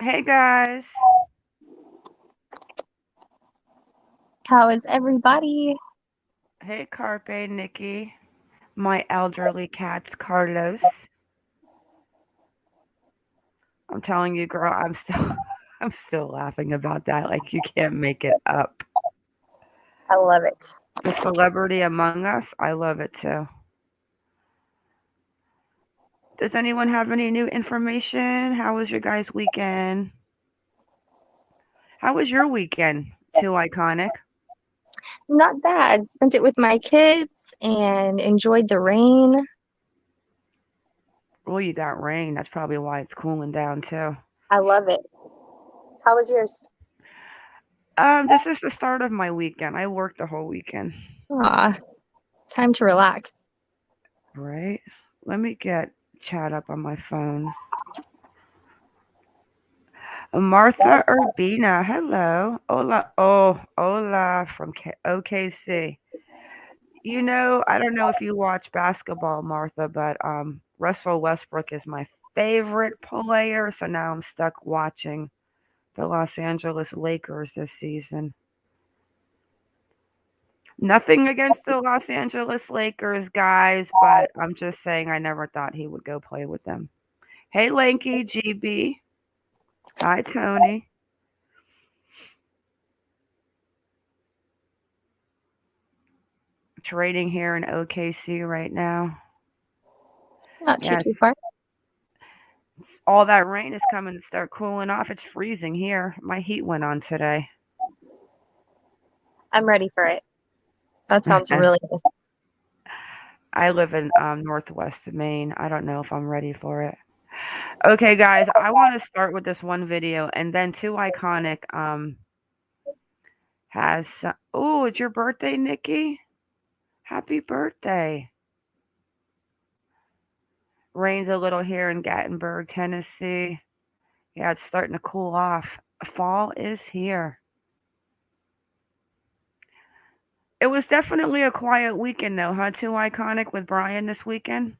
Hey guys. How is everybody? Hey Carpe, Nikki. My elderly cats, Carlos. I'm telling you, girl, I'm still I'm still laughing about that. Like you can't make it up. I love it. The celebrity among us, I love it too. Does anyone have any new information? How was your guys' weekend? How was your weekend? Too iconic. Not bad. Spent it with my kids and enjoyed the rain. Well, you got rain. That's probably why it's cooling down too. I love it. How was yours? This is the start of my weekend. I worked the whole weekend. Aw, time to relax. Right? Let me get chat up on my phone. Martha Urbina, hello. Hola, hola from OKC. You know, I don't know if you watch basketball, Martha, but Russell Westbrook is my favorite player, so now I'm stuck watching the Los Angeles Lakers this season. Nothing against the Los Angeles Lakers, guys, but I'm just saying I never thought he would go play with them. Hey, Lanky GB. Hi, Tony. Trading here in OKC right now. Not Yes, too far. all that rain is coming to start cooling off. It's freezing here. My heat went on today. I'm ready for it. That sounds really nice. I live in northwest Maine. I don't know if I'm ready for it. Okay, guys, I want to start with this one video, and then Too Iconic has. Oh, it's your birthday, Nikki. Happy birthday. Rains a little here in Gatlinburg, Tennessee. Yeah, it's starting to cool off. Fall is here. It was definitely a quiet weekend, though, huh? Too Iconic with Brian this weekend.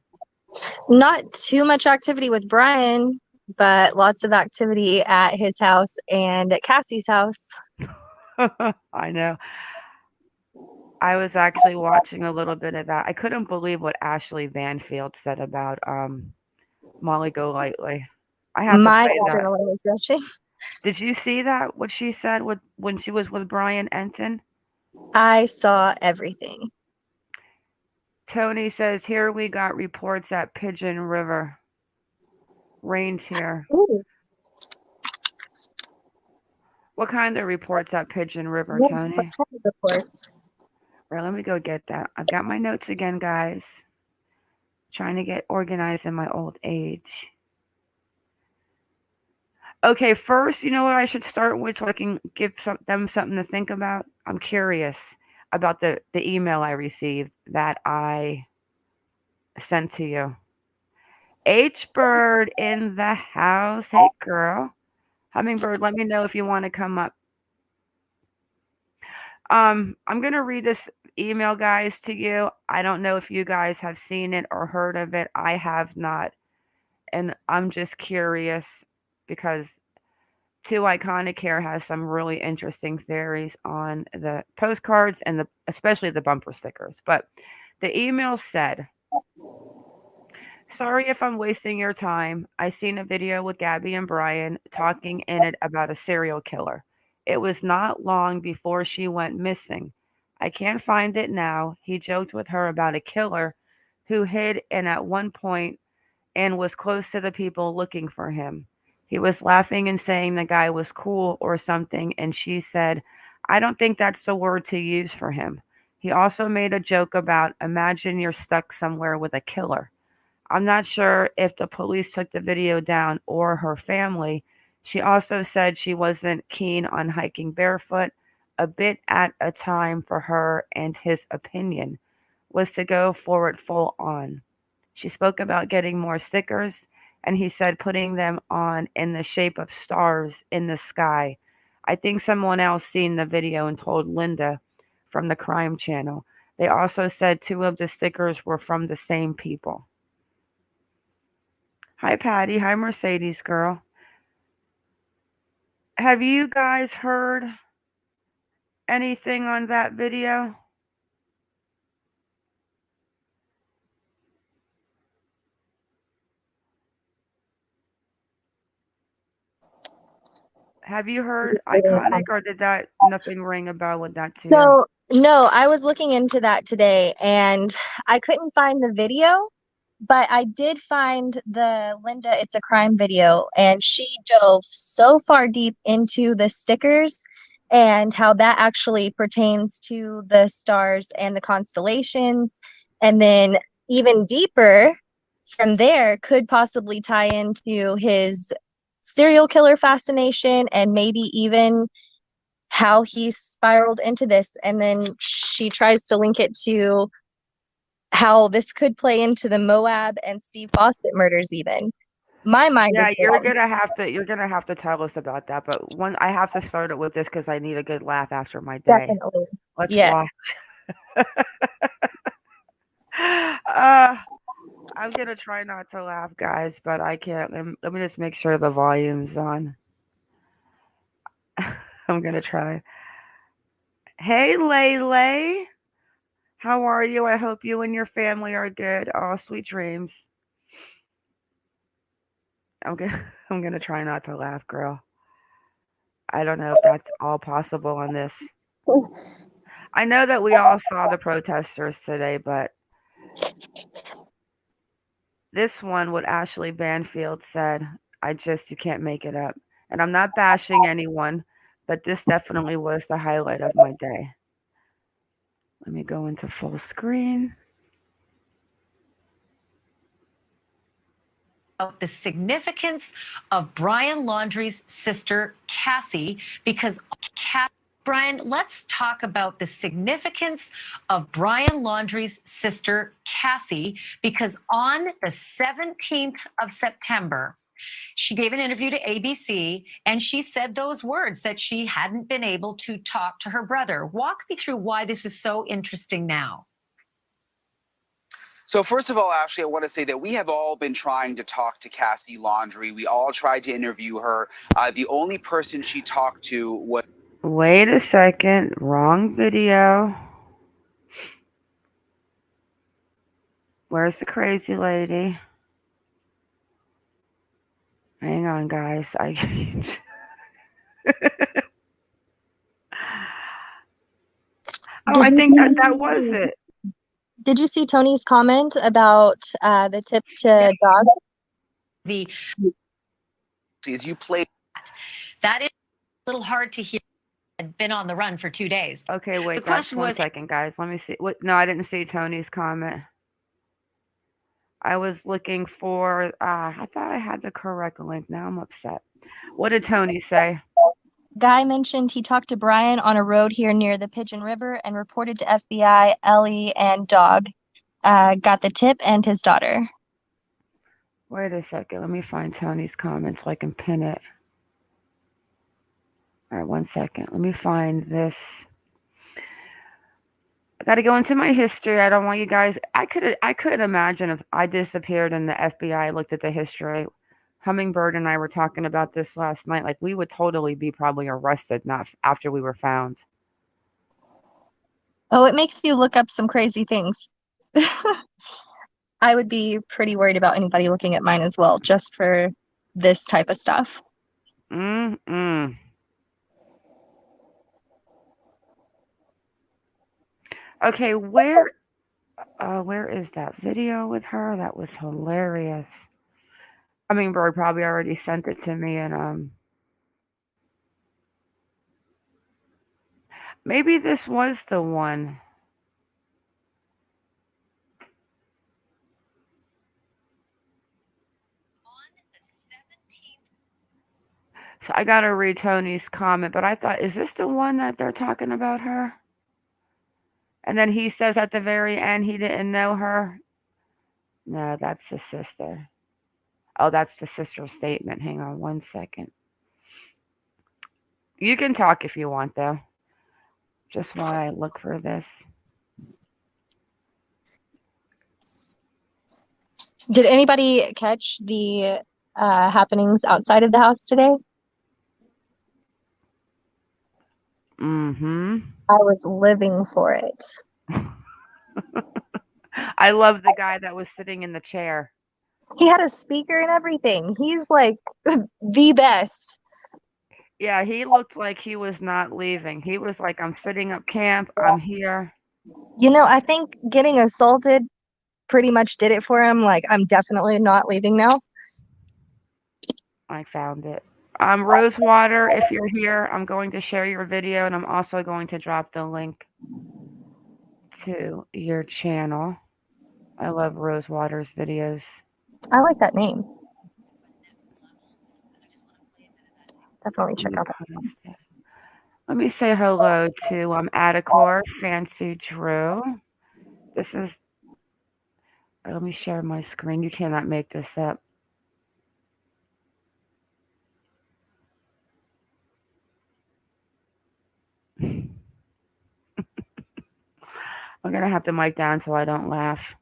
Not too much activity with Brian, but lots of activity at his house and at Cassie's house. I know. I was actually watching a little bit of that. I couldn't believe what Ashley Banfield said about Molly Golightly. I have to My play that. adrenaline was rushing. Did you see that? What she said with when she was with Brian Enton? I saw everything. Tony says, "Here we got reports at Pigeon River. Rains here." Ooh, What kind of reports at Pigeon River, yes, what Tony? type of reports? Right, let me go get that. I've got my notes again, guys. Trying to get organized in my old age. Okay, first, you know what I should start with so I can give them something to think about? I'm curious about the email I received that I sent to you. H Bird in the house. Hey, girl. Hummingbird, let me know if you want to come up. I'm going to read this email, guys, to you. I don't know if you guys have seen it or heard of it. I have not. And I'm just curious because Too Iconic here has some really interesting theories on the postcards and especially the bumper stickers. But the email said, "Sorry if I'm wasting your time. I seen a video with Gabby and Brian talking in it about a serial killer. It was not long before she went missing. I can't find it now. He joked with her about a killer who hid in at one point and was close to the people looking for him. He was laughing and saying the guy was cool or something, and she said, I don't think that's the word to use for him. He also made a joke about imagine you're stuck somewhere with a killer. I'm not sure if the police took the video down or her family. She also said she wasn't keen on hiking barefoot, a bit at a time for her, and his opinion was to go for it full on. She spoke about getting more stickers, and he said putting them on in the shape of stars in the sky. I think someone else seen the video and told Linda from the crime channel. They also said two of the stickers were from the same people. Hi, Patty. Hi, Mercedes girl. Have you guys heard anything on that video? Have you heard Iconic, or did that nothing ring a bell with that to you? So, no, I was looking into that today and I couldn't find the video, but I did find the Linda It's a Crime video, and she dove so far deep into the stickers and how that actually pertains to the stars and the constellations. And then even deeper from there could possibly tie into his serial killer fascination and maybe even how he spiraled into this. And then she tries to link it to how this could play into the Moab and Steve Bossett murders even. My mind Yeah, is blown. you're gonna have to tell us about that. But one, I have to start it with this because I need a good laugh after my day. Definitely. Let's Yes. watch. uh, I'm gonna try not to laugh, guys, but I can't. Let me just make sure the volume's on. I'm gonna try. Hey, Lele, how are you? I hope you and your family are good. Oh, sweet dreams. I'm gonna I'm gonna try not to laugh, girl. I don't know if that's all possible on this. I know that we all saw the protesters today, but this one, what Ashley Banfield said, you can't make it up. And I'm not bashing anyone, but this definitely was the highlight of my day. Let me go into full screen. About the significance of Brian Laundrie's sister, Cassie, because Brian, let's talk about the significance of Brian Laundrie's sister, Cassie, because on the 17th of September, she gave an interview to ABC and she said those words that she hadn't been able to talk to her brother. Walk me through why this is so interesting now. So first of all, Ashley, I want to say that we have all been trying to talk to Cassie Laundrie. We all tried to interview her. The only person she talked to was... Wait a second. Wrong video. Where's the crazy lady? Hang on, guys. I think that was it. Did you see Tony's comment about the tip to Yes. dog? As you played... That is a little hard to hear. Had been on the run for 2 days. Okay, wait. The question One was, second, guys. Let me see. What? No, I didn't see Tony's comment. I was looking for. I thought I had the correct link. Now I'm upset. What did Tony say? Guy mentioned he talked to Brian on a road here near the Pigeon River and reported to FBI, Ellie, and Dog. Got the tip and his daughter. Wait a second. Let me find Tony's comment so I can pin it. All right, one second. Let me find this. I got to go into my history. I don't want you guys. I couldn't imagine if I disappeared and the FBI looked at the history. Hummingbird and I were talking about this last night. Like, we would totally be probably arrested, not after we were found. Oh, it makes you look up some crazy things. I would be pretty worried about anybody looking at mine as well, just for this type of stuff. Okay, where is that video with her? That was hilarious. Hummingbird probably already sent it to me, and maybe this was the one. So I gotta read Tony's comment, but I thought, is this the one that they're talking about her? And then he says at the very end he didn't know her. No, that's his sister. Oh, that's the sister's statement. Hang on one second. You can talk if you want, though. Just while I look for this. Did anybody catch the happenings outside of the house today? Mm-hmm. I was living for it. I love the guy that was sitting in the chair. He had a speaker and everything. He's like the best. Yeah, he looked like he was not leaving. He was like, I'm setting up camp. I'm here. You know, I think getting assaulted pretty much did it for him. Like, I'm definitely not leaving now. I found it. Rosewater, if you're here, I'm going to share your video and I'm also going to drop the link to your channel. I love Rosewater's videos. I like that name. Definitely check out that. Let me say hello to Adacor, Fancy Drew. This is. Let me share my screen. You cannot make this up. I'm gonna have to mic down so I don't laugh.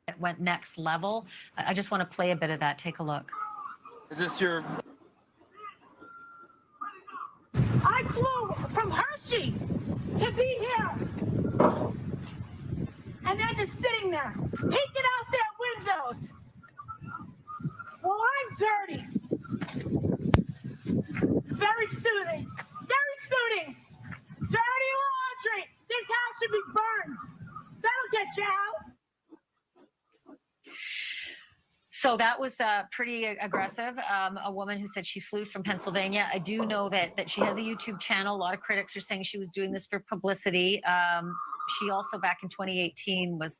It went next level. I just want to play a bit of that. Take a look. Is this your... I flew from Hershey to be here. And they're just sitting there, peeking out their windows. Well, I'm dirty. Very soothing. Very soothing. Dirty laundry. This house should be burned. That'll get you out. So that was pretty aggressive. A woman who said she flew from Pennsylvania. I do know that she has a YouTube channel. A lot of critics are saying she was doing this for publicity. She also, back in 2018, was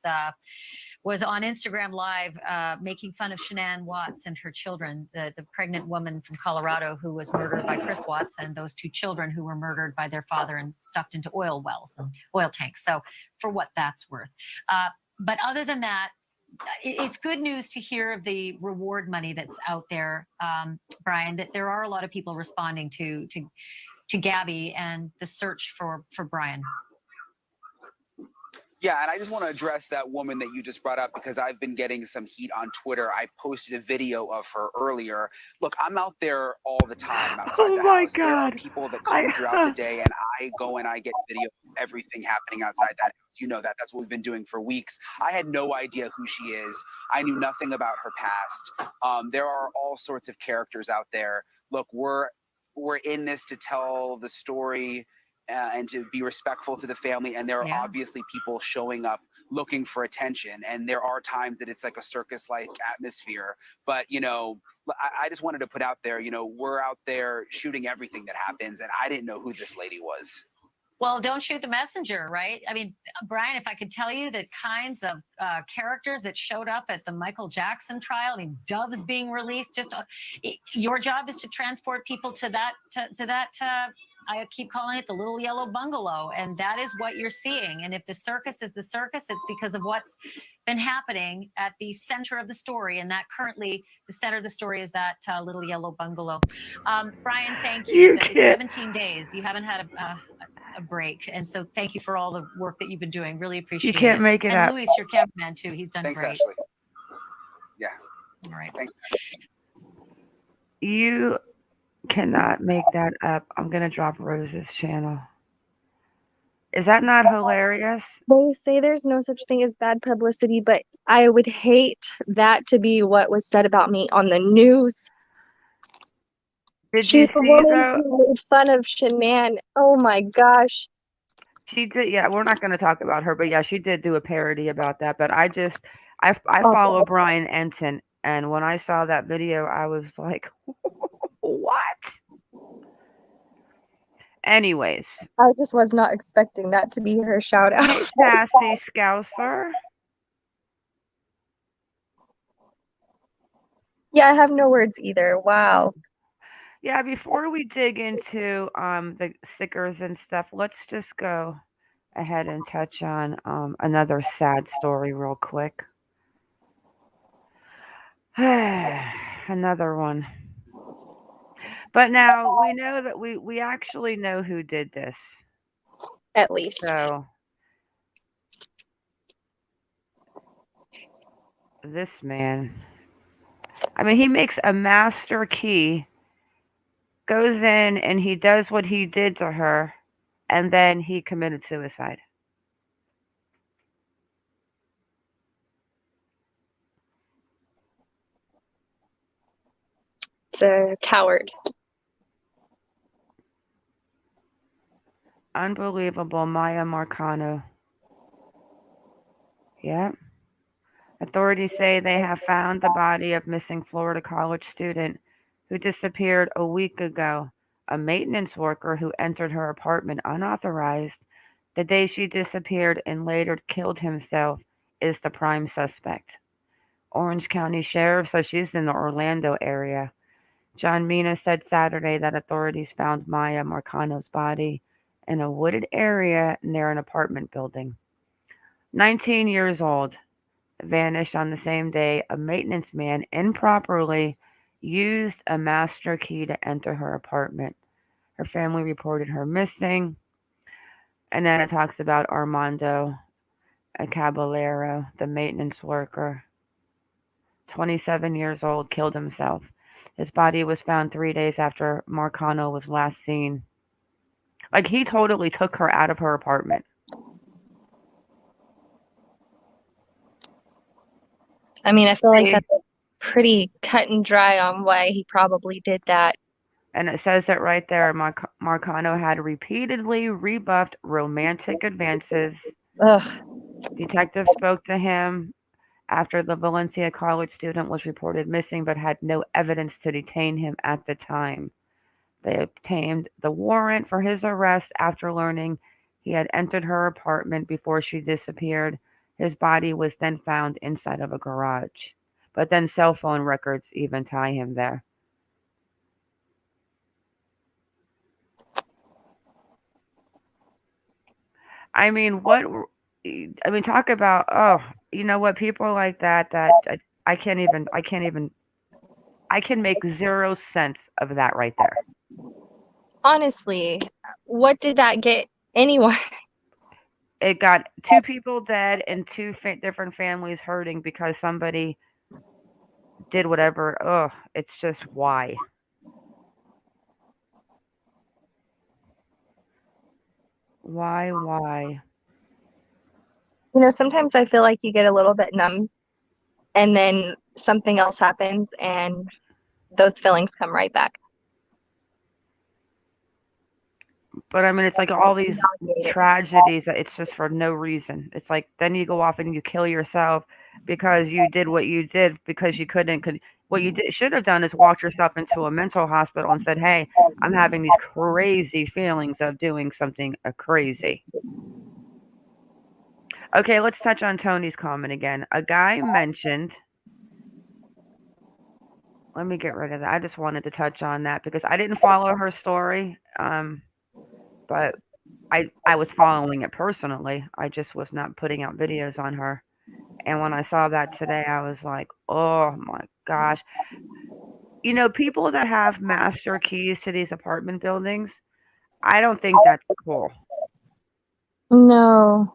on Instagram Live making fun of Shanann Watts and her children, the pregnant woman from Colorado who was murdered by Chris Watts, and those two children who were murdered by their father and stuffed into oil wells and oil tanks. So for what that's worth. But other than that, it's good news to hear of the reward money that's out there, Brian, that there are a lot of people responding to Gabby and the search for Brian. Yeah, and I just want to address that woman that you just brought up because I've been getting some heat on Twitter. I posted a video of her earlier. Look, I'm out there all the time outside the house. God. There are people that come throughout the day, and I go and I get video of everything happening outside that house. You know that. That's what we've been doing for weeks. I had no idea who she is. I knew nothing about her past. There are all sorts of characters out there. Look, we're in this to tell the story and to be respectful to the family. And there are obviously people showing up looking for attention. And there are times that it's like a circus-like atmosphere. But, you know, I just wanted to put out there, you know, we're out there shooting everything that happens. And I didn't know who this lady was. Well, don't shoot the messenger, right? I mean, Brian, if I could tell you the kinds of characters that showed up at the Michael Jackson trial, I mean, doves being released, just your job is to transport people to that, I keep calling it the little yellow bungalow, and that is what you're seeing. And if the circus is the circus, it's because of what's been happening at the center of the story, and that currently the center of the story is that little yellow bungalow. Brian, thank you. It's 17 days. You haven't had a break, and so thank you for all the work that you've been doing. Really appreciate it. You can't make it and up. Luis, your cameraman too. He's done Thanks, great. Ashley. Yeah. All right. Thanks. You cannot make that up. I'm gonna drop Rose's channel. Is that not hilarious? They say there's no such thing as bad publicity, but I would hate that to be what was said about me on the news. Did you She's the see woman though? who made fun of Shanann. Oh my gosh. She did. Yeah, we're not going to talk about her, but yeah, she did do a parody about that. But I follow Brian Enton, and when I saw that video, I was like, what? Anyways, I just was not expecting that to be her shout out. hey, Sassy Scouser. Yeah, I have no words either. Wow. Yeah, before we dig into the stickers and stuff, let's just go ahead and touch on another sad story real quick. Another one. But now we know that we actually know who did this. At least. So This man. I mean, he makes a master key, goes in and he does what he did to her, and then he committed suicide. It's a coward. Unbelievable. Maya Marcano. Yeah. Authorities say they have found the body of missing Florida college student who disappeared a week ago. A maintenance worker who entered her apartment unauthorized the day she disappeared and later killed himself is the prime suspect. Orange County Sheriff, so she's in the Orlando area. John Mina said Saturday that authorities found Maya Marcano's body in a wooded area near an apartment building. 19 years old, vanished on the same day a maintenance man improperly used a master key to enter her apartment. Her family reported her missing. And then it talks about Armando Caballero, the maintenance worker, 27 years old, killed himself. His body was found 3 days after Marcano was last seen. Like, he totally took her out of her apartment. I mean, I feel like that's pretty cut and dry on why he probably did that. And it says it right there. Marcano had repeatedly rebuffed romantic advances. Ugh. Detectives spoke to him after the Valencia college student was reported missing but had no evidence to detain him at the time. They obtained the warrant for his arrest after learning he had entered her apartment before she disappeared. His body was then found inside of a garage. But then cell phone records even tie him there. I mean, talk about, oh, you know what, people like that, I can't even, I can make 0 sense of that right there. Honestly, what did that get anyone? It got 2 people dead and 2 different families hurting because somebody did whatever. Ugh, it's just why. Why? You know, sometimes I feel like you get a little bit numb and then something else happens and those feelings come right back. But I mean, it's like all these tragedies that it's just for no reason. It's like then you go off and you kill yourself because you did what you did because you couldn't. What you should have done is walked yourself into a mental hospital and said, "Hey, I'm having these crazy feelings of doing something crazy." Okay, let's touch on Tony's comment again. A guy mentioned. Let me get rid of that. I just wanted to touch on that because I didn't follow her story, but I was following it personally. I just was not putting out videos on her. And when I saw that today, I was like, oh my gosh. You know, people that have master keys to these apartment buildings, I don't think that's cool. No.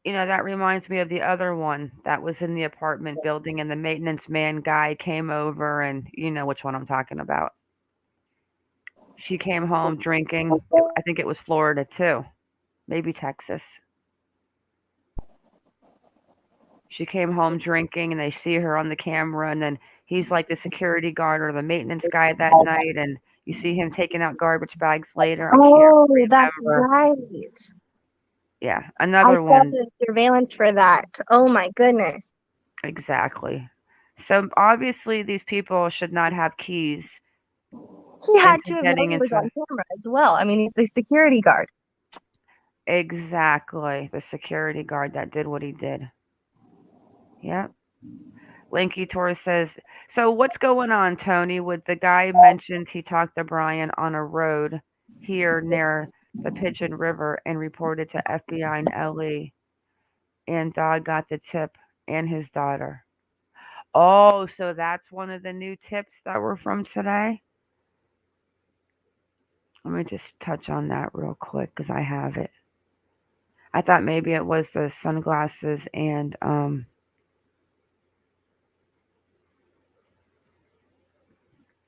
You know, that reminds me of the other one that was in the apartment building, and the maintenance man guy came over, and you know which one I'm talking about. She came home drinking. I think it was Florida too, maybe Texas. She came home drinking, and they see her on the camera, and then he's like the security guard or the maintenance guy that night, and you see him taking out garbage bags later. Oh, that's right. Yeah, I another saw one. the surveillance for that. Oh my goodness. Exactly. So obviously, these people should not have keys He had into to have known getting he was into. on camera as well. I mean, he's the security guard. Exactly, the security guard that did what he did. Yep. Linky Tor says, so what's going on, Tony? With the guy mentioned he talked to Brian on a road here near the Pigeon River and reported to FBI in LE. And Dog got the tip and his daughter. Oh, so that's one of the new tips that were from today? Let me just touch on that real quick because I have it. I thought maybe it was the sunglasses and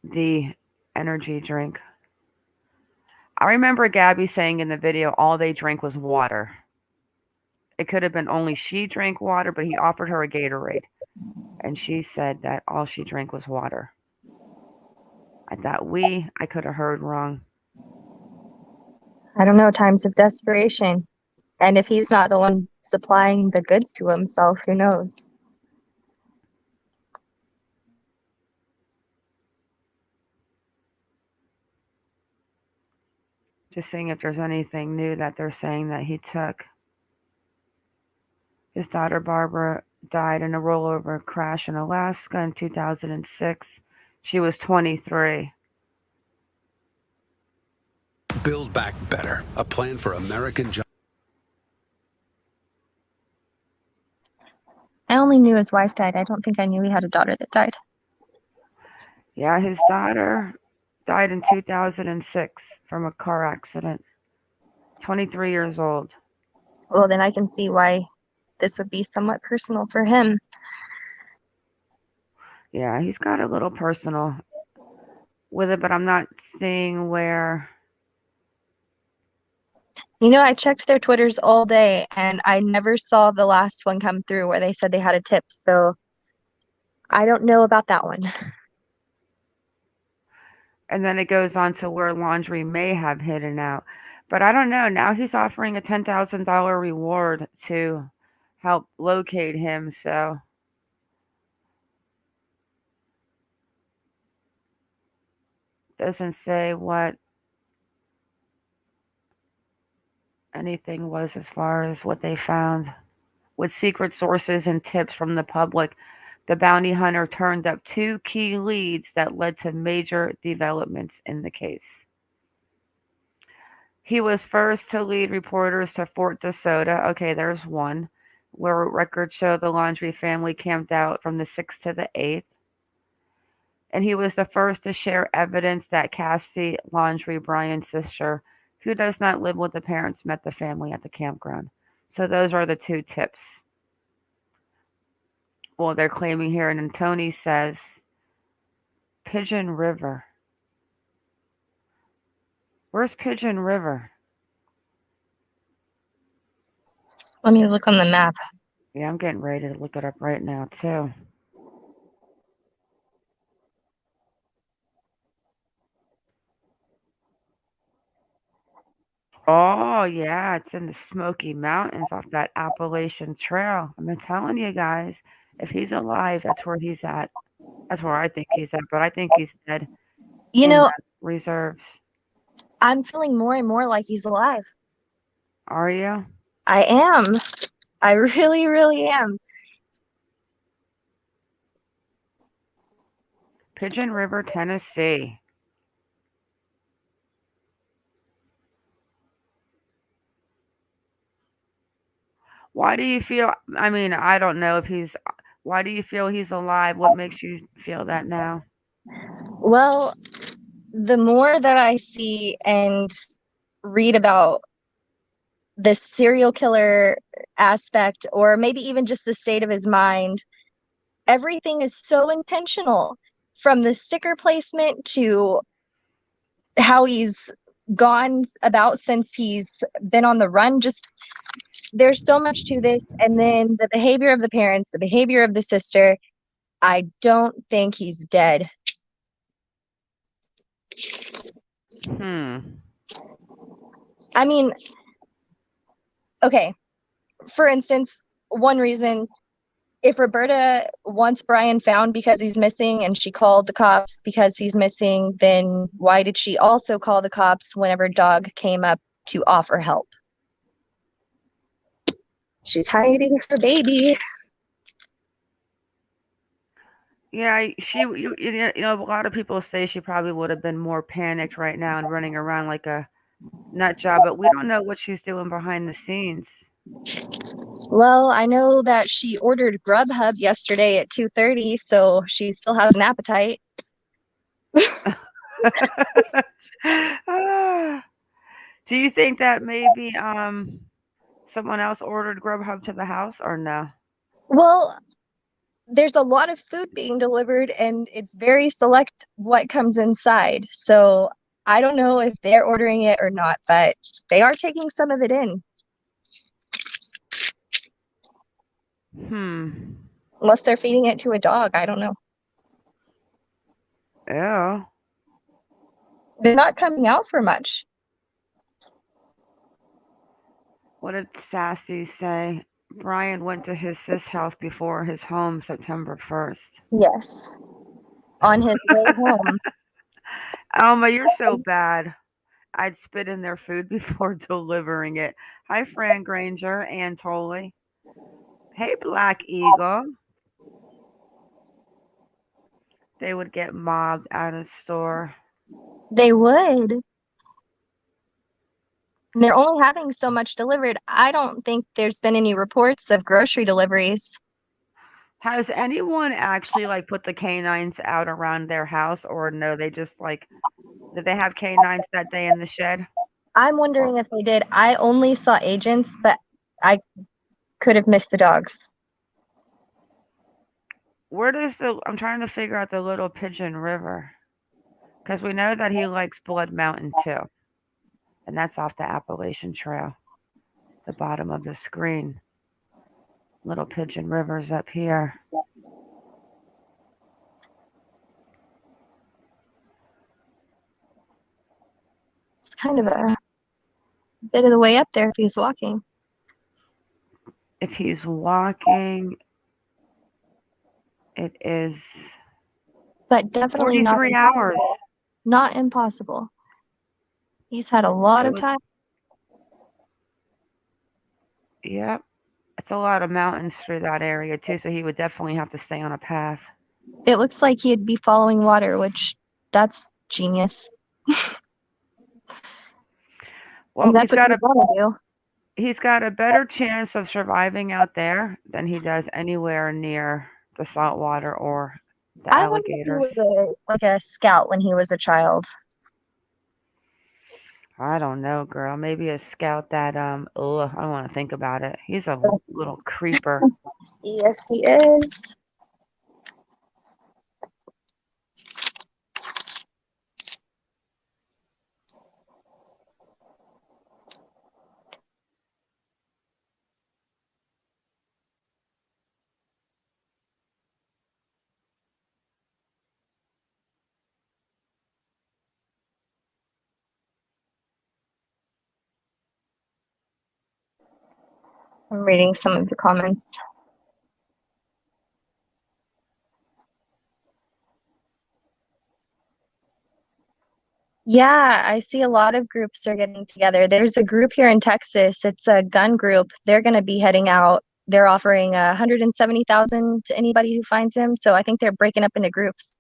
the energy drink. I remember Gabby saying in the video all they drank was water. It could have been only she drank water, but he offered her a Gatorade. And she said that all she drank was water. I thought I could have heard wrong. I don't know, times of desperation. And if he's not the one supplying the goods to himself, who knows? Just seeing if there's anything new that they're saying that he took. His daughter Barbara died in a rollover crash in Alaska in 2006. She was 23. Build Back Better, a plan for American jobs. I only knew his wife died. I don't think I knew he had a daughter that died. Yeah, his daughter died in 2006 from a car accident. 23 years old. Well, then I can see why this would be somewhat personal for him. Yeah, he's got a little personal with it, but I'm not seeing where. You know, I checked their Twitters all day and I never saw the last one come through where they said they had a tip. So I don't know about that one. And then it goes on to where Laundrie may have hidden out. But I don't know. Now he's offering a $10,000 reward to help locate him. So doesn't say what anything was as far as what they found. With secret sources and tips from the public, the bounty hunter turned up 2 key leads that led to major developments in the case. He was first to lead reporters to Fort De Soto. Okay, there's one, where records show the Laundrie family camped out from the 6th to the 8th. And he was the first to share evidence that Cassie Laundrie, Brian's sister, who does not live with the parents, met the family at the campground. So those are the 2 tips. Well, they're claiming here, and then Tony says Pigeon River. Where's Pigeon River? Let me look on the map. Yeah, I'm getting ready to look it up right now, too. Oh, yeah, it's in the Smoky Mountains off that Appalachian Trail. I'm telling you guys, if he's alive, that's where he's at. That's where I think he's at, but I think he's dead You in know, the reserves. I'm feeling more and more like he's alive. Are you? I am. I really, really am. Pigeon River, Tennessee. Why do you feel, I mean, I don't know if he's, why do you feel he's alive? What makes you feel that now? Well, the more that I see and read about the serial killer aspect, or maybe even just the state of his mind, everything is so intentional, from the sticker placement to how he's gone about since he's been on the run. Just there's so much to this. And then the behavior of the parents, the behavior of the sister. I don't think he's dead. I mean, okay, for instance, one reason, if Roberta wants Brian found because he's missing and she called the cops because he's missing, then why did she also call the cops whenever Dog came up to offer help? She's hiding her baby. Yeah, you know, a lot of people say she probably would have been more panicked right now and running around like a nut job, but we don't know what she's doing behind the scenes. Well, I know that she ordered Grubhub yesterday at 2:30, so she still has an appetite. Do you think that maybe Someone else ordered Grubhub to the house or no? Well, there's a lot of food being delivered and it's very select what comes inside. So I don't know if they're ordering it or not, but they are taking some of it in. Unless they're feeding it to a dog. I don't know. Ew. They're not coming out for much. What did Sassy say? Brian went to his sis house before his home September 1st. Yes. On his way home. Alma, you're so bad. I'd spit in their food before delivering it. Hi, Fran Granger and Tolly. Hey, Black Eagle. They would get mobbed at a store. They would. They're only having so much delivered. I don't think there's been any reports of grocery deliveries. Has anyone actually like put the canines out around their house, or no? They just like did they have canines that day in the shed? I'm wondering if they did. I only saw agents, but I could have missed the dogs. Where does the I'm trying to figure out the Little Pigeon River because we know that he likes Blood Mountain too, and that's off the Appalachian Trail, the bottom of the screen. Little Pigeon River's up here. It's kind of a bit of the way up there if he's walking. If he's walking, it is But definitely not 43 hours. Not impossible. He's had a lot of time. Yep. It's a lot of mountains through that area too, so he would definitely have to stay on a path. It looks like he'd be following water, which that's genius. Well, and that's what you want to do. He's got a better chance of surviving out there than he does anywhere near the saltwater or the alligators. I wonder if he was like a scout when he was a child. I don't know, girl. Maybe a scout that I don't want to think about it. He's a little creeper. Yes, he is. I'm reading some of the comments. Yeah, I see a lot of groups are getting together. There's a group here in Texas. It's a gun group. They're going to be heading out. They're offering 170,000 to anybody who finds him. So I think they're breaking up into groups.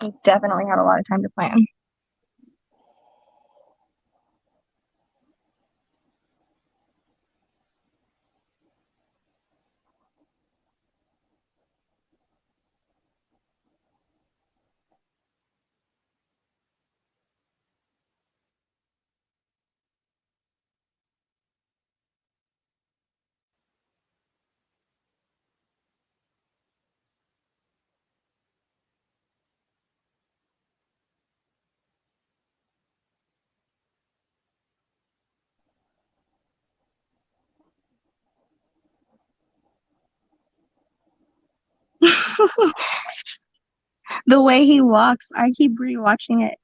He definitely had a lot of time to plan. The way he walks, I keep rewatching it.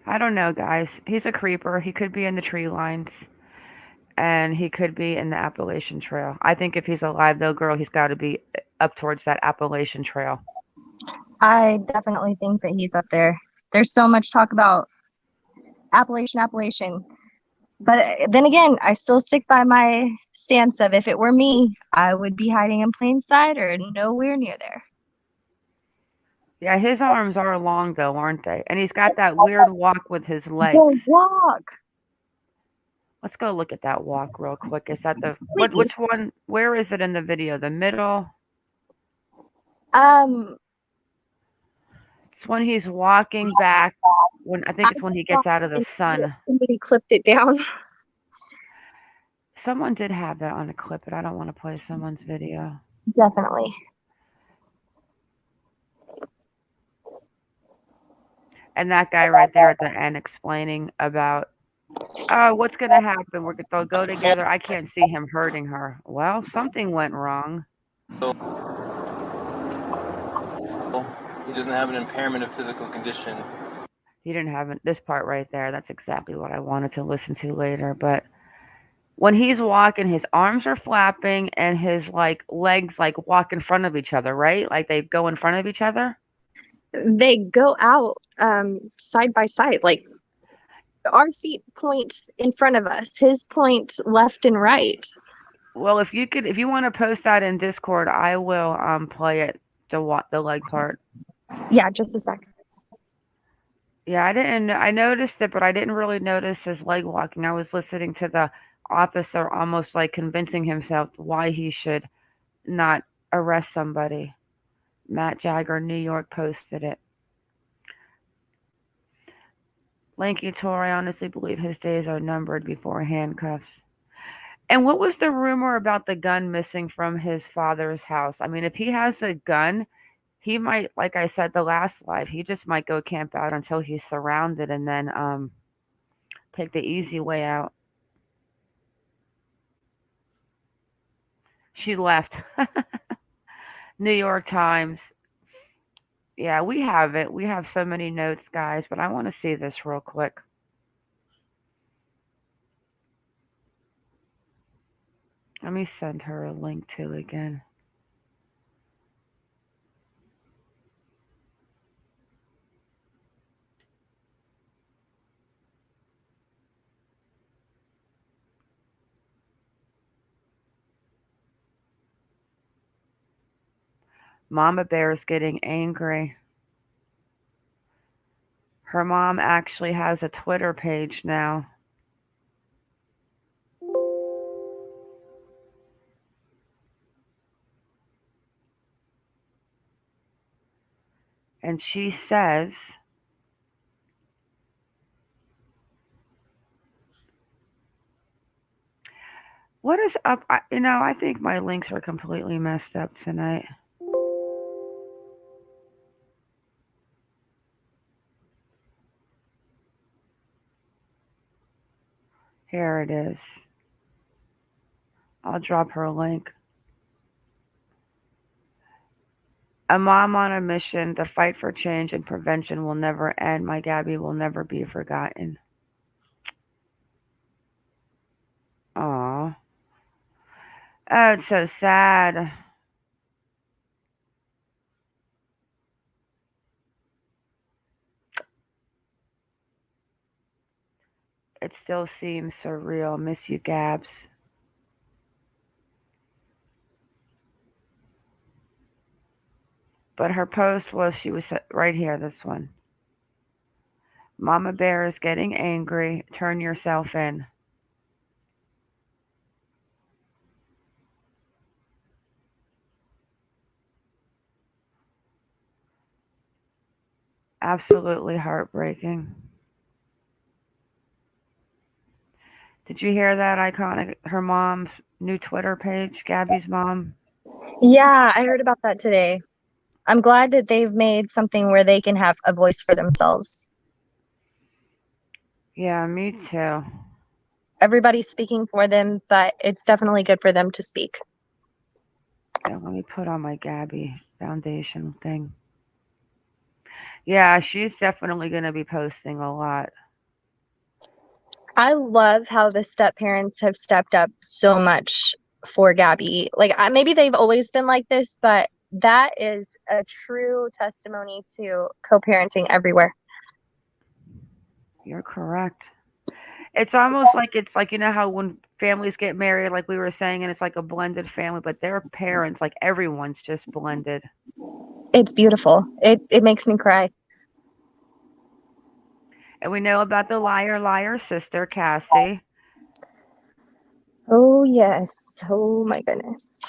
I don't know, guys. He's a creeper. He could be in the tree lines, and he could be in the Appalachian Trail. I think if he's alive, though, girl, he's got to be up towards that Appalachian Trail. I definitely think that he's up there. There's so much talk about Appalachian. But then again, I still stick by my stance of if it were me, I would be hiding in plain sight or nowhere near there. Yeah, his arms are long, though, aren't they? And he's got that weird walk with his The legs. walk. Let's go look at that walk real quick. Is that the Please. which one? Where is it in the video? The middle? It's when he's walking back. I think it's when he gets out of the sun. Somebody clipped it down. Someone did have that on a clip, but I don't want to play someone's video. Definitely. And that guy right there at the end explaining about, oh, what's going to happen? They'll go together. I can't see him hurting her. Well, something went wrong. He doesn't have an impairment of physical condition. He didn't have this part right there. That's exactly what I wanted to listen to later. But when he's walking, his arms are flapping and his legs walk in front of each other, right? Like they go in front of each other. They go out side by side. Like our feet point in front of us. His point left and right. Well, if you want to post that in Discord, I will play it, the leg part. Yeah, just a second. Yeah, I noticed it, but I didn't really notice his leg walking. I was listening to the officer almost like convincing himself why he should not arrest somebody. Matt Jagger, New York, posted it. Lanky Tor, I honestly believe his days are numbered before handcuffs. And what was the rumor about the gun missing from his father's house? I mean, if he has a gun, he might, like I said the last live, he just might go camp out until he's surrounded and then take the easy way out. She left. New York Times. Yeah, we have it. We have so many notes, guys, but I want to see this real quick. Let me send her a link too again. Mama Bear's getting angry. Her mom actually has a Twitter page now. And she says, what is up? I think my links are completely messed up tonight. Here it is. I'll drop her a link. A mom on a mission. The fight for change and prevention will never end. My Gabby will never be forgotten. Aw. Oh, it's so sad. It still seems surreal. Miss you, Gabs. But her post was, she was right here, this one. Mama Bear is getting angry. Turn yourself in. Absolutely heartbreaking. Did you hear that iconic, her mom's new Twitter page, Gabby's mom? Yeah, I heard about that today. I'm glad that they've made something where they can have a voice for themselves. Yeah, me too. Everybody's speaking for them, but it's definitely good for them to speak. Yeah, let me put on my Gabby Foundation thing. Yeah, she's definitely going to be posting a lot. I love how the step parents have stepped up so much for Gabby. Like, maybe they've always been like this, but that is a true testimony to co-parenting everywhere. You're correct. It's almost like it's like, you know how when families get married, like we were saying, and it's like a blended family, but their parents, like everyone's just blended. It's beautiful. It makes me cry. And we know about the liar sister, Cassie. Oh yes. Oh my goodness.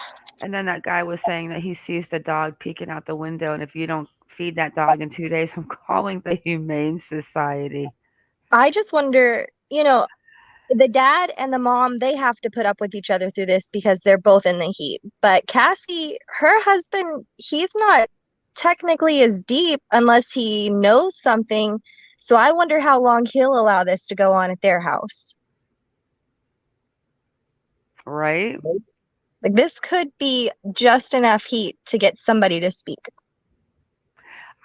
And then that guy was saying that he sees the dog peeking out the window, and if you don't feed that dog in 2 days, I'm calling the Humane Society. I just wonder, the dad and the mom, they have to put up with each other through this because they're both in the heat. But Cassie, her husband, he's not technically as deep unless he knows something. So I wonder how long he'll allow this to go on at their house. Right? Like, this could be just enough heat to get somebody to speak.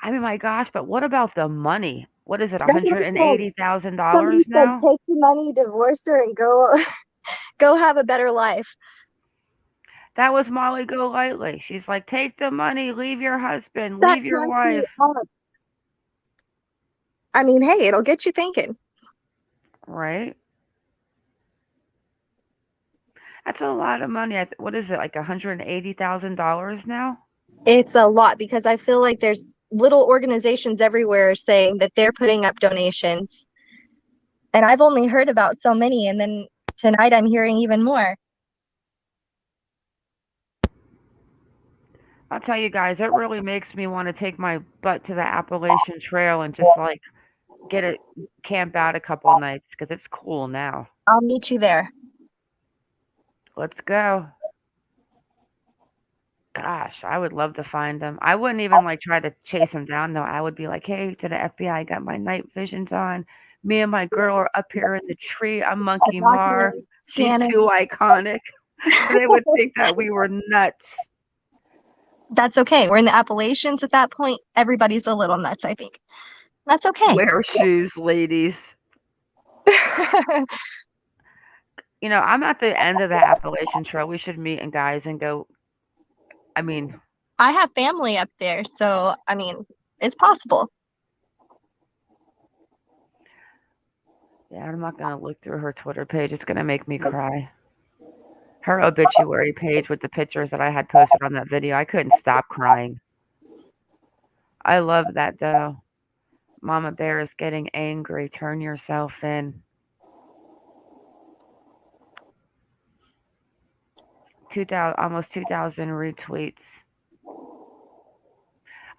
I mean, my gosh, but what about the money? What is it, That's what I said. Somebody $180,000 said, now? take the money, divorce her, and go have a better life. That was Molly Golightly. She's like, take the money, leave your husband, That leave your cracks me wife. up. I mean, hey, it'll get you thinking. Right? That's a lot of money. What is it, like $180,000 now? It's a lot because I feel like there's little organizations everywhere saying that they're putting up donations. And I've only heard about so many, and then tonight I'm hearing even more. I'll tell you guys, it really makes me want to take my butt to the Appalachian Trail and just like get it camp out a couple nights because it's cool now. I'll meet you there. Let's go. Gosh, I would love to find him. I wouldn't even like try to chase him down though. I would be like, hey, to the FBI, I got my night visions on. Me and my girl are up here in the tree. I'm MonkieMar. She's too iconic. They would think that we were nuts. That's okay. We're in the Appalachians at that point. Everybody's a little nuts, I think. That's okay. Wear shoes, ladies. I'm at the end of the Appalachian Trail. We should meet and guys and go. I mean, I have family up there, so I mean, it's possible. Yeah, I'm not gonna look through her Twitter page. It's gonna make me cry. Her obituary page with the pictures that I had posted on that video. I couldn't stop crying. I love that though. Mama Bear is getting angry. Turn yourself in. 2,000, almost 2,000 retweets.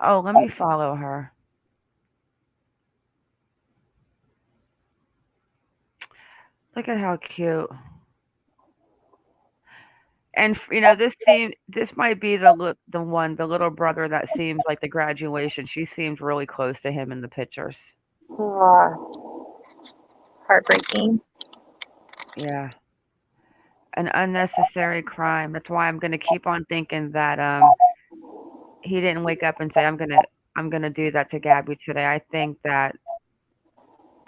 Oh, let me follow her. Look at how cute. And this might be the little brother that seems like the graduation. She seemed really close to him in the pictures. Heartbreaking. Yeah. An unnecessary crime. That's why I'm gonna keep on thinking that he didn't wake up and say I'm gonna do that to Gabby today. I think that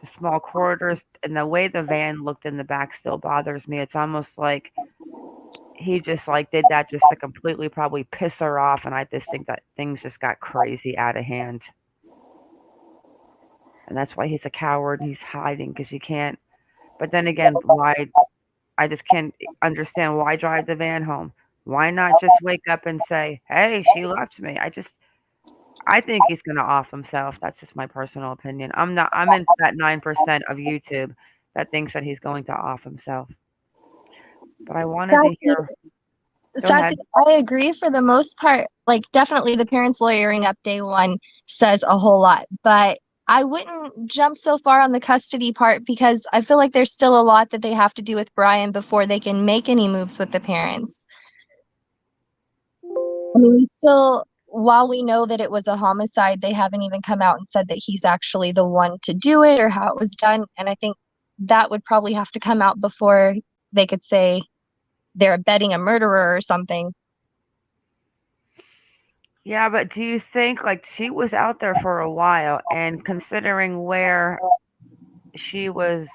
the small corridors and the way the van looked in the back still bothers me. It's almost like he just like did that just to completely probably piss her off, and I just think that things just got crazy out of hand. And that's why he's a coward and he's hiding because he can't. But then again, why? I just can't understand why drive the van home. Why not just wake up and say, "Hey, she left me." I think he's gonna off himself. That's just my personal opinion. I'm in that 9% of YouTube that thinks that he's going to off himself. But I wanted to hear. Sassy, I agree for the most part. Like, definitely the parents lawyering up day one says a whole lot, but I wouldn't jump so far on the custody part because I feel like there's still a lot that they have to do with Brian before they can make any moves with the parents. I mean, while we know that it was a homicide, they haven't even come out and said that he's actually the one to do it or how it was done. And I think that would probably have to come out before they could say they're abetting a murderer or something. Yeah, but do you think like she was out there for a while, and considering where she was,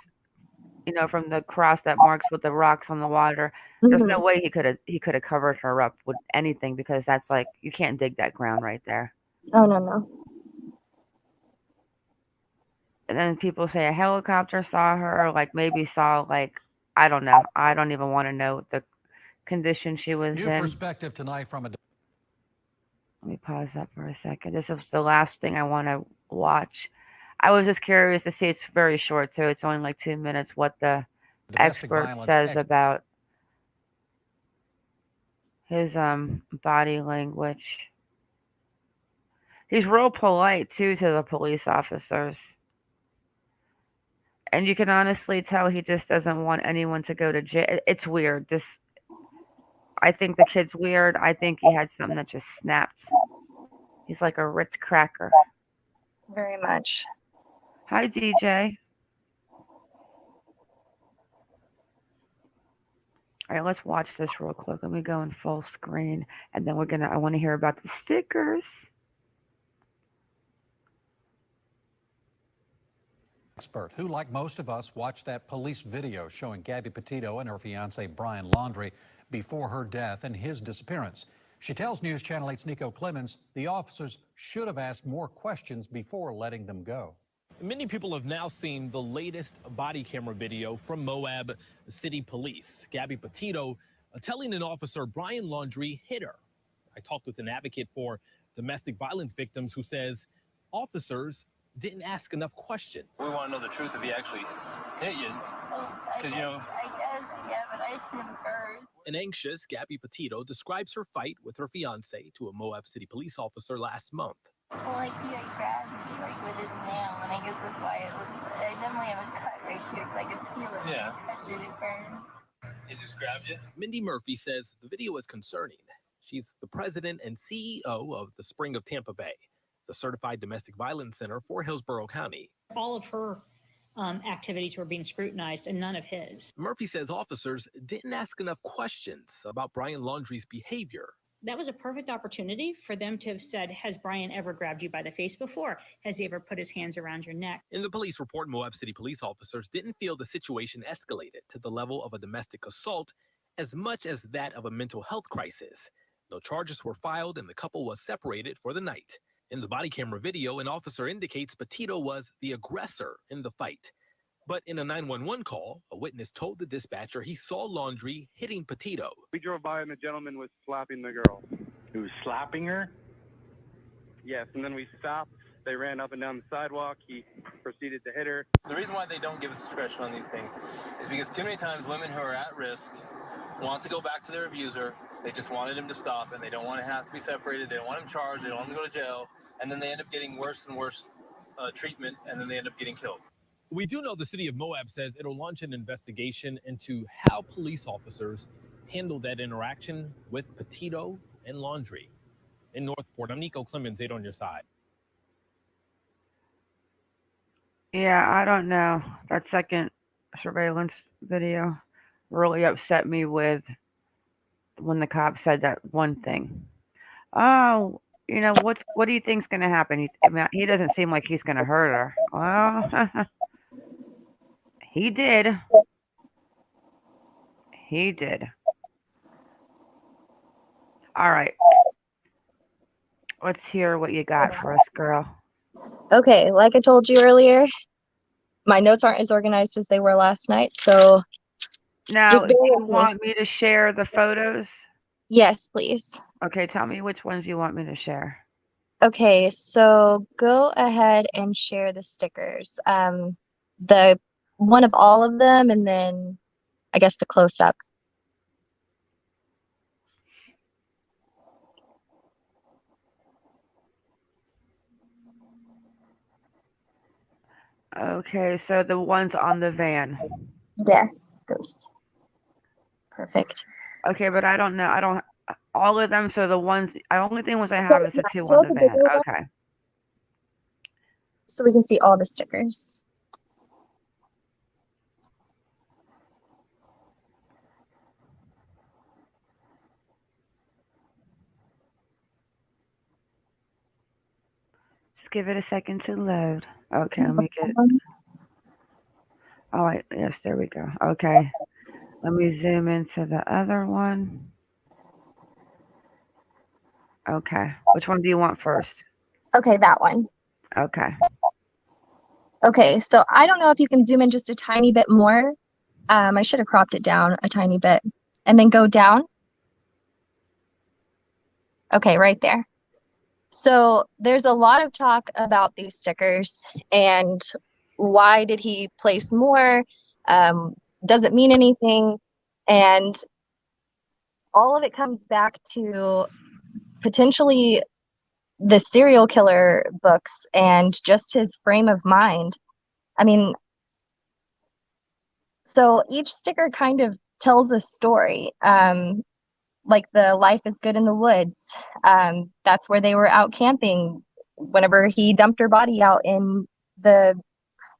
from the cross that marks with the rocks on the water, there's no Hmm. way he could have covered her up with anything because that's like you can't dig that ground right there. Oh, no, no. And then people say a helicopter saw her, like maybe saw like I don't know. I don't even want to know the condition she was New in. perspective tonight from a Let me pause that for a second. This is the last thing I want to watch. I was just curious to see. It's very short too. It's only like 2 minutes. What the domestic expert violence says expert. about his body language. He's real polite too to the police officers. And you can honestly tell he just doesn't want anyone to go to jail. It's weird. I think the kid's weird. I think he had something that just snapped. He's like a Ritz cracker. Very much. Hi, DJ. All right, let's watch this real quick. Let me go in full screen, and then I want to hear about the stickers. Expert who, like most of us, watched that police video showing Gabby Petito and her fiance Brian Laundrie before her death and his disappearance. She tells News Channel 8's Nico Clemens the officers should have asked more questions before letting them go. Many people have now seen the latest body camera video from Moab City Police. Gabby Petito telling an officer Brian Laundrie hit her. I talked with an advocate for domestic violence victims who says officers didn't ask enough questions. We want to know the truth if he actually hit you. Because, I guess, yeah, but I hit him first. An anxious Gabby Petito describes her fight with her fiance to a Moab City police officer last month. Well, he grabbed me, with his nail, and I guess that's why it was, I definitely have a cut right here, because I could feel it. Yeah. Touch it, it burns. He just grabbed you? Mindy Murphy says the video is concerning. She's the president and CEO of the Spring of Tampa Bay, the certified domestic violence center for Hillsborough County. All of her activities were being scrutinized and none of his. Murphy says officers didn't ask enough questions about Brian Laundrie's behavior. That was a perfect opportunity for them to have said, has Brian ever grabbed you by the face before? Has he ever put his hands around your neck? In the police report, Moab City police officers didn't feel the situation escalated to the level of a domestic assault as much as that of a mental health crisis. No charges were filed and the couple was separated for the night. In the body camera video, an officer indicates Petito was the aggressor in the fight. But in a 911 call, a witness told the dispatcher he saw Laundrie hitting Petito. We drove by and the gentleman was slapping the girl. He was slapping her? Yes, and then we stopped. They ran up and down the sidewalk. He proceeded to hit her. The reason why they don't give us discretion on these things is because too many times women who are at risk want to go back to their abuser. They just wanted him to stop, and they don't want to have to be separated. They don't want him charged. They don't want him to go to jail. And then they end up getting worse and worse treatment, and then they end up getting killed. We do know the city of Moab says it'll launch an investigation into how police officers handled that interaction with Petito and Laundrie. In Northport, I'm Nico Clemens, 8 on your side. Yeah, I don't know. That second surveillance video really upset me with when the cop said that one thing. Oh, what do you think's gonna happen? He doesn't seem like he's gonna hurt her. Well, he did. He did. All right. Let's hear what you got for us, girl. Okay, like I told you earlier, my notes aren't as organized as they were last night, so Now, just do bear you with me. want me to share the photos? Yes, please. Okay, tell me which ones you want me to share. Okay, so go ahead and share the stickers. The one of all of them, and then I guess the close-up. Okay, so the ones on the van. Yes, those. Perfect. Okay, but I don't know. I don't all of them. So the ones, the only thing was I So, have is the yeah, two show on the the van. bigger one Okay. so we can see all the stickers. Just give it a second to load. Okay, let me get. All right, yes, there we go. Okay, let me zoom into the other one. Okay, which one do you want first? Okay, that one. Okay. Okay, so I don't know if you can zoom in just a tiny bit more. I should have cropped it down a tiny bit and then go down. Okay, right there. So there's a lot of talk about these stickers and why did he place more? Does it mean anything? And all of it comes back to potentially the serial killer books and just his frame of mind. I mean, so each sticker kind of tells a story. Like the life is good in the woods. That's where they were out camping whenever he dumped her body out in the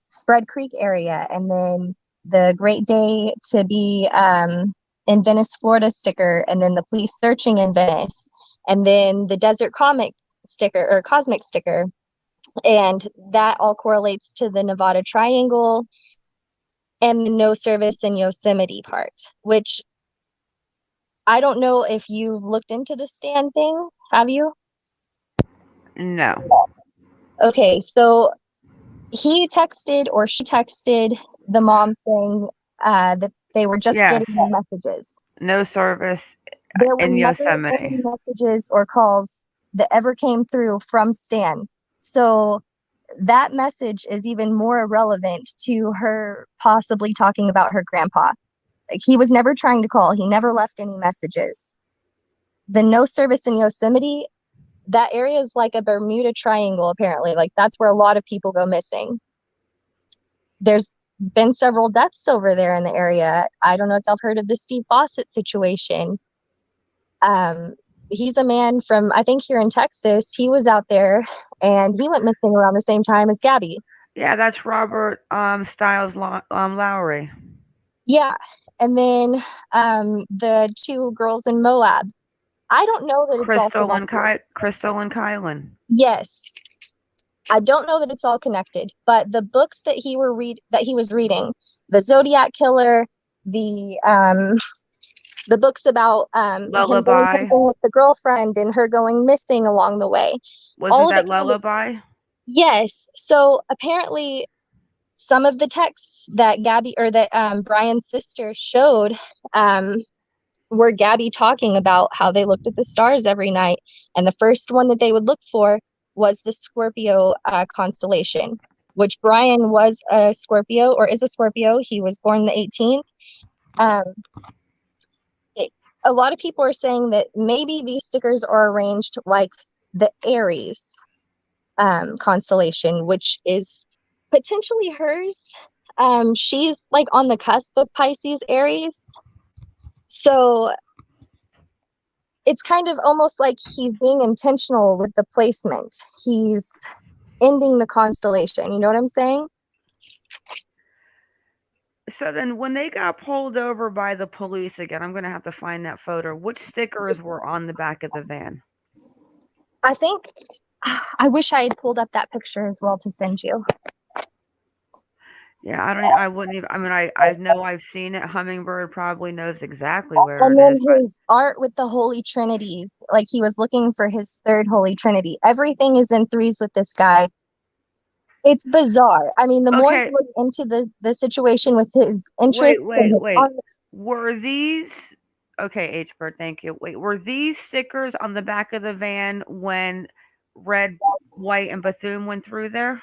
Spread Creek area. And then the great day to be in Venice, Florida sticker, and then the police searching in Venice, and then the desert comic sticker or cosmic sticker. And that all correlates to the Nevada Triangle and the no service in Yosemite part, which I don't know if you've looked into the stand thing. Have you? No. Okay, so he texted or she texted the mom saying that they were just Yes. getting the messages. No service There were in never Yosemite. any messages or calls that ever came through from Stan. So that message is even more irrelevant to her possibly talking about her grandpa. Like, he was never trying to call. He never left any messages. The no service in Yosemite, that area is like a Bermuda Triangle, apparently. Like, that's where a lot of people go missing. There's been several deaths over there in the area. I don't know if y'all have heard of the Steve Bossett situation. He's a man from, I think, here in Texas. He was out there and he went missing around the same time as Gabby. Yeah, that's Robert Stiles Lowry. Yeah. And then the two girls in Moab. I don't know that it's all connected. Crystal and Kylan. Yes. I don't know that it's all connected, but the books that he was reading, the Zodiac Killer, the books about him doing something with the girlfriend and her going missing along the way. Wasn't that Lullaby? Yes. So apparently some of the texts that Brian's sister showed were Gabby talking about how they looked at the stars every night. And the first one that they would look for was the Scorpio constellation, which Brian was a Scorpio or is a Scorpio. He was born the 18th. A lot of people are saying that maybe these stickers are arranged like the Aries constellation, which is potentially hers. She's like on the cusp of Pisces Aries. So it's kind of almost like he's being intentional with the placement. He's ending the constellation. You know what I'm saying? So then when they got pulled over by the police again, I'm going to have to find that photo. Which stickers were on the back of the van? I think, I wish I had pulled up that picture as well to send you. Yeah, I wouldn't even, I mean, I know I've seen it. Hummingbird probably knows exactly where and it then is. his art with the Holy Trinity, like he was looking for his third Holy Trinity. Everything is in threes with this guy. It's bizarre. I mean, the more you look into the situation with his interests. Wait. Were these, okay, H-Bird, thank you. Wait, were these stickers on the back of the van when Red, White, and Bethune went through there?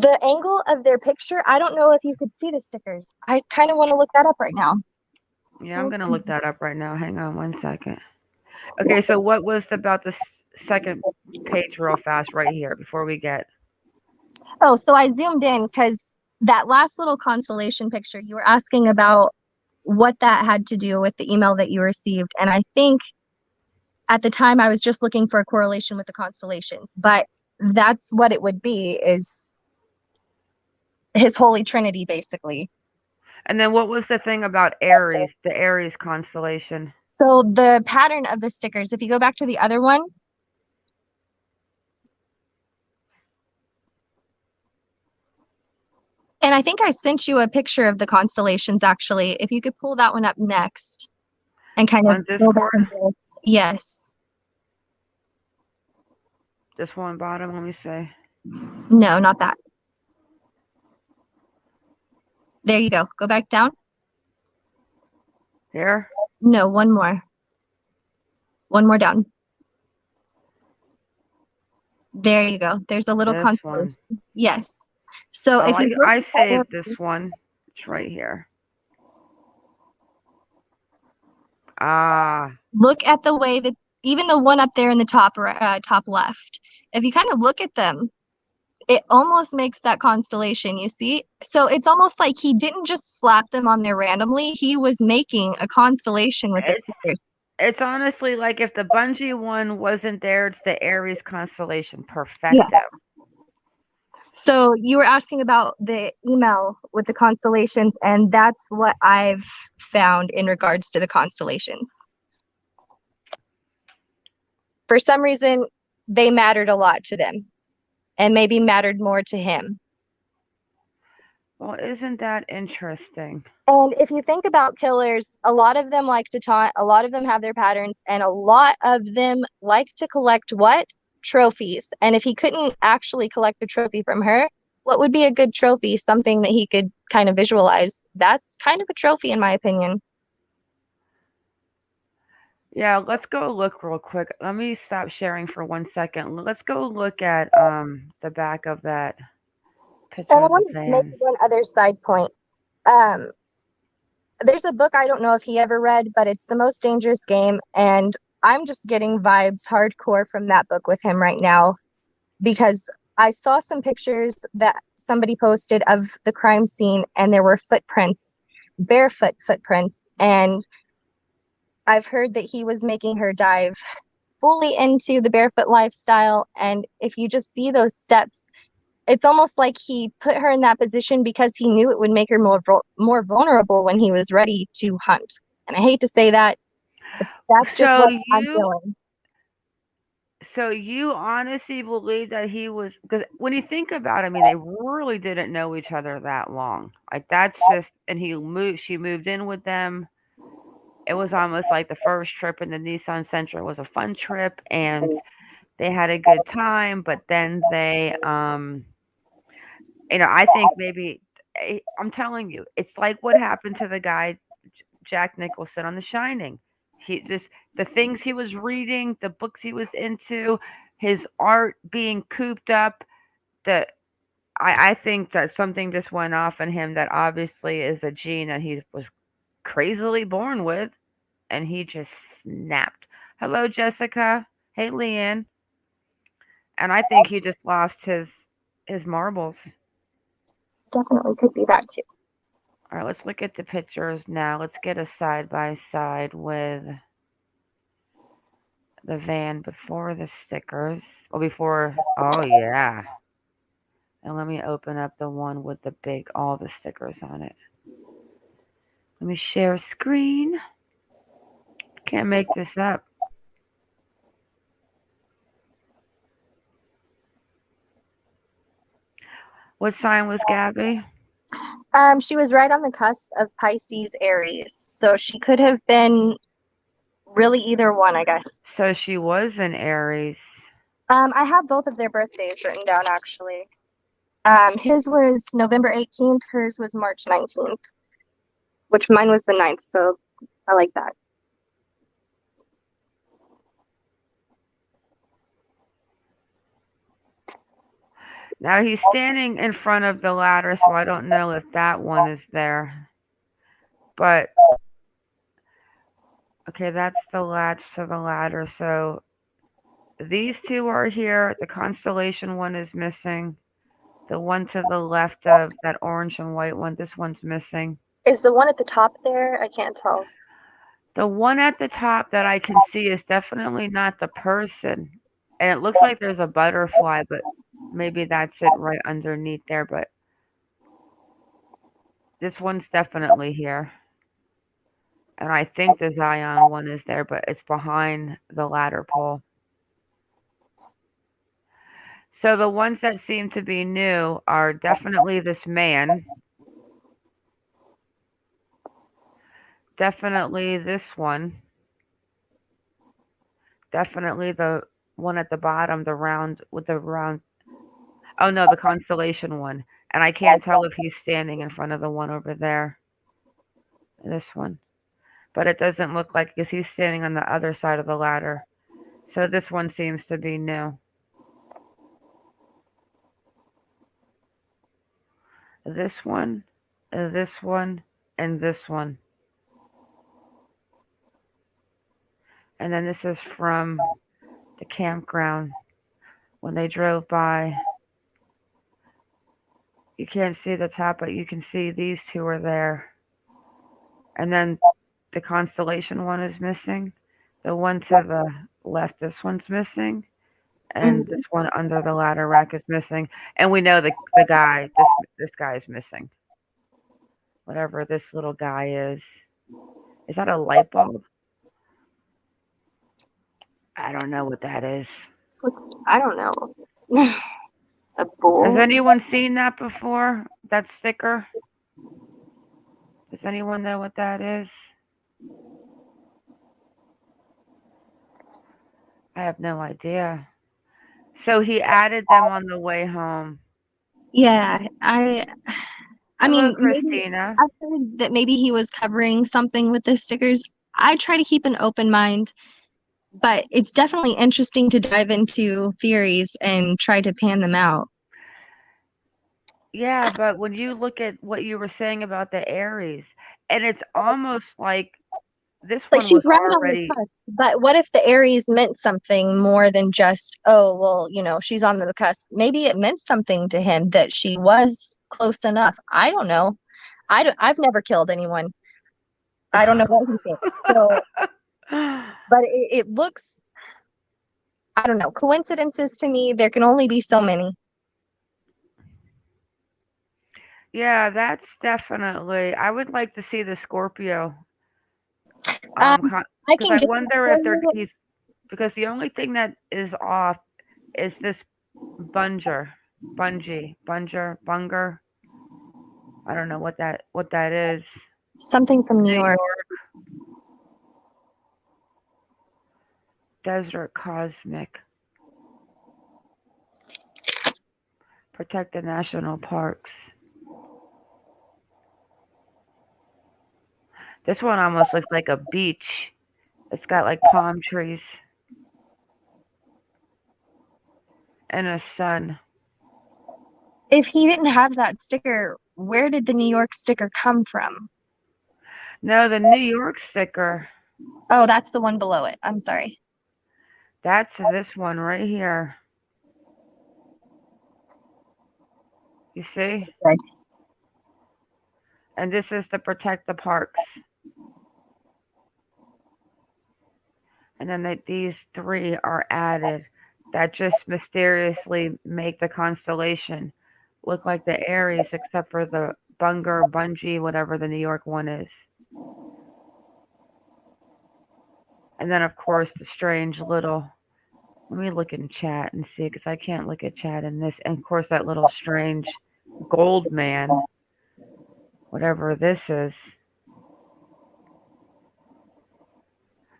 The angle of their picture, I don't know if you could see the stickers. I kind of want to look that up right now. Yeah, I'm going to look that up right now. Hang on one second. Okay, so what was about the second page real fast right here before we get... Oh, so I zoomed in because that last little constellation picture, you were asking about what that had to do with the email that you received. And I think at the time I was just looking for a correlation with the constellations, but that's what it would be, is his Holy Trinity, basically. And then what was the thing about Aries, the Aries constellation? So the pattern of the stickers, if you go back to the other one, And I think I sent you a picture of the constellations, actually. If you could pull that one up next and kind of On go back Discord? and forth. Yes. This one bottom, let me see. No, not that. There you go. Go back down. Here? No, one more. One more down. There you go. There's a little This constellation. one. Yes. So Oh, if you look I at that saved area- this one. It's right here. Ah, look at the way that even the one up there in the top left, if you kind of look at them, it almost makes that constellation, you see? So it's almost like he didn't just slap them on there randomly. He was making a constellation with the stickers. it's honestly like if the Bungie one wasn't there, it's the Aries constellation perfecto. Yes. So you were asking about the email with the constellations, and that's what I've found in regards to the constellations. For some reason, they mattered a lot to them, and maybe mattered more to him. Well, isn't that interesting? And if you think about killers, a lot of them like to taunt, a lot of them have their patterns, and a lot of them like to collect what? Trophies. And if he couldn't actually collect a trophy from her, what would be a good trophy? Something that he could kind of visualize. That's kind of a trophy, in my opinion. Yeah, let's go look real quick. Let me stop sharing for 1 second. Let's go look at the back of that picture And I of the want to make van. one other side point. There's a book, I don't know if he ever read, but it's The Most Dangerous Game, and I'm just getting vibes hardcore from that book with him right now, because I saw some pictures that somebody posted of the crime scene, and there were footprints, barefoot footprints, and I've heard that he was making her dive fully into the barefoot lifestyle. And if you just see those steps, it's almost like he put her in that position because he knew it would make her more vulnerable when he was ready to hunt. And I hate to say that, but that's just what I'm feeling. So you honestly believe that he was, because when you think about it, I mean, they really didn't know each other that long. Like that's just, and she moved in with them. It was almost like the first trip in the Nissan Sentra was a fun trip, and they had a good time. But then they, I think maybe I'm telling you, it's like what happened to the guy Jack Nicholson on The Shining. He just the things he was reading, the books he was into, his art being cooped up. The I think that something just went off in him that obviously is a gene that he was crazily born with, and he just snapped. Hello, Jessica. Hey, Leanne. And I think he just lost his marbles. Definitely could be that too. All right, let's look at the pictures now. Let's get a side by side with the van before the stickers. Well, before, oh yeah. And let me open up the one with all the stickers on it. Let me share screen. Can't make this up. What sign was Gabby? She was right on the cusp of Pisces, Aries, so she could have been really either one, I guess. So she was an Aries. I have both of their birthdays written down, actually. His was November 18th, hers was March 19th, which mine was the 9th, so I like that. Now he's standing in front of the ladder, so I don't know if that one is there. But okay, that's the latch to the ladder. So these two are here. The constellation one is missing. The one to the left of that orange and white one, this one's missing. Is the one at the top there? I can't tell. The one at the top that I can see is definitely not the person. And it looks like there's a butterfly, but maybe that's it right underneath there. But this one's definitely here. And I think the Zion one is there, but it's behind the ladder pole. So the ones that seem to be new are definitely this man. Definitely this one. Definitely the one at the bottom, the round with the round. Oh no, the constellation one. And I can't tell if he's standing in front of the one over there. This one. But it doesn't look like because he's standing on the other side of the ladder. So this one seems to be new. This one, and this one, and this one. And then this is from the campground when they drove by. You can't see the top, but you can see these two are there. And then the constellation one is missing. The one to the left, this one's missing. And this one under the ladder rack is missing. And we know the guy, this guy is missing. Whatever this little guy is. Is that a light bulb? I don't know what that is. Looks, I don't know. A bull. Has anyone seen that before? That sticker? Does anyone know what that is? I have no idea. So he added them on the way home. Yeah, I Hello, mean, Christina. I've heard that maybe he was covering something with the stickers. I try to keep an open mind, but it's definitely interesting to dive into theories and try to pan them out. Yeah, but when you look at what you were saying about the Aries, and it's almost like this Like one she's was right on already. the cusp, but what if the Aries meant something more than just, oh, well, you know, she's on the cusp. Maybe it meant something to him that she was close enough. I don't know. I've never killed anyone. I don't know what he thinks. So, but it looks, I don't know, coincidences to me, there can only be so many. Yeah, that's definitely. I would like to see the Scorpio. I Because can I just wonder if he's because the only thing that is off is this bunger. I don't know what that is. something from New York. Desert Cosmic. Protect the national parks. This one almost looks like a beach. It's got like palm trees and a sun. If he didn't have that sticker, where did the New York sticker come from? No, the New York sticker. Oh, that's the one below it. I'm sorry. That's this one right here. You see? Good. And this is to protect the parks. And then these three are added that just mysteriously make the constellation look like the Aries, except for the bungee, whatever the New York one is. And then, of course, the strange little. Let me look in chat and see, because I can't look at chat in this. And, of course, that little strange gold man, whatever this is.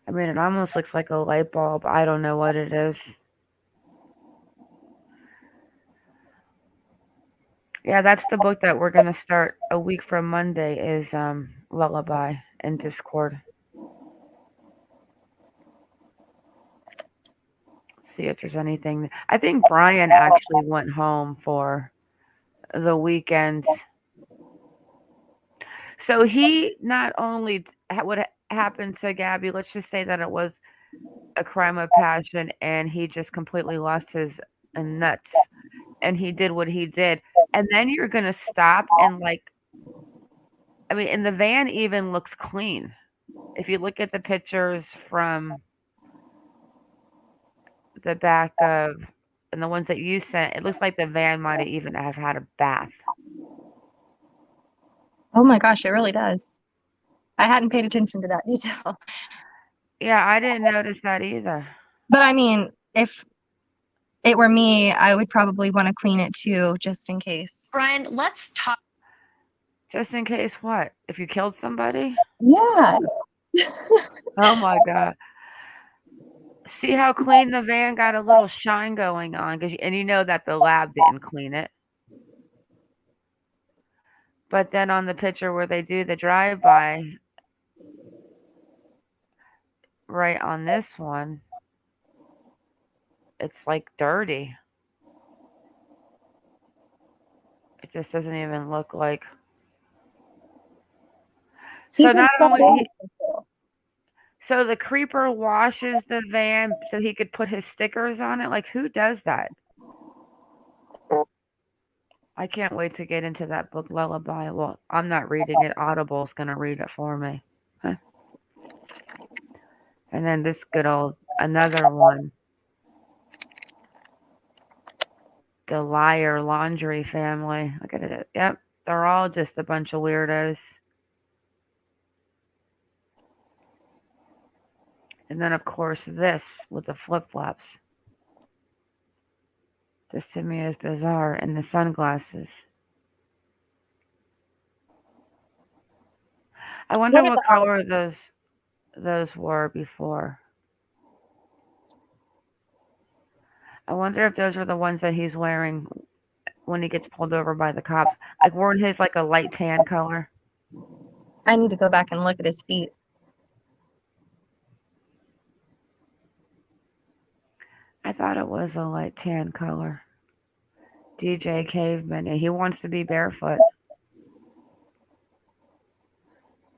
I mean, it almost looks like a light bulb. I don't know what it is. Yeah, that's the book that we're going to start a week from Monday is Lullaby in Discord. See if there's anything. I think Brian actually went home for the weekend. So he not only what happened to Gabby, let's just say that it was a crime of passion and he just completely lost his nuts and he did what he did. And then you're going to stop and I mean, and the van even looks clean. If you look at the pictures from the back of, and the ones that you sent, it looks like the van might have even have had a bath. Oh my gosh, it really does. I hadn't paid attention to that detail. Yeah, I didn't notice that either. But I mean, if it were me, I would probably want to clean it too, just in case. Brian, let's talk. Just in case what? If you killed somebody? Yeah. Oh my God. See how clean the van got a little shine going on, and you know that the lab didn't clean it. But then on the picture where they do the drive-by, right on this one, it's like dirty. It just doesn't even look like. So not only so the creeper washes the van so he could put his stickers on it. Like, who does that? I can't wait to get into that book, Lullaby. Well, I'm not reading it. Audible's going to read it for me. Huh. And then this good old, another one. The Liar Laundrie family. Look at it. Yep. They're all just a bunch of weirdos. And then, of course, this with the flip-flops. This to me is bizarre. And the sunglasses. I wonder what color those were before. I wonder if those are the ones that he's wearing when he gets pulled over by the cops. Like, weren't his like a light tan color? I need to go back and look at his feet. I thought it was a light tan color. DJ Caveman, and he wants to be barefoot.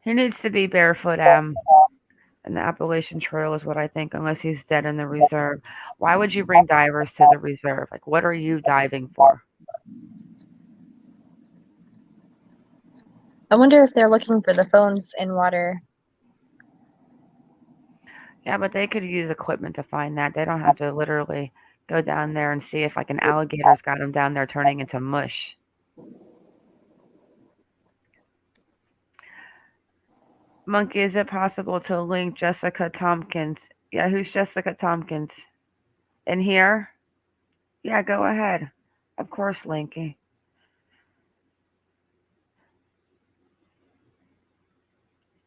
He needs to be barefoot, in the Appalachian Trail is what I think, unless he's dead in the reserve. Why would you bring divers to the reserve? Like, what are you diving for? I wonder if they're looking for the phones in water. Yeah, but they could use equipment to find that. They don't have to literally go down there and see if like an alligator's got them down there turning into mush. Monkey, is it possible to link Jessica Tompkins? Yeah, who's Jessica Tompkins? In here? Yeah, go ahead. Of course, Linky.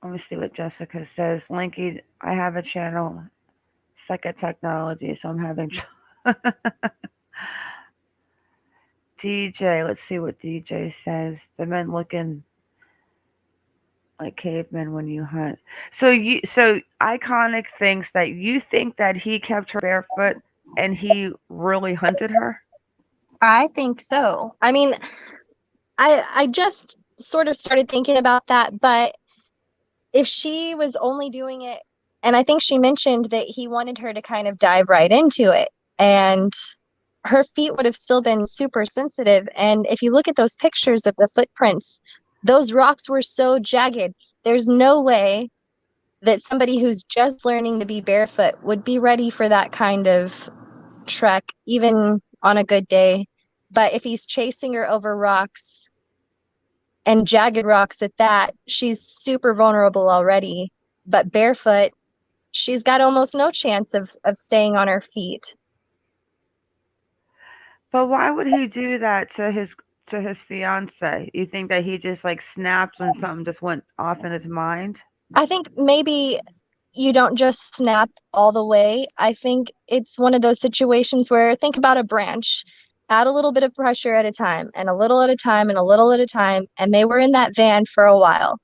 Let me see what Jessica says. Linky, I have a channel, Second Technology, so I'm having DJ, let's see what DJ says. The men looking like cavemen when you hunt. So Iconic thinks that you think that he kept her barefoot and he really hunted her? I think so. I mean, I just sort of started thinking about that, but if she was only doing it, and I think she mentioned that he wanted her to kind of dive right into it, and her feet would have still been super sensitive. And if you look at those pictures of the footprints, those rocks were so jagged. There's no way that somebody who's just learning to be barefoot would be ready for that kind of trek, even on a good day. But if he's chasing her over rocks, and jagged rocks at that, she's super vulnerable already. But barefoot, she's got almost no chance of staying on her feet. But why would he do that to his fiance? You think that he just like snapped when something just went off in his mind? I think maybe you don't just snap all the way. I think it's one of those situations where, think about a branch. Add a little bit of pressure at a time, and a little at a time, and a little at a time, and they were in that van for a while.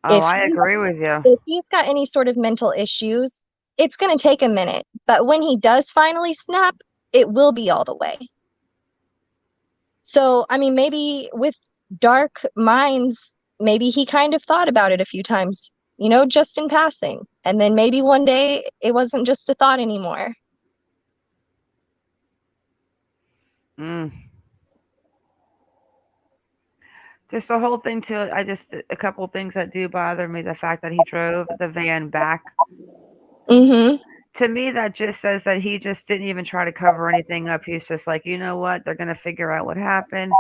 Oh, I agree with you. If he's got any sort of mental issues, it's going to take a minute. But when he does finally snap, it will be all the way. So, I mean, maybe with dark minds, maybe he kind of thought about it a few times, just in passing. And then maybe one day it wasn't just a thought anymore. Just the whole thing too. A couple things that do bother me. The fact that he drove the van back. Mm-hmm. To me, that just says that he just didn't even try to cover anything up. He's just like, you know what? They're going to figure out what happened.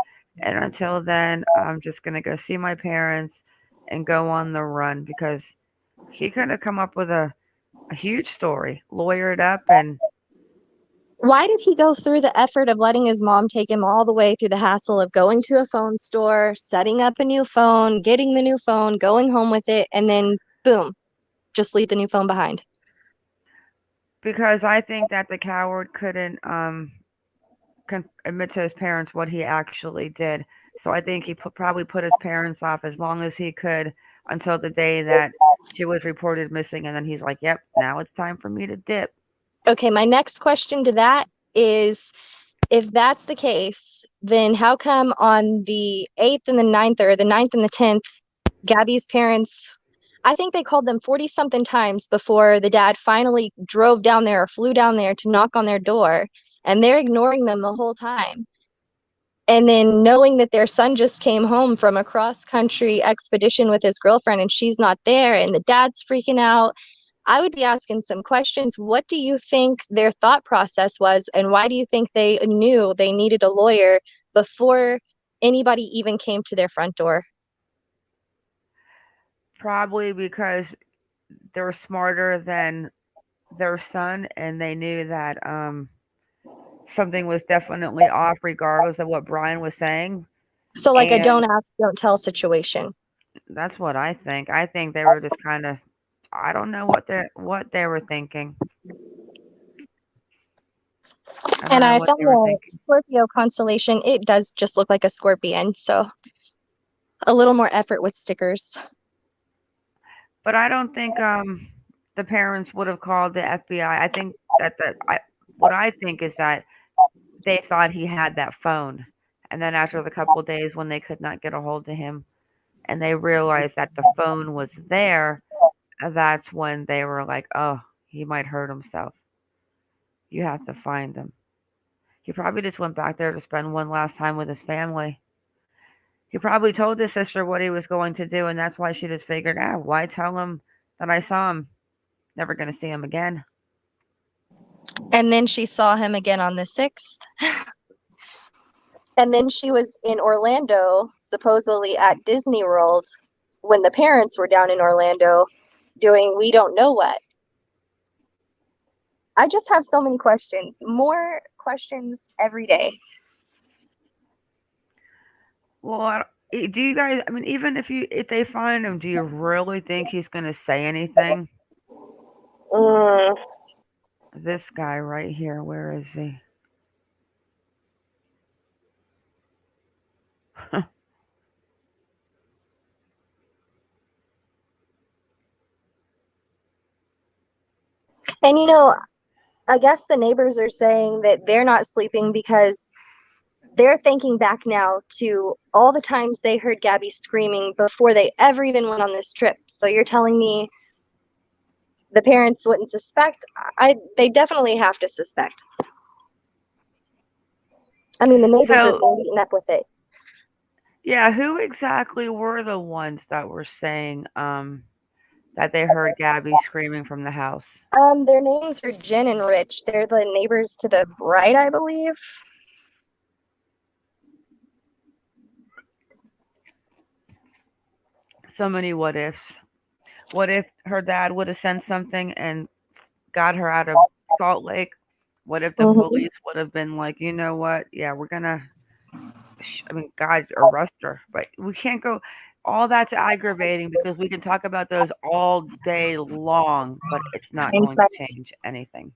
And until then, I'm just going to go see my parents and go on the run, because he could have come up with a huge story, lawyered up, and Why did he go through the effort of letting his mom take him all the way through the hassle of going to a phone store, setting up a new phone, getting the new phone, going home with it, and then boom, just leave the new phone behind? Because I think that the coward couldn't admit to his parents what he actually did. So I think he probably put his parents off as long as he could until the day that she was reported missing, and then he's like, "Yep, now it's time for me to dip." Okay, my next question to that is, if that's the case, then how come on the 8th and the 9th, or the 9th and the 10th, Gabby's parents, I think they called them 40 something times before the dad finally drove down there or flew down there to knock on their door, and they're ignoring them the whole time. And then knowing that their son just came home from a cross-country expedition with his girlfriend and she's not there and the dad's freaking out, I would be asking some questions. What do you think their thought process was, and why do you think they knew they needed a lawyer before anybody even came to their front door? Probably because they're smarter than their son, and they knew that something was definitely off, regardless of what Brian was saying. So like a And don't ask, don't tell situation. that's what I think. I think they were just kind of, I don't know what they were thinking. I don't And know I what found they were the thinking. Scorpio constellation. It does just look like a scorpion, so a little more effort with stickers. But I don't think the parents would have called the FBI. I think that what I think is that they thought he had that phone, and then after the couple of days when they could not get a hold of him, and they realized that the phone was there, that's when they were like, "Oh, he might hurt himself. You have to find him." He probably just went back there to spend one last time with his family. He probably told his sister what he was going to do, and that's why she just figured, why tell him that I saw him? Never going to see him again. And then she saw him again on the 6th. And then she was in Orlando, supposedly at Disney World, when the parents were down in Orlando doing we don't know what. I just have so many questions. More questions every day. Well, do you guys? I mean, even if they find him, do you really think he's going to say anything? This guy right here, where is he? And you know, I guess the neighbors are saying that they're not sleeping because they're thinking back now to all the times they heard Gabby screaming before they ever even went on this trip. So you're telling me the parents wouldn't suspect? They definitely have to suspect. I mean, the neighbors are beaten up with it. Yeah, who exactly were the ones that were saying that they heard Gabby screaming from the house? Their names are Jen and Rich. They're the neighbors to the right, I believe. So many what ifs. What if her dad would have sent something and got her out of Salt Lake? What if the police would have been like, you know what? Yeah, we're gonna. I mean, God, arrest her. But we can't go. All that's aggravating because we can talk about those all day long, but it's not going to change anything.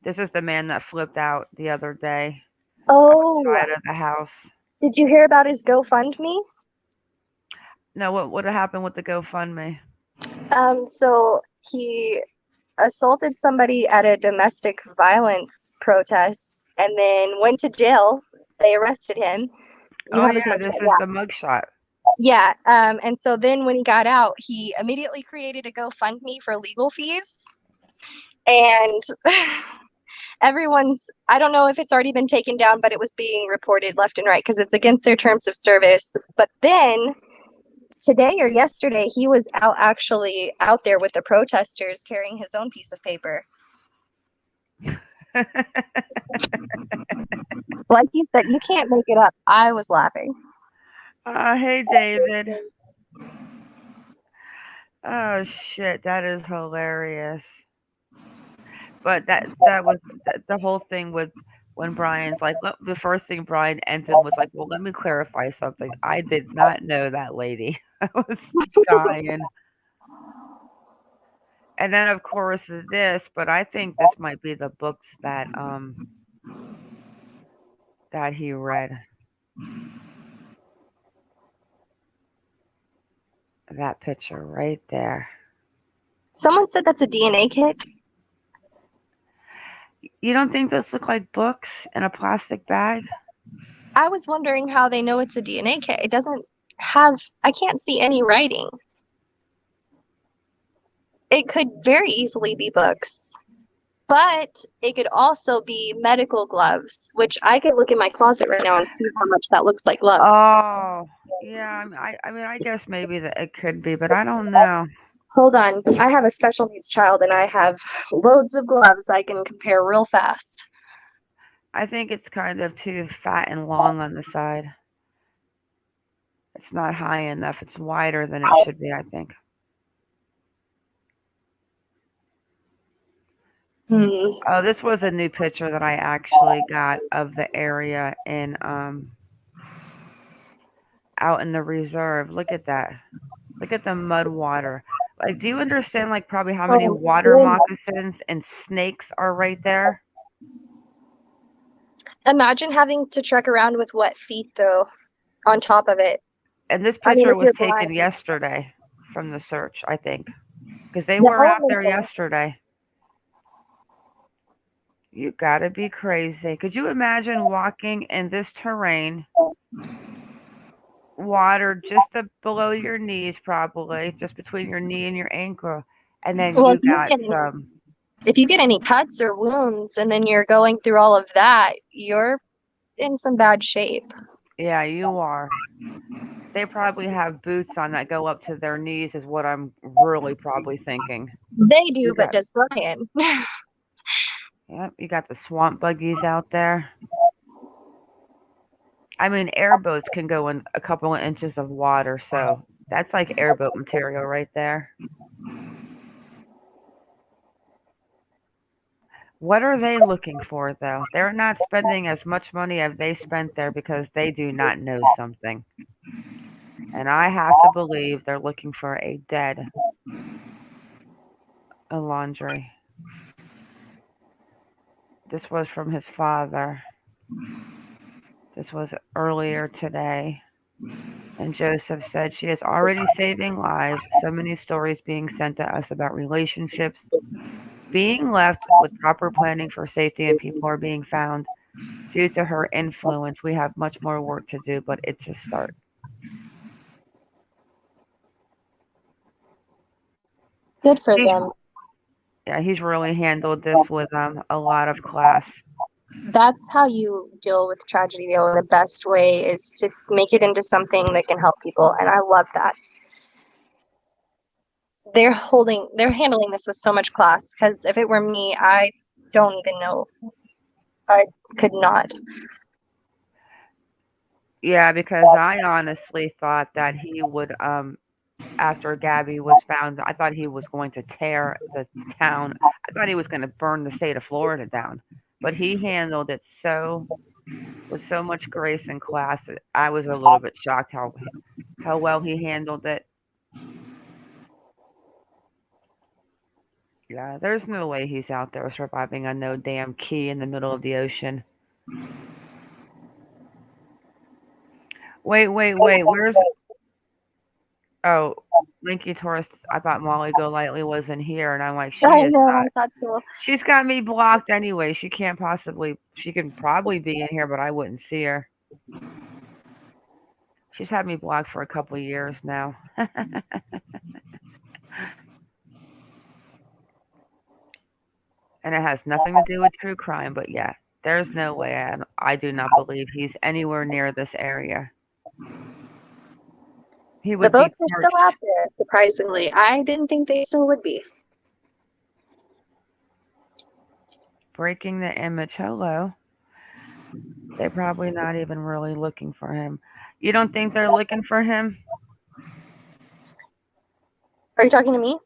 This is the man that flipped out the other day outside of the house. Did you hear about his GoFundMe? No, what would have happened with the GoFundMe? So he assaulted somebody at a domestic violence protest and then went to jail. They arrested him. This is the mugshot. Yeah, and so then when he got out, he immediately created a GoFundMe for legal fees. And I don't know if it's already been taken down, but it was being reported left and right because it's against their terms of service. But then today or yesterday, he was actually out there with the protesters carrying his own piece of paper. Like you said, you can't make it up. I was laughing. Hey, David. Oh, shit. That is hilarious. But that was the whole thing with when Brian's like, the first thing Brian ended was like, well, let me clarify something. I did not know that lady. I was dying. And then of course this, but I think this might be the books that he read. That picture right there. Someone said that's a DNA kit. You don't think those look like books in a plastic bag? I was wondering how they know it's a DNA kit. It doesn't have, I can't see any writing. It could very easily be books, but it could also be medical gloves, which I could look in my closet right now and see how much that looks like gloves. Oh, yeah. I mean, I guess maybe that it could be, but I don't know. Hold on. I have a special needs child and I have loads of gloves I can compare real fast. I think it's kind of too fat and long on the side. It's not high enough. It's wider than it should be, I think. Oh, this was a new picture that I actually got of the area in out in the reserve. Look at that. Look at the mud water. Like, do you understand like probably how many water moccasins and snakes are right there? Imagine having to trek around with wet feet though, on top of it. And this picture was taken yesterday from the search, I think. Because they were out there yesterday. You gotta be crazy. Could you imagine walking in this terrain, water just below your knees, probably, just between your knee and your ankle, and then you got some. If you get any cuts or wounds and then you're going through all of that, you're in some bad shape. Yeah, you are. They probably have boots on that go up to their knees, is what I'm really probably thinking. They do, but does Brian? Yep, you got the swamp buggies out there. I mean, airboats can go in a couple of inches of water, so that's like airboat material right there. What are they looking for, though? They're not spending as much money as they spent there because they do not know something. And I have to believe they're looking for a dead Laundrie. This was from his father. This was earlier today. And Joseph said, she is already saving lives. So many stories being sent to us about relationships being left with proper planning for safety, and people are being found due to her influence. We have much more work to do, but it's a start. Good for them. Yeah, he's really handled this with a lot of class. That's how you deal with tragedy, though. The best way is to make it into something that can help people, and I love that. They're handling this with so much class, because if it were me, I don't even know. I could not. Yeah, because I honestly thought that he would, after Gabby was found, I thought he was going to tear the town. I thought he was going to burn the state of Florida down. But he handled it with so much grace and class that I was a little bit shocked how well he handled it. Yeah, there's no way he's out there surviving on no damn key in the middle of the ocean. Wait, where's... Oh, Linky Tourist, I thought Molly Golightly was in here, and I'm like, she is not. I thought so. She's got me blocked anyway. She can probably be in here, but I wouldn't see her. She's had me blocked for a couple of years now. And it has nothing to do with true crime, but yeah, there's no way. I do not believe he's anywhere near this area. He would the boats be are still out there, surprisingly. I didn't think they still would be. Breaking the image. Hello. They're probably not even really looking for him. You don't think they're looking for him? Are you talking to me?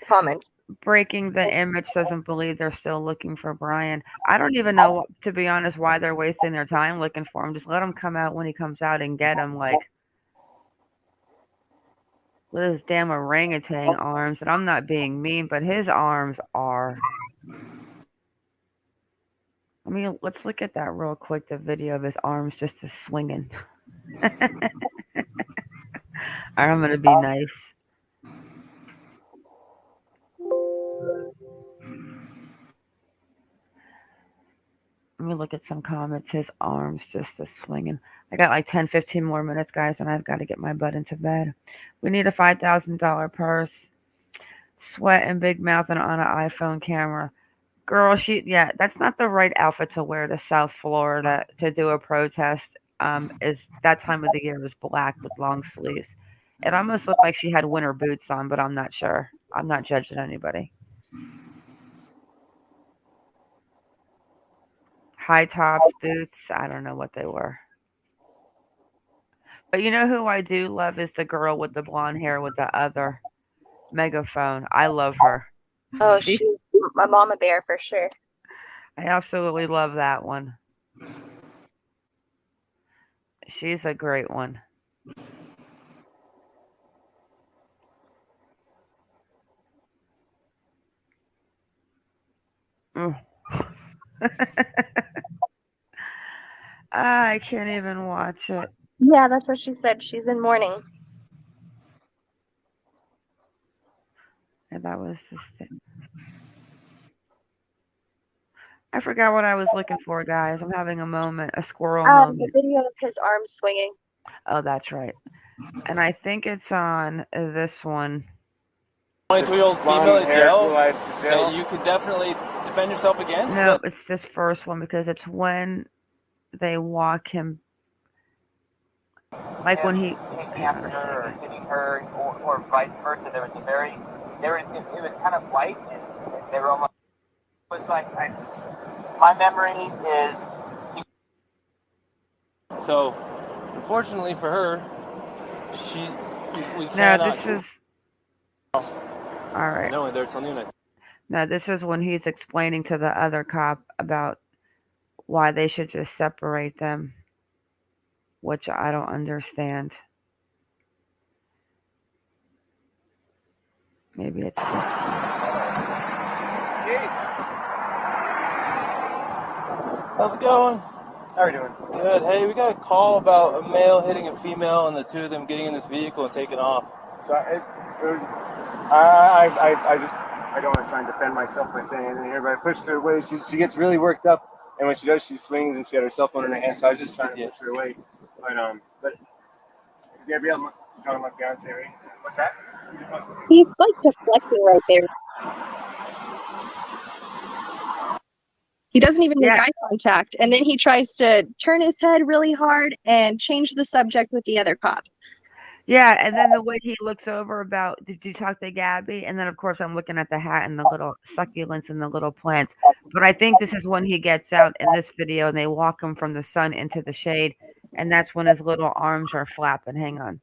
comments. Breaking the image doesn't believe they're still looking for Brian. I don't even know, to be honest, why they're wasting their time looking for him. Just let him come out when he comes out and get him, like, with his damn orangutan arms. And I'm not being mean, but his arms are. I mean, let's look at that real quick, the video of his arms just swinging. I'm going to be nice. Let me look at some comments. His arms just swinging. I got like 10, 15 more minutes, guys, and I've got to get my butt into bed. We need a $5,000 purse, sweat and big mouth, and on an iPhone camera. Girl, yeah, that's not the right outfit to wear to South Florida to do a protest. Is that time of the year is black with long sleeves. It almost looked like she had winter boots on, but I'm not sure. I'm not judging anybody. High tops, boots, I don't know what they were. But you know who I do love is the girl with the blonde hair with the other megaphone. I love her. Oh, she's my mama bear for sure. I absolutely love that one. She's a great one. I can't even watch it. Yeah, that's what she said. She's in mourning. And that was just. I forgot what I was looking for, guys. I'm having a moment, a squirrel moment. The video of his arms swinging. Oh, that's right. And I think it's on this one. 22-year-old female in jail that you could definitely defend yourself against? No, it's this first one because it's when they walk him. Like when he after her or hitting her or vice versa. There was it was kind of light and they were almost, it was like, my memory is. So, unfortunately for her, we cannot. No, this is. All right. No, they're telling you. No, this is when he's explaining to the other cop about why they should just separate them, which I don't understand. Maybe it's this one. How's it going? How are you doing? Good. Hey, we got a call about a male hitting a female and the two of them getting in this vehicle and taking off. So I don't want to try and defend myself by saying anything here, but I pushed her away. She gets really worked up, and when she does, she swings and she had her cell phone in her hand. So I was just trying to push her away. But Gabrielle, you're talking about Fiance, right? What's that? He's like deflecting right there. He doesn't even make eye contact, and then he tries to turn his head really hard and change the subject with the other cop. Yeah, and then the way he looks over about, did you talk to Gabby? And then, of course, I'm looking at the hat and the little succulents and the little plants. But I think this is when he gets out in this video and they walk him from the sun into the shade. And that's when his little arms are flapping. Hang on.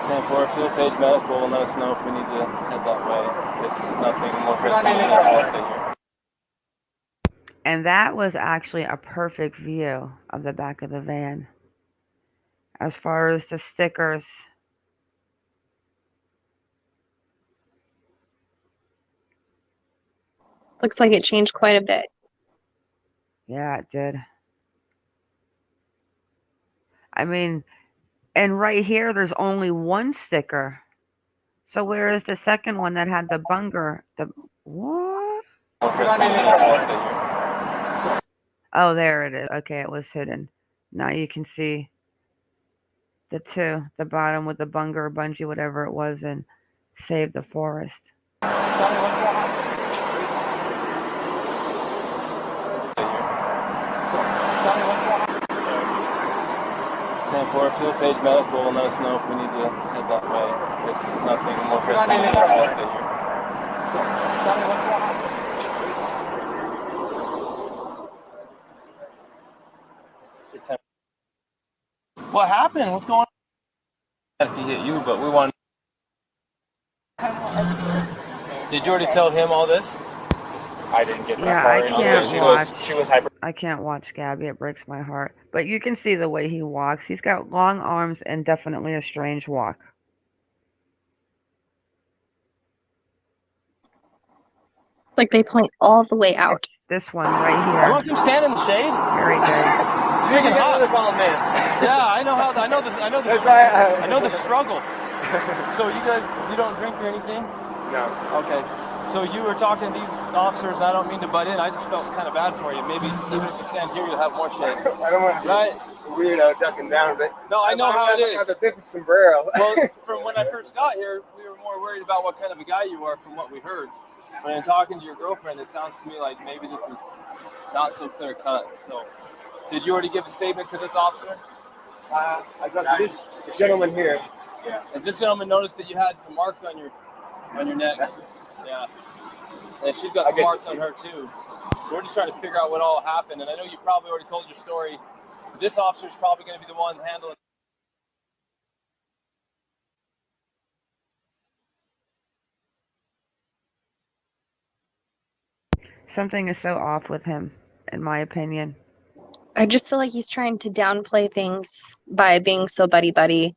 10-4, field page medical will let us know if we need to head that way. It's nothing more pressing than stay here. And that was actually a perfect view of the back of the van. As far as the stickers. Looks like it changed quite a bit. Yeah, it did. I mean, and right here, there's only one sticker. So where is the second one that had the bunger? The what? Oh, there it is. Okay, it was hidden. Now you can see the two, the bottom with the bunger, bungee, whatever it was, and Save the Forest. 10-4, field page medical will let us know if we need to head that way. It's nothing more pressing than stay here. What happened? What's going on? If he hit you, but we want. Did you already tell him all this? I didn't get that Yeah, far I into can't it. She was hyper. I can't watch Gabby. It breaks my heart. But you can see the way he walks. He's got long arms and definitely a strange walk. It's like they point all the way out. It's this one right You here. want to come stand in the shade? Here he goes. It's freaking hot. Yeah, I know how. I know this. I know this. I know the struggle. So you don't drink or anything? No. Okay. So you were talking to these officers, and I don't mean to butt in. I just felt kind of bad for you. Maybe even if you stand here, you'll have more shade. I don't want to be weirdo ducking down, but no, I know how it is. I have a big sombrero. Well, from when I first got here, we were more worried about what kind of a guy you are from what we heard. But in talking to your girlfriend, it sounds to me like maybe this is not so clear cut. So, did you already give a statement to this officer? I got to this gentleman here. Yeah. And this gentleman noticed that you had some marks on your neck. Yeah. And she's got some marks on her too. We're just trying to figure out what all happened. And I know you probably already told your story. This officer is probably going to be the one handling. Something is so off with him, in my opinion. I just feel like he's trying to downplay things by being so buddy-buddy.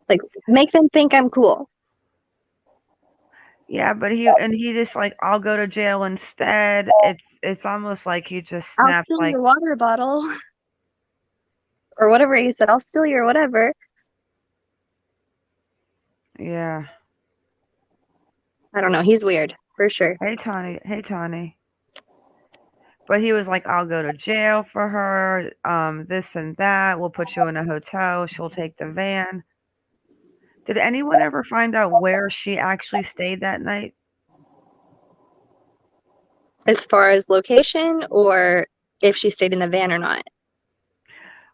Like, make them think I'm cool. Yeah, but he just like, I'll go to jail instead. It's almost like he just I'll snapped steal like, your water bottle. Or whatever he said, I'll steal your whatever. yeah. I don't know, he's weird, for sure. Hey, Tawny. But he was like, I'll go to jail for her, this and that. We'll put you in a hotel. She'll take the van. Did anyone ever find out where she actually stayed that night? As far as location, or if she stayed in the van or not?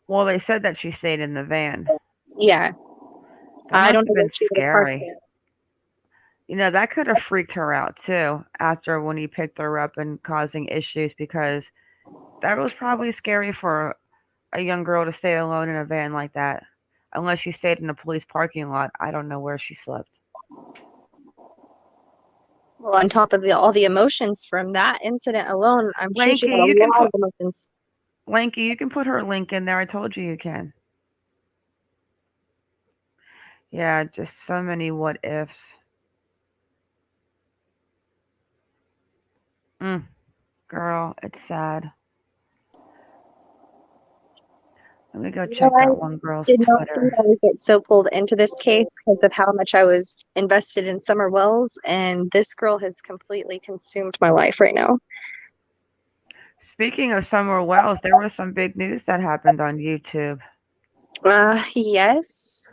Well, they said that she stayed in the van. Yeah. That I don't must have know been if she would have parked scary. there. You know, that could have freaked her out too after when he picked her up and causing issues, because that was probably scary for a young girl to stay alone in a van like that. Unless she stayed in a police parking lot. I don't know where she slept. Well, on top of all the emotions from that incident alone, I'm sure she Lanky, had a you can lot of emotions. Lanky, you can put her link in there. I told you can. Yeah, just so many what ifs. Girl, it's sad. Let me go check that one girl's Did not think Twitter. I would get so pulled into this case because of how much I was invested in Summer Wells, and this girl has completely consumed my life right now. Speaking of Summer Wells, there was some big news that happened on YouTube. Yes.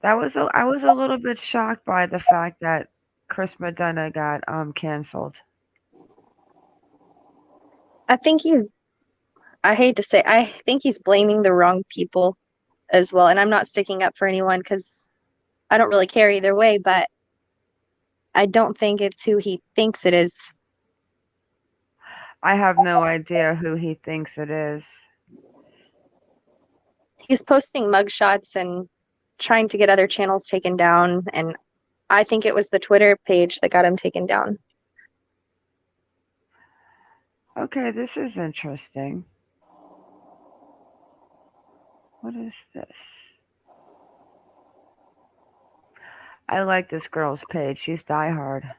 I was a little bit shocked by the fact that Chris Madonna got canceled. I hate to say, I think he's blaming the wrong people as well. And I'm not sticking up for anyone because I don't really care either way, but I don't think it's who he thinks it is. I have no idea who he thinks it is. He's posting mugshots and trying to get other channels taken down, and I think it was the Twitter page that got him taken down. Okay, this is interesting. What is this? I like this girl's page. She's diehard.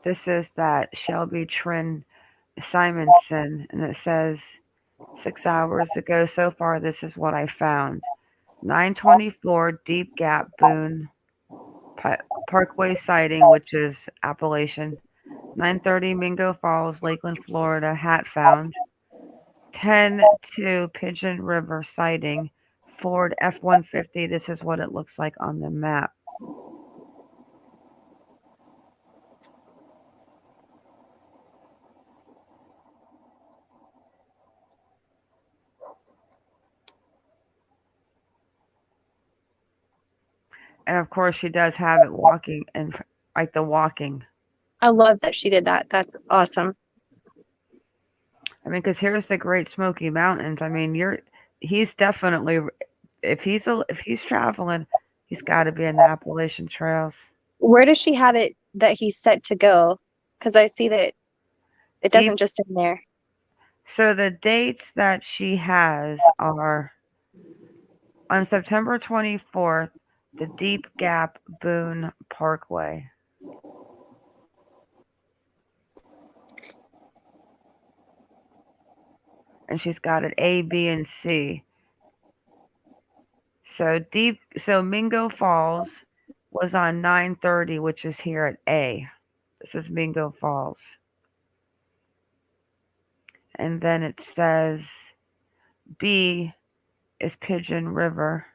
This is that Shelby Trin Simonson, and it says 6 hours ago so far, this is what I found. 924 Deep Gap Boone Parkway sighting, which is Appalachian. 9:30 Mingo Falls, Lakeland, Florida, hat found. 10-2 Pigeon River sighting, Ford F-150. This is what it looks like on the map. And of course, she does have it walking and like the walking. I love that she did that. That's awesome. I mean, because here's the Great Smoky Mountains. I mean, he's definitely, if he's traveling, he's got to be in the Appalachian Trails. Where does she have it that he's set to go? Because I see that it doesn't just end there. So the dates that she has are on September 24th, the Deep Gap Boone Parkway. And she's got it A, B, and C. So Mingo Falls was on 9:30, which is here at A. This is Mingo Falls. And then it says B is Pigeon River,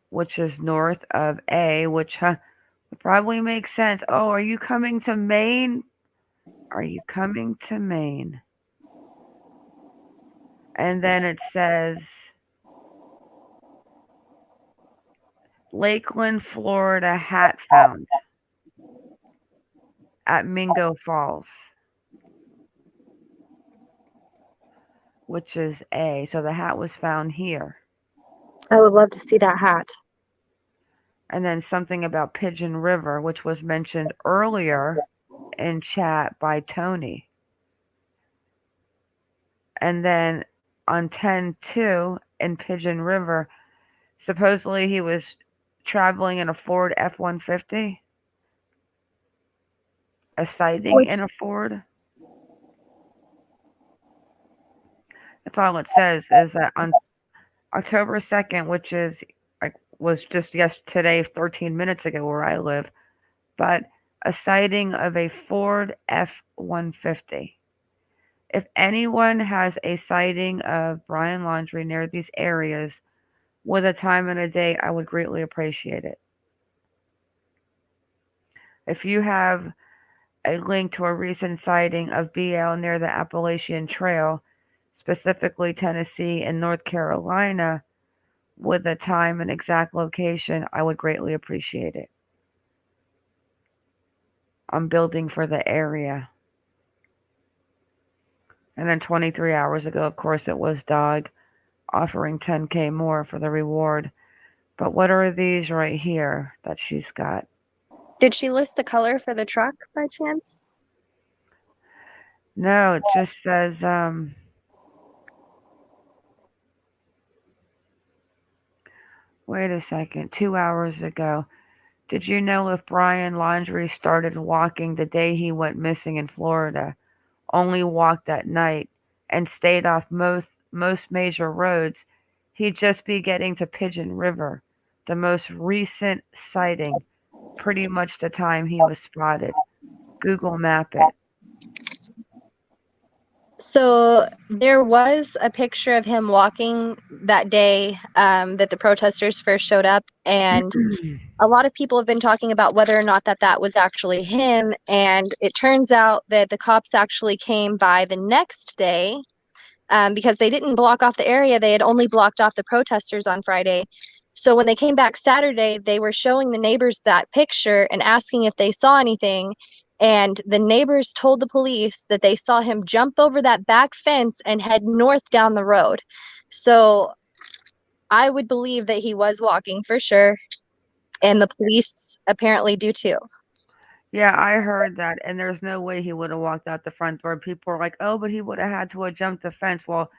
which is north of A, which would probably make sense. Oh, are you coming to Maine? Are you coming to Maine? And then it says Lakeland, Florida hat found at Mingo Falls, which is A. So the hat was found here. I would love to see that hat. And then something about Pigeon River, which was mentioned earlier in chat by Tony. And then on 10/2 in Pigeon River, supposedly he was traveling in a Ford F-150. A sighting in a Ford. That's all it says, is that on October 2nd, which was just today, 13 minutes ago where I live, but a sighting of a Ford F-150. If anyone has a sighting of Brian Laundrie near these areas with a time and a day, I would greatly appreciate it. If you have a link to a recent sighting of BL near the Appalachian Trail, specifically Tennessee and North Carolina, with a time and exact location, I would greatly appreciate it. I'm building for the area. And then 23 hours ago, of course, it was Dog offering $10K more for the reward. But what are these right here that she's got? Did she list the color for the truck by chance? No, it just says, wait a second, 2 hours ago. Did you know if Brian Laundrie started walking the day he went missing in Florida, only walked at night, and stayed off most major roads, he'd just be getting to Pigeon River, the most recent sighting, pretty much the time he was spotted. Google map it. So there was a picture of him walking that day that the protesters first showed up, and a lot of people have been talking about whether or not that was actually him, and it turns out that the cops actually came by the next day because they didn't block off the area. They had only blocked off the protesters on Friday. So when they came back Saturday, they were showing the neighbors that picture and asking if they saw anything. And the neighbors told the police that they saw him jump over that back fence and head north down the road. So I would believe that he was walking for sure. And the police apparently do too. Yeah, I heard that. And there's no way he would have walked out the front door. People are like, oh, but he would have had to have jumped the fence. Well,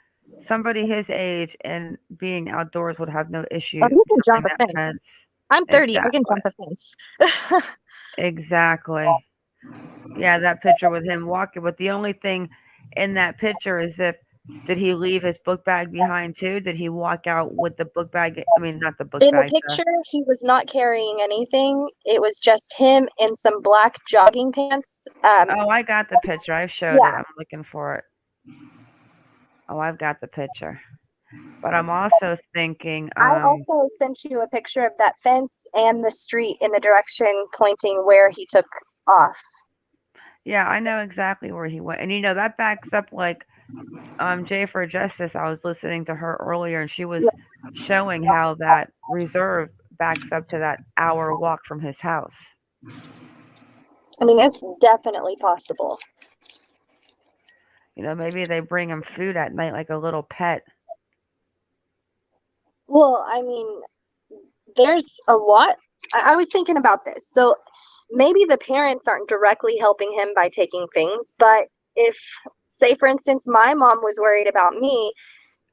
somebody his age and being outdoors would have no issue. Oh, you can jump a fence. I'm 30. Exactly. I can jump a fence. Exactly. Yeah, that picture with him walking. But the only thing in that picture is did he leave his book bag behind too? Did he walk out with the book bag? I mean, not the book in bag. In the picture, he was not carrying anything. It was just him in some black jogging pants. Oh, I got the picture. I showed it. I'm looking for it. Oh, I've got the picture. But I'm also thinking... I also sent you a picture of that fence and the street in the direction pointing where he took off. Yeah, I know exactly where he went. And, you know, that backs up like Jay for Justice. I was listening to her earlier, and she was showing how that reserve backs up to that hour walk from his house. I mean, it's definitely possible. Maybe they bring him food at night like a little pet. Well, I mean, there's a lot. I was thinking about this. So maybe the parents aren't directly helping him by taking things, but if, say, for instance, my mom was worried about me,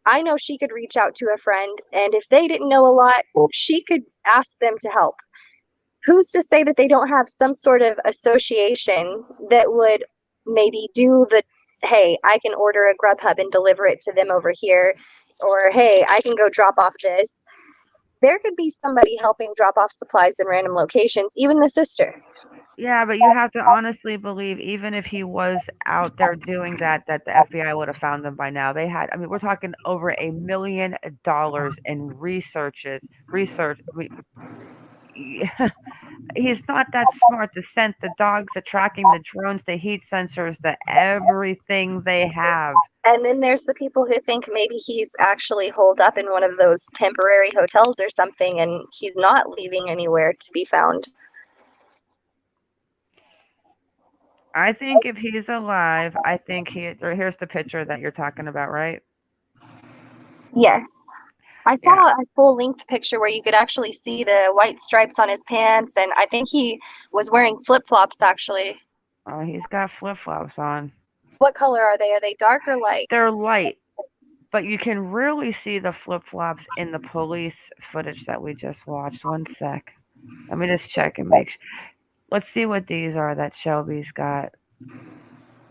I know she could reach out to a friend, and if they didn't know a lot, she could ask them to help. Who's to say that they don't have some sort of association that would maybe do the, hey, I can order a Grubhub and deliver it to them over here, or hey, I can go drop off this. There could be somebody helping drop off supplies in random locations, even the sister. Yeah, but you have to honestly believe, even if he was out there doing that, that the FBI would have found them by now. We're talking over $1 million in research. He's not that smart to send the dogs, the tracking, the drones, the heat sensors, the everything they have. And then there's the people who think maybe he's actually holed up in one of those temporary hotels or something, and he's not leaving anywhere to be found. I think if he's alive, I think here's the picture that you're talking about, right? Yes. I saw a full-length picture where you could actually see the white stripes on his pants, and I think he was wearing flip-flops, actually. Oh, he's got flip-flops on. What color are they? Are they dark or light? They're light, but you can really see the flip-flops in the police footage that we just watched. One sec. Let me just check and make sure. Let's see what these are that Shelby's got.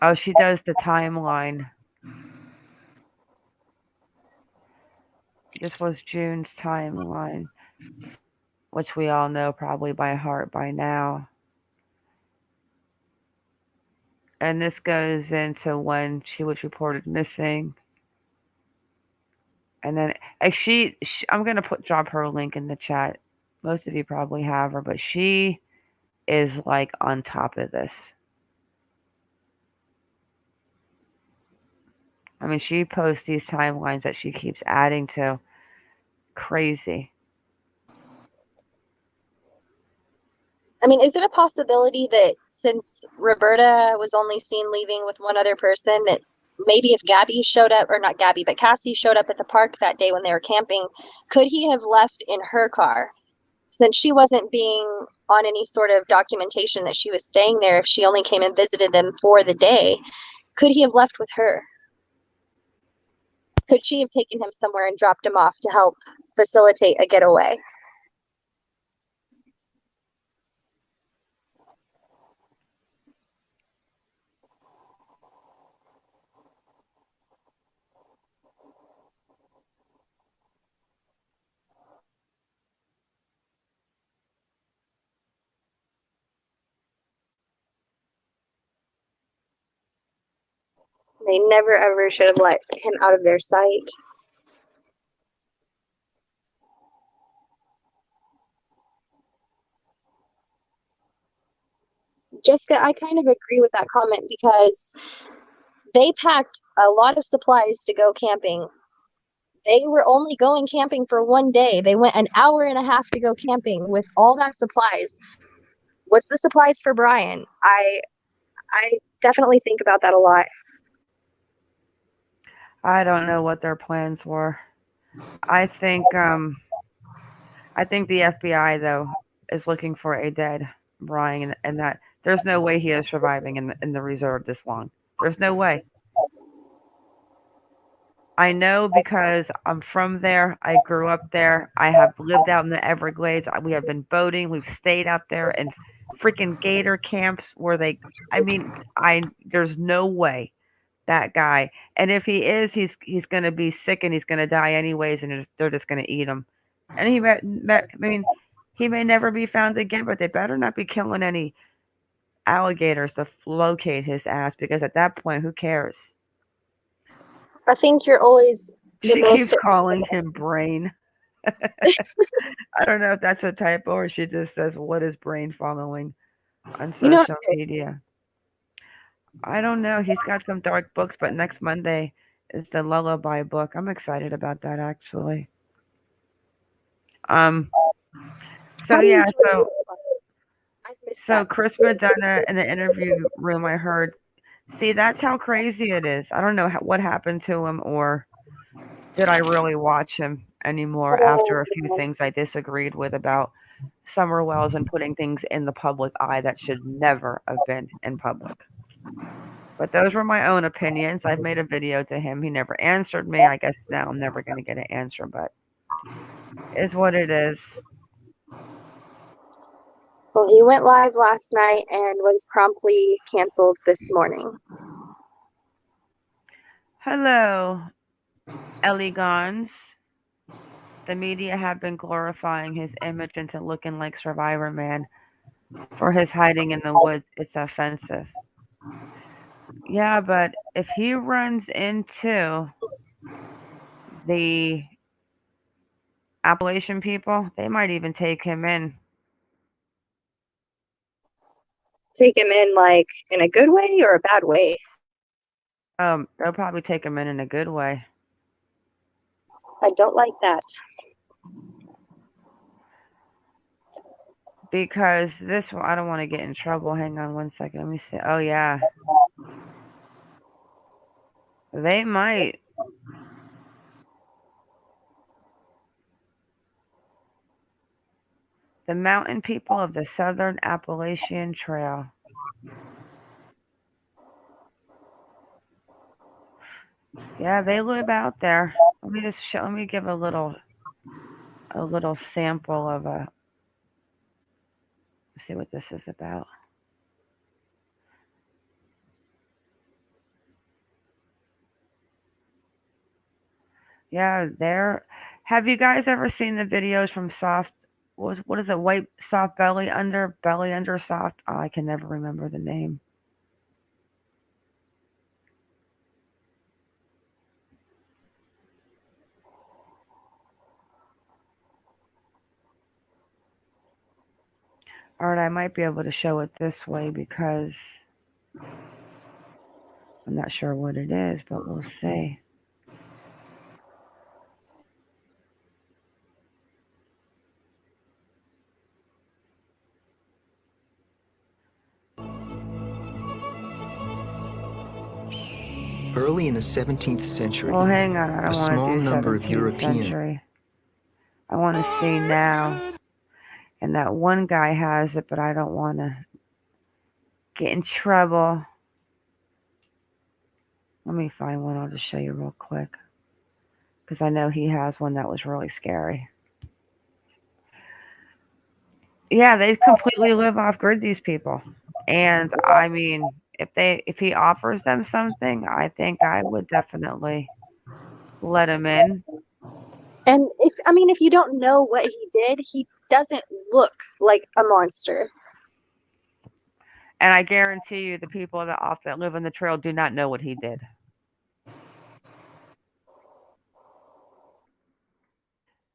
Oh, she does the timeline. This was June's timeline, which we all know probably by heart by now. And this goes into when she was reported missing. And then I'm gonna drop her link in the chat. Most of you probably have her, but she is like on top of this. She posts these timelines that she keeps adding to. Crazy. Is it a possibility that since Roberta was only seen leaving with one other person, that maybe if Gabby showed up, or not Gabby, but Cassie showed up at the park that day when they were camping, could he have left in her car? Since she wasn't being on any sort of documentation that she was staying there, if she only came and visited them for the day, could he have left with her? Could she have taken him somewhere and dropped him off to help facilitate a getaway? They never ever should have let him out of their sight. Jessica, I kind of agree with that comment because they packed a lot of supplies to go camping. They were only going camping for one day. They went an hour and a half to go camping with all that supplies. What's the supplies for Brian? I definitely think about that a lot. I don't know what their plans were. I think the FBI though is looking for a dead Brian, and that there's no way he is surviving in the reserve this long. There's no way. I know because I'm from there. I grew up there. I have lived out in the Everglades. We have been boating. We've stayed out there in freaking gator camps where there's no way that guy. And if he is, he's going to be sick and he's going to die anyways, and they're just going to eat him. And he may never be found again, but they better not be killing any alligators to locate his ass, because at that point, who cares? I think you're always She keeps calling him Brain. I don't know if that's a typo or she just says, "What is Brain following?" on social media. I don't know. He's got some dark books, but next Monday is the Lullaby book. I'm excited about that, actually. So Chris Madonna in the interview room, I heard, See, that's how crazy it is. I don't know what happened to him, or did I really watch him anymore after a few things I disagreed with about summer wells and putting things in the public eye that should never have been in public. But those were my own opinions. I've made a video to him. He never answered me. I guess now I'm never going to get an answer, but it is what it is. Well, he went live last night and was promptly canceled this morning. Hello, Elegans. The media have been glorifying his image into looking like Survivor Man for his hiding in the woods. It's offensive. Yeah, but if he runs into the Appalachian people, they might even take him in. Take him in, like, in a good way or a bad way? They'll probably take him in a good way. I don't like that. Because this one, I don't want to get in trouble. Hang on one second. Let me see. Oh, yeah. They might. The mountain people of the Southern Appalachian Trail. Yeah, they live out there. Let me just show. Let me give a little sample of a. Let's see what this is about. Yeah, there. Have you guys ever seen the videos from Soft? What is it? White Soft Belly Under Soft? Oh, I can never remember the name. All right, I might be able to show it this way because I'm not sure what it is, but we'll see. Early in the 17th century, Well, hang on. I a don't want small to do number of 17th European century. I want to see now. And that one guy has it, but I don't want to get in trouble. Let me find one. I'll just show you real quick. Because I know he has one that was really scary. Yeah, they completely live off grid, these people. And I mean, if he offers them something, I think I would definitely let him in. And if you don't know what he did, he doesn't look like a monster. And I guarantee you the people that live on the trail do not know what he did.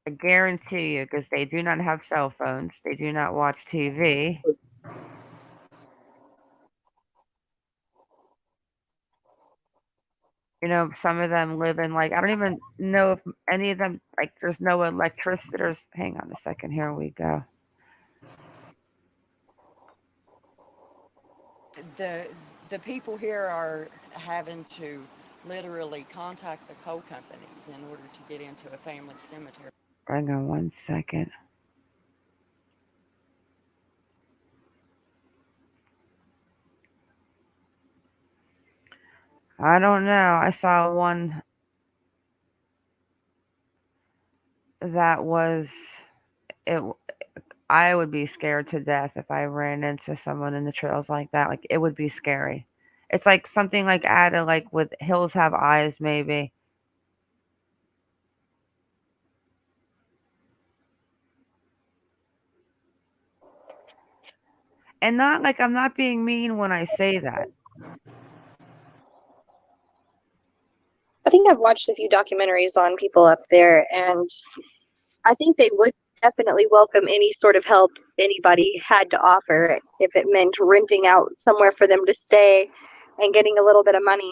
I guarantee you, because they do not have cell phones. They do not watch TV. You know, some of them live in, like, I don't even know if any of them, like, there's no electricity. Hang on a second. Here we go. The people here are having to literally contact the coal companies in order to get into a family cemetery. Hang on one second. I don't know. I saw one that was it. I would be scared to death if I ran into someone in the trails like that. Like, it would be scary. It's like something like added, like with Hills Have Eyes, maybe. And not like I'm not being mean when I say that. I think I've watched a few documentaries on people up there, and I think they would definitely welcome any sort of help anybody had to offer if it meant renting out somewhere for them to stay and getting a little bit of money.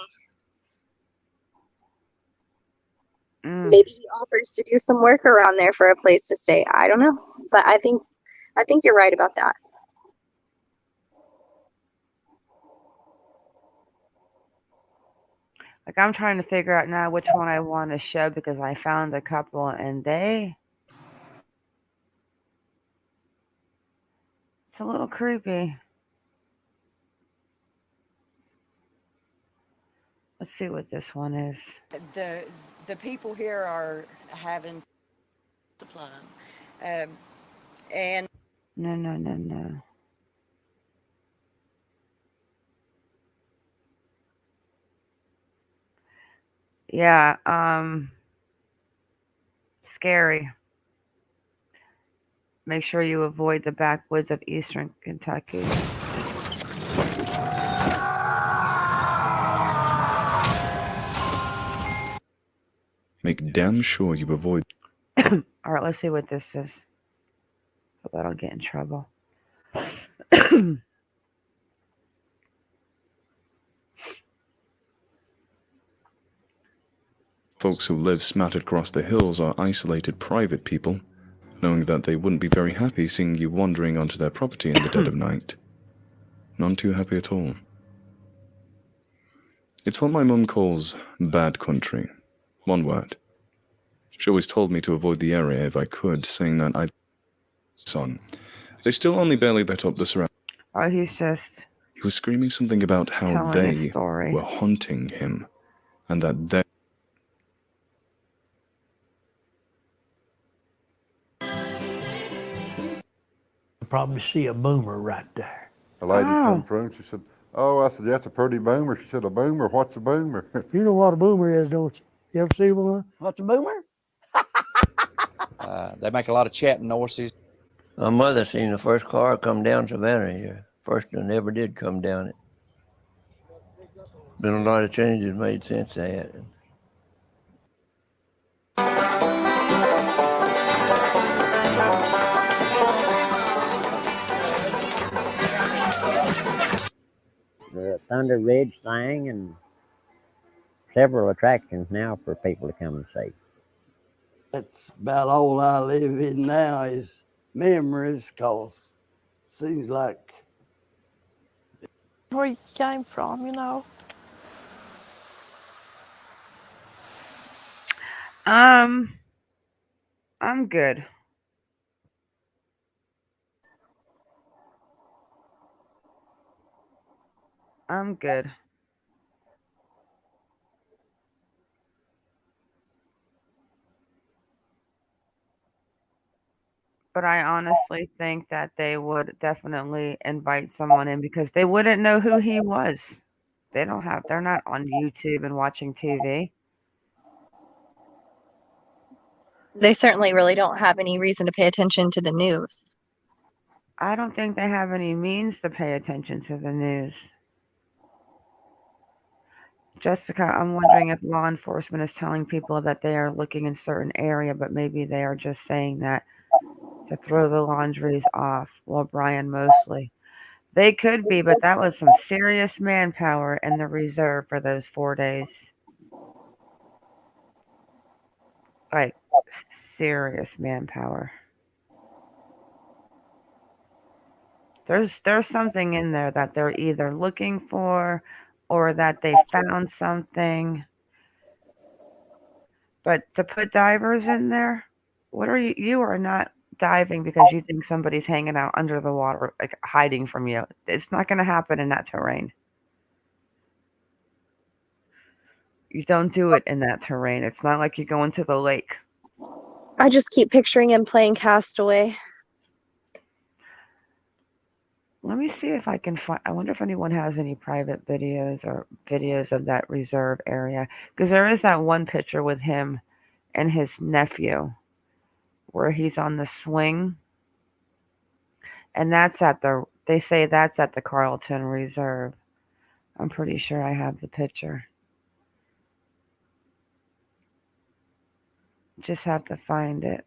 Maybe he offers to do some work around there for a place to stay. I don't know, but I think you're right about that. Like, I'm trying to figure out now which one I want to show because I found a couple and it's a little creepy. Let's see what this one is. The people here are having discipline, and No. Yeah, scary. Make sure you avoid the backwoods of eastern Kentucky. Make damn sure you avoid. All right, let's see what this is. Hope I don't get in trouble. Folks who live smattered across the hills are isolated private people, knowing that they wouldn't be very happy seeing you wandering onto their property in the dead of night. None too happy at all. It's what my mum calls bad country. One word. She always told me to avoid the area if I could, saying that I'd son. They still only barely lit up the surroundings. Oh, he was screaming something about how they were haunting him, and that they... Probably see a boomer right there. A lady come from, she said, "Oh," I said, "That's a pretty boomer." She said, "A boomer? What's a boomer?" You know what a boomer is, don't you? You ever see one? What's a boomer? They make a lot of chatting noises. My mother seen the first car come down Savannah here. First one ever did come down it. Been a lot of changes made since that. The Thunder Ridge thing and several attractions now for people to come and see. That's about all I live in now is memories, cause it seems like where you came from, you know. I'm good. I'm good. But I honestly think that they would definitely invite someone in because they wouldn't know who he was. They're not on YouTube and watching TV. They certainly really don't have any reason to pay attention to the news. I don't think they have any means to pay attention to the news. Jessica, I'm wondering if law enforcement is telling people that they are looking in certain area, but maybe they are just saying that to throw the Laundries off. Well, Brian mostly. They could be, but that was some serious manpower in the reserve for those 4 days. Like, serious manpower. There's something in there that they're either looking for or that they found something. But to put divers in there, what are you are not diving because you think somebody's hanging out under the water, like hiding from you. It's not going to happen in that terrain. You don't do it in that terrain. It's not like you go into the lake. I just keep picturing him playing Castaway. Let me see if I can find. I wonder if anyone has any private videos or videos of that reserve area. Because there is that one picture with him and his nephew where he's on the swing. And they say that's at the Carlton Reserve. I'm pretty sure I have the picture. Just have to find it.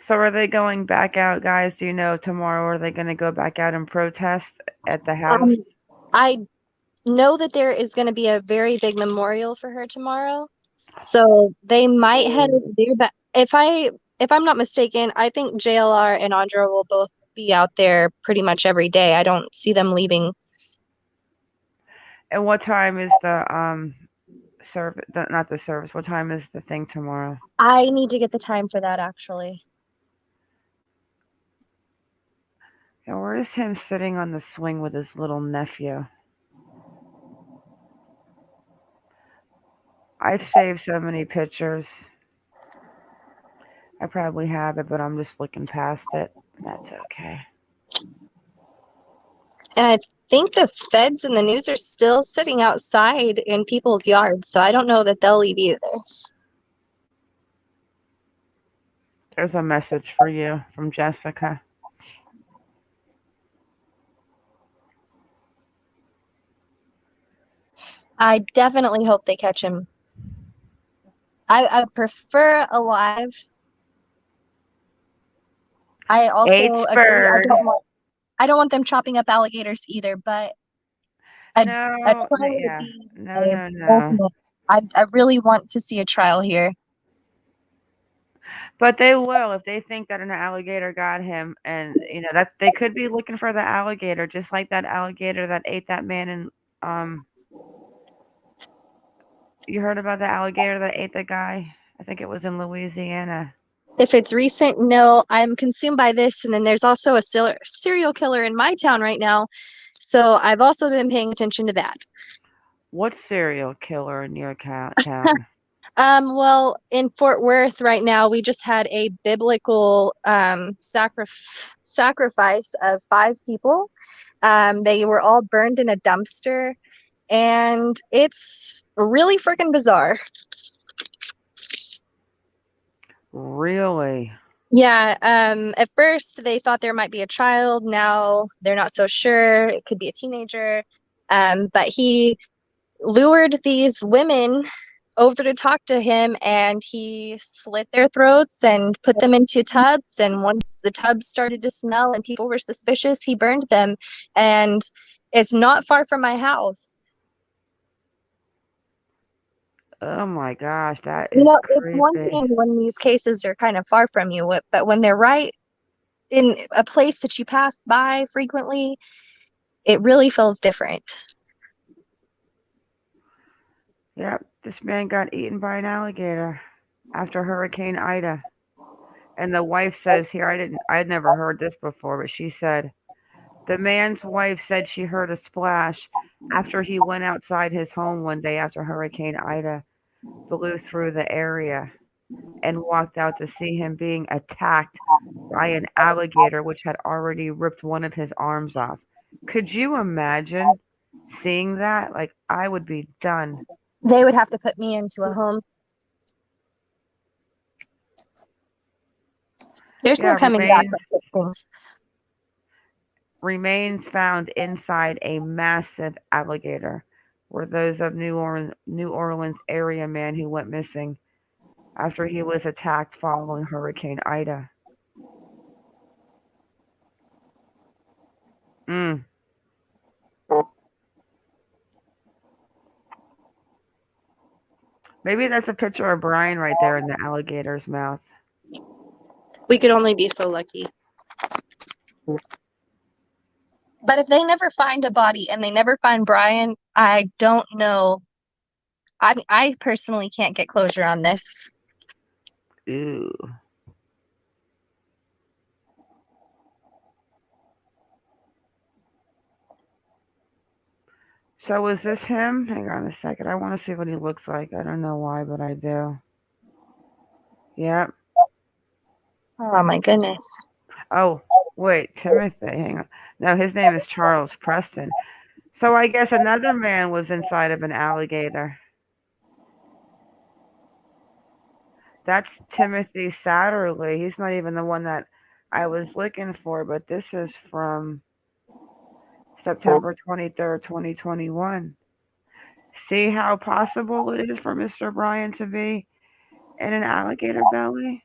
So are they going back out, guys? Do you know tomorrow are they going to go back out and protest at the house? I know that there is going to be a very big memorial for her tomorrow. So they might head over there, but if I'm not mistaken, I think JLR and Andra will both be out there pretty much every day. I don't see them leaving. And what time is the service? Not the service. What time is the thing tomorrow? I need to get the time for that, actually. Yeah, where is him sitting on the swing with his little nephew? I've saved so many pictures. I probably have it, but I'm just looking past it. That's okay. And I think the feds and the news are still sitting outside in people's yards, so I don't know that they'll leave either. There's a message for you from Jessica. I definitely hope they catch him. I prefer alive. I also agree. I don't want them chopping up alligators either, but a trial would be ultimate. I really want to see a trial here. But they will if they think that an alligator got him, and that they could be looking for the alligator, just like that alligator that ate that man in You heard about the alligator that ate the guy? I think it was in Louisiana. If it's recent, no, I'm consumed by this. And then there's also a serial killer in my town right now. So I've also been paying attention to that. What serial killer in your town? Well, in Fort Worth right now, we just had a biblical sacrifice of 5 people. They were all burned in a dumpster, and it's really freaking bizarre. Really? Yeah, at first they thought there might be a child. Now they're not so sure. It could be a teenager. But he lured these women over to talk to him, and he slit their throats and put them into tubs. And once the tubs started to smell and people were suspicious, he burned them. And it's not far from my house. Oh my gosh, that is It's one creepy. thing when these cases are kind of far from you, but when they're right in a place that you pass by frequently, it really feels different. Yep, this man got eaten by an alligator after Hurricane Ida. And the wife says here, I'd never heard this before, but she said the man's wife said she heard a splash after he went outside his home one day after Hurricane Ida blew through the area, and walked out to see him being attacked by an alligator which had already ripped one of his arms off. Could you imagine seeing that? Like, I would be done. They would have to put me into a home. There's no coming back from such things. Remains found inside a massive alligator were those of New Orleans area man who went missing after he was attacked following Hurricane Ida. Maybe that's a picture of Brian right there in the alligator's mouth. We could only be so lucky. But if they never find a body and they never find Brian, I don't know. I personally can't get closure on this. Ew. So is this him? Hang on a second. I want to see what he looks like. I don't know why, but I do. Yep. Oh my goodness. Oh, wait, Timothy. Hang on. No, his name is Charles Preston. So I guess another man was inside of an alligator. That's Timothy Satterley. He's not even the one that I was looking for, but this is from September 23rd, 2021. See how possible it is for Mr. Brian to be in an alligator belly?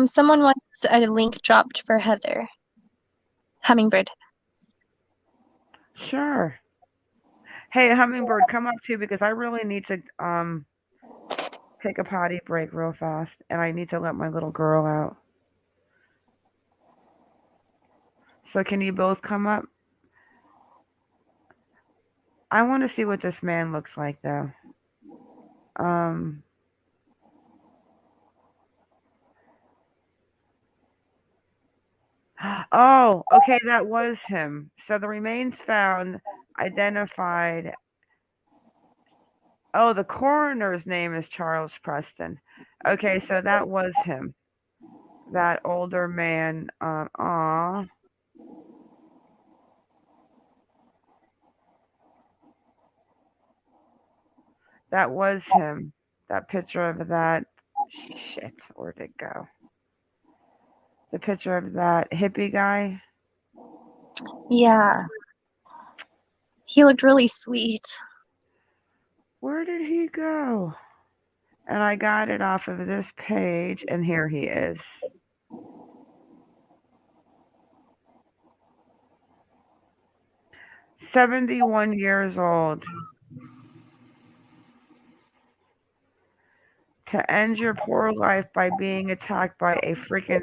Someone wants a link dropped for Heather. Hummingbird. Sure. Hey, Hummingbird, come up too, because I really need to take a potty break real fast, and I need to let my little girl out. So can you both come up? I want to see what this man looks like, though. Oh, okay, that was him. So the remains found identified. Oh, the coroner's name is Charles Preston. Okay, so that was him. That older man. Aw. That was him. That picture of that. Shit, where'd it go? The picture of that hippie guy. Yeah. He looked really sweet. Where did he go? And I got it off of this page, and here he is. "71 years old. To end your poor life by being attacked by a freaking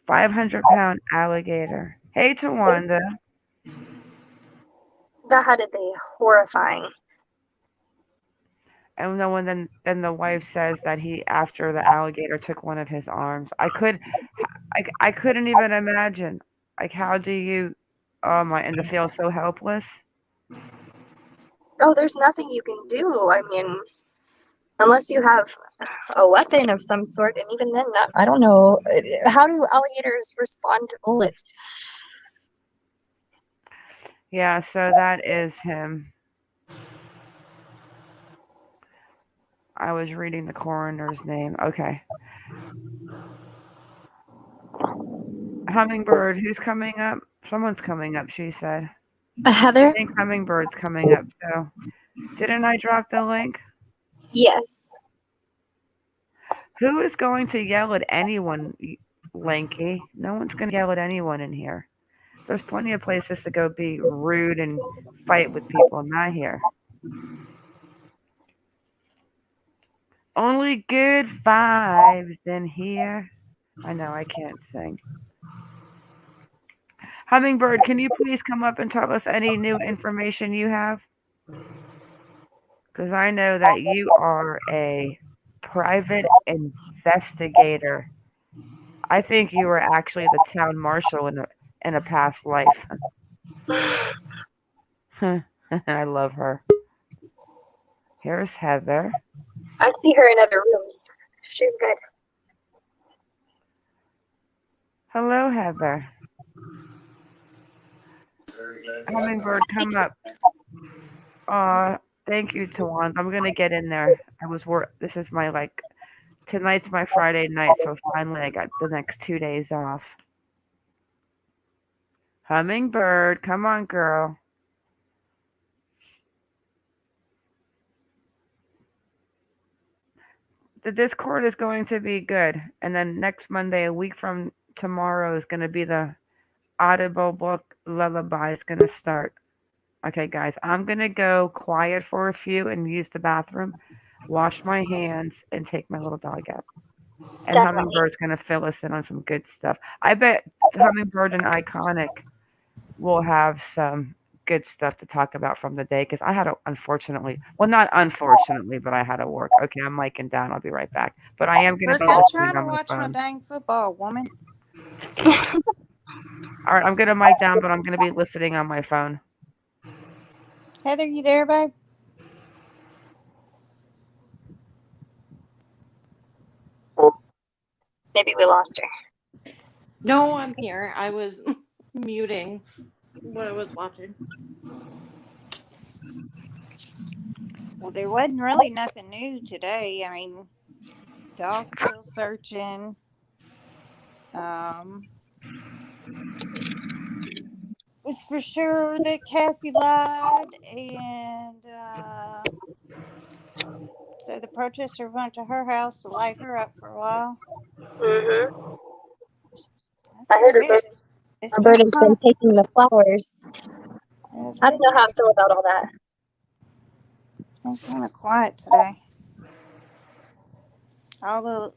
500-pound alligator." Hey, Tawanda. That had to be horrifying. And no one then the wife says that he, after the alligator took one of his arms. I couldn't even imagine. Like, how do you, oh my, and to feel so helpless? Oh, there's nothing you can do. I mean, unless you have a weapon of some sort, and even then, I don't know. How do alligators respond to bullets? Yeah, so that is him. I was reading the coroner's name. Okay. Hummingbird, who's coming up? Someone's coming up, she said. Heather? I think Hummingbird's coming up, so. Didn't I drop the link? Yes. Who is going to yell at anyone, Lanky? No one's going to yell at anyone in here. There's plenty of places to go be rude and fight with people, not here. Only good vibes in here. I know, I can't sing. Hummingbird, can you please come up and tell us any new information you have? Because I know that you are a private investigator. I think you were actually the town marshal in a past life. I love her. Here's Heather. I see her in other rooms. She's good. Hello, Heather. Hummingbird, come up. Thank you, Tawanda. I'm gonna get in there. This is my tonight's my Friday night, so finally I got the next 2 days off. Hummingbird, come on, girl. The Discord is going to be good, and then next Monday, a week from tomorrow, is going to be the Audible book lullaby is going to start. Okay, guys, I'm going to go quiet for a few and use the bathroom, wash my hands, and take my little dog out. And Definitely. Hummingbird's going to fill us in on some good stuff. I bet Hummingbird and Iconic will have some good stuff to talk about from the day, because I had to, not unfortunately, but I had to work. Okay, I'm miking down. I'll be right back. But I am going to be Go listening try to on my watch my phone. dang football, woman. All right, I'm going to mic down, but I'm going to be listening on my phone. Heather, you there, babe? Maybe we lost her. No, I'm here. I was muting what I was watching. Well, there wasn't really nothing new today. I mean, dog's still searching. It's for sure that Cassie lied, and so the protester went to her house to light her up for a while. Mm-hmm. I heard her bird has been taking the flowers. I don't know how I feel about all that. It's been kind of quiet today. All the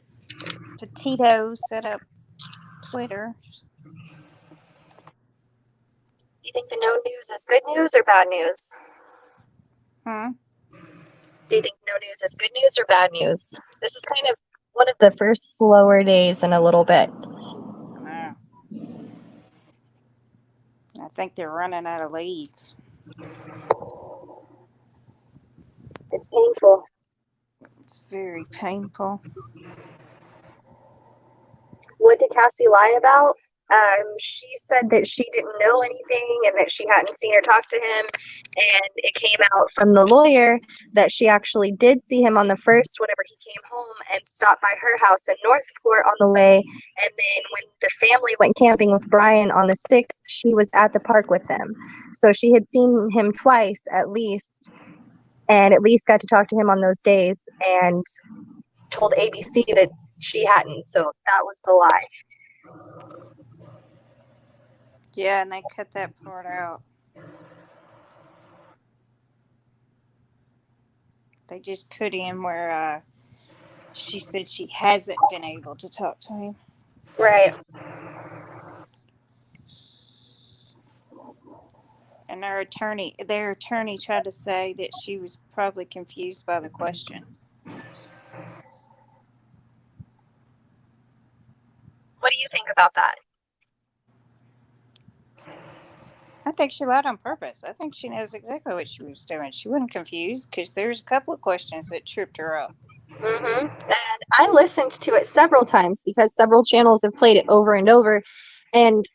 Petito set up Twitter. you think the no news is good news or bad news? Hmm? Do you think no news is good news or bad news? This is kind of one of the first slower days in a little bit. I think they're running out of leads. It's painful. It's very painful. What did Cassie lie about? She said that she didn't know anything and that she hadn't seen or talked to him. And it came out from the lawyer that she actually did see him on the 1st whenever he came home and stopped by her house in Northport on the way. And then when the family went camping with Brian on the 6th, she was at the park with them. So she had seen him twice at least, and at least got to talk to him on those days, and told ABC that she hadn't. So that was the lie. Yeah, and they cut that part out. They just put in where she said she hasn't been able to talk to him. Right. And their attorney tried to say that she was probably confused by the question. What do you think about that? I think she lied on purpose. I think she knows exactly what she was doing. She wasn't confused because there's a couple of questions that tripped her up. And I listened to it several times because several channels have played it over and over, and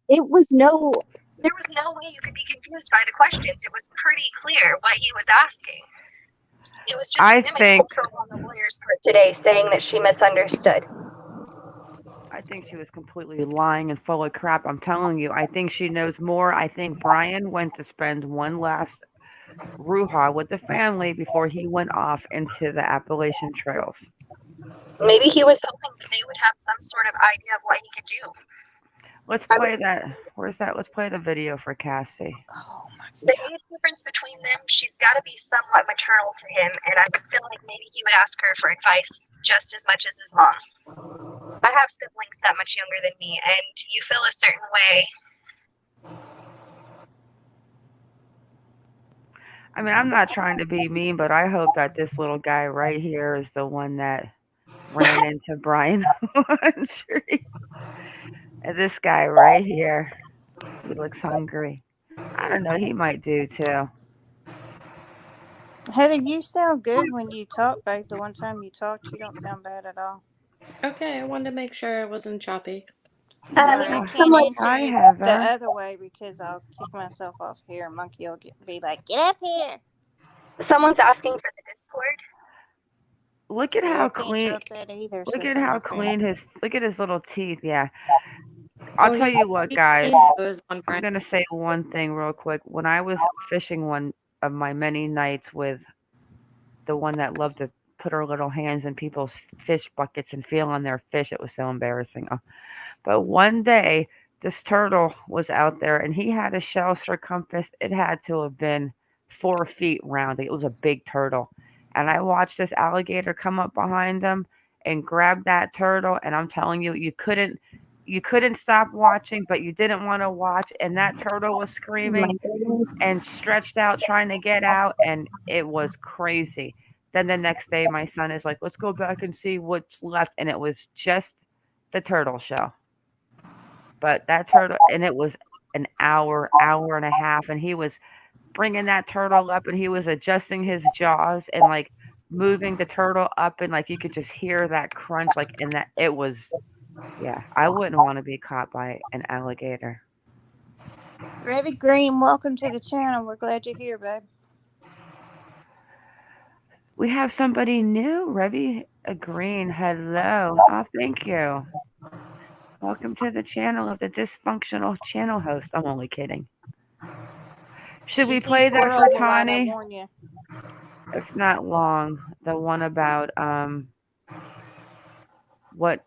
there was no way you could be confused by the questions. It was pretty clear what he was asking. It was just image control on the lawyer's part today, saying that she misunderstood. I think she was completely lying and full of crap. I'm telling you, I think she knows more. I think Brian went to spend one last ruha with the family before he went off into the Appalachian trails. Maybe he was hoping that they would have some sort of idea of what he could do. Let's play that. Where's that? Let's play the video for Cassie. Oh my God. The age difference between them, she's got to be somewhat maternal to him, and I would feel like maybe he would ask her for advice just as much as his mom. I have siblings that much younger than me, and you feel a certain way. I mean, I'm not trying to be mean, but I hope that this little guy right here is the one that ran into Brian Laundrie. And this guy right here, he looks hungry. I don't know, he might do too. Heather, you sound good when you talk, babe. The one time you talked, you don't sound bad at all. Okay, I wanted to make sure I wasn't choppy. Sorry, I can't answer you the other way because I'll kick myself off here. Monkey will be like, "Get up here." Someone's asking for the Discord. Look at how clean. Look at how clean his. Look at his little teeth. Yeah. Oh, I'll tell you what, guys. I'm gonna say one thing real quick. When I was fishing one of my many nights with the one that loved to put her little hands in people's fish buckets and feel on their fish, it was so embarrassing. But one day, this turtle was out there, and he had a shell circumference. It had to have been 4 feet round. It was a big turtle. And I watched this alligator come up behind him and grab that turtle. And I'm telling you, you couldn't stop watching, but you didn't want to watch. And that turtle was screaming and stretched out trying to get out. And it was crazy. Then the next day, my son is like, let's go back and see what's left. And it was just the turtle shell. But that turtle, and it was an hour and a half. And he was bringing that turtle up, and he was adjusting his jaws and like moving the turtle up, and like you could just hear that crunch, like, and that it was, yeah, I wouldn't want to be caught by an alligator. Revy Green, welcome to the channel. We're glad you're here, babe. We have somebody new, Revy Green. Hello. Oh, thank you. Welcome to the channel of the dysfunctional channel host. I'm only kidding. Should we play that for Tawny? It's not long. The one about what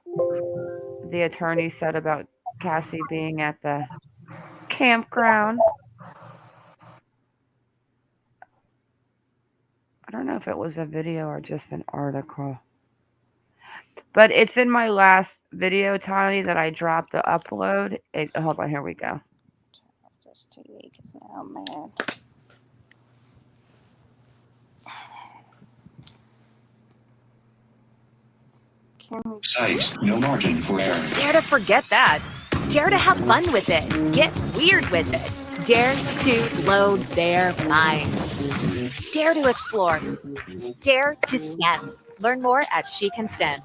the attorney said about Cassie being at the campground. I don't know if it was a video or just an article. But it's in my last video, Tawny, that I dropped to upload. Hold on, here we go. Oh man. Site, no margin for error. Dare to forget that. Dare to have fun with it. Get weird with it. Dare to load their minds. Dare to explore. Dare to STEM. Learn more at She Can STEM.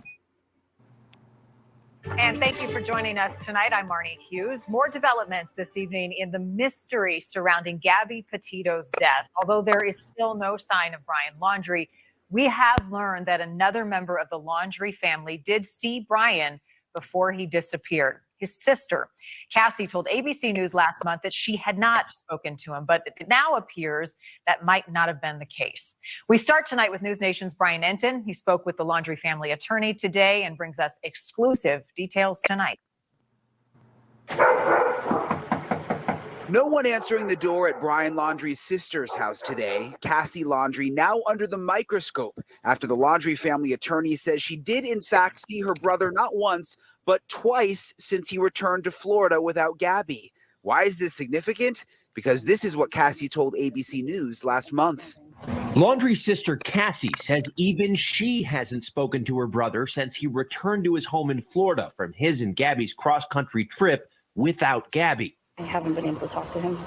And thank you for joining us tonight. I'm Marnie Hughes. More developments this evening in the mystery surrounding Gabby Petito's death. Although there is still no sign of Brian Laundrie, we have learned that another member of the Laundrie family did see Brian before he disappeared. His sister, Cassie, told ABC News last month that she had not spoken to him, but it now appears that might not have been the case. We start tonight with News Nation's Brian Enton. He spoke with the Laundrie family attorney today and brings us exclusive details tonight. No one answering the door at Brian Laundrie's sister's house today. Cassie Laundrie now under the microscope after the Laundrie family attorney says she did in fact see her brother not once, but twice since he returned to Florida without Gabby. Why is this significant? Because this is what Cassie told ABC News last month. Laundrie's sister Cassie says even she hasn't spoken to her brother since he returned to his home in Florida from his and Gabby's cross-country trip without Gabby. I haven't been able to talk to him.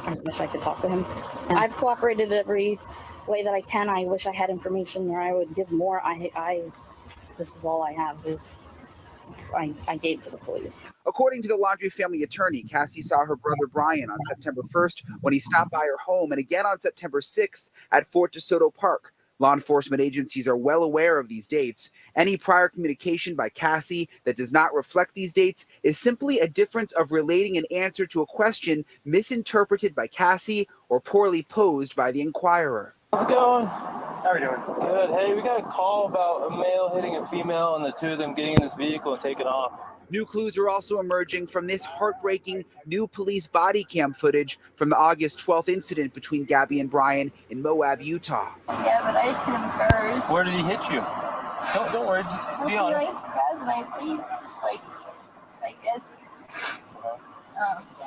I wish I could talk to him. And I've cooperated every way that I can. I wish I had information where I would give more. This is all I have is I gave to the police. According to the Laundrie family attorney, Cassie saw her brother Brian on September 1st when he stopped by her home and again on September 6th at Fort De Soto Park. Law enforcement agencies are well aware of these dates. Any prior communication by Cassie that does not reflect these dates is simply a difference of relating an answer to a question misinterpreted by Cassie or poorly posed by the inquirer. How's it going? How are you doing? Good. Hey, we got a call about a male hitting a female and the two of them getting in this vehicle and taking off. New clues are also emerging from this heartbreaking new police body cam footage from the August 12th incident between Gabby and Brian in Moab, Utah. Yeah, but I hit him first. Where did he hit you? Don't worry, just be honest. He grabbed my face, I guess.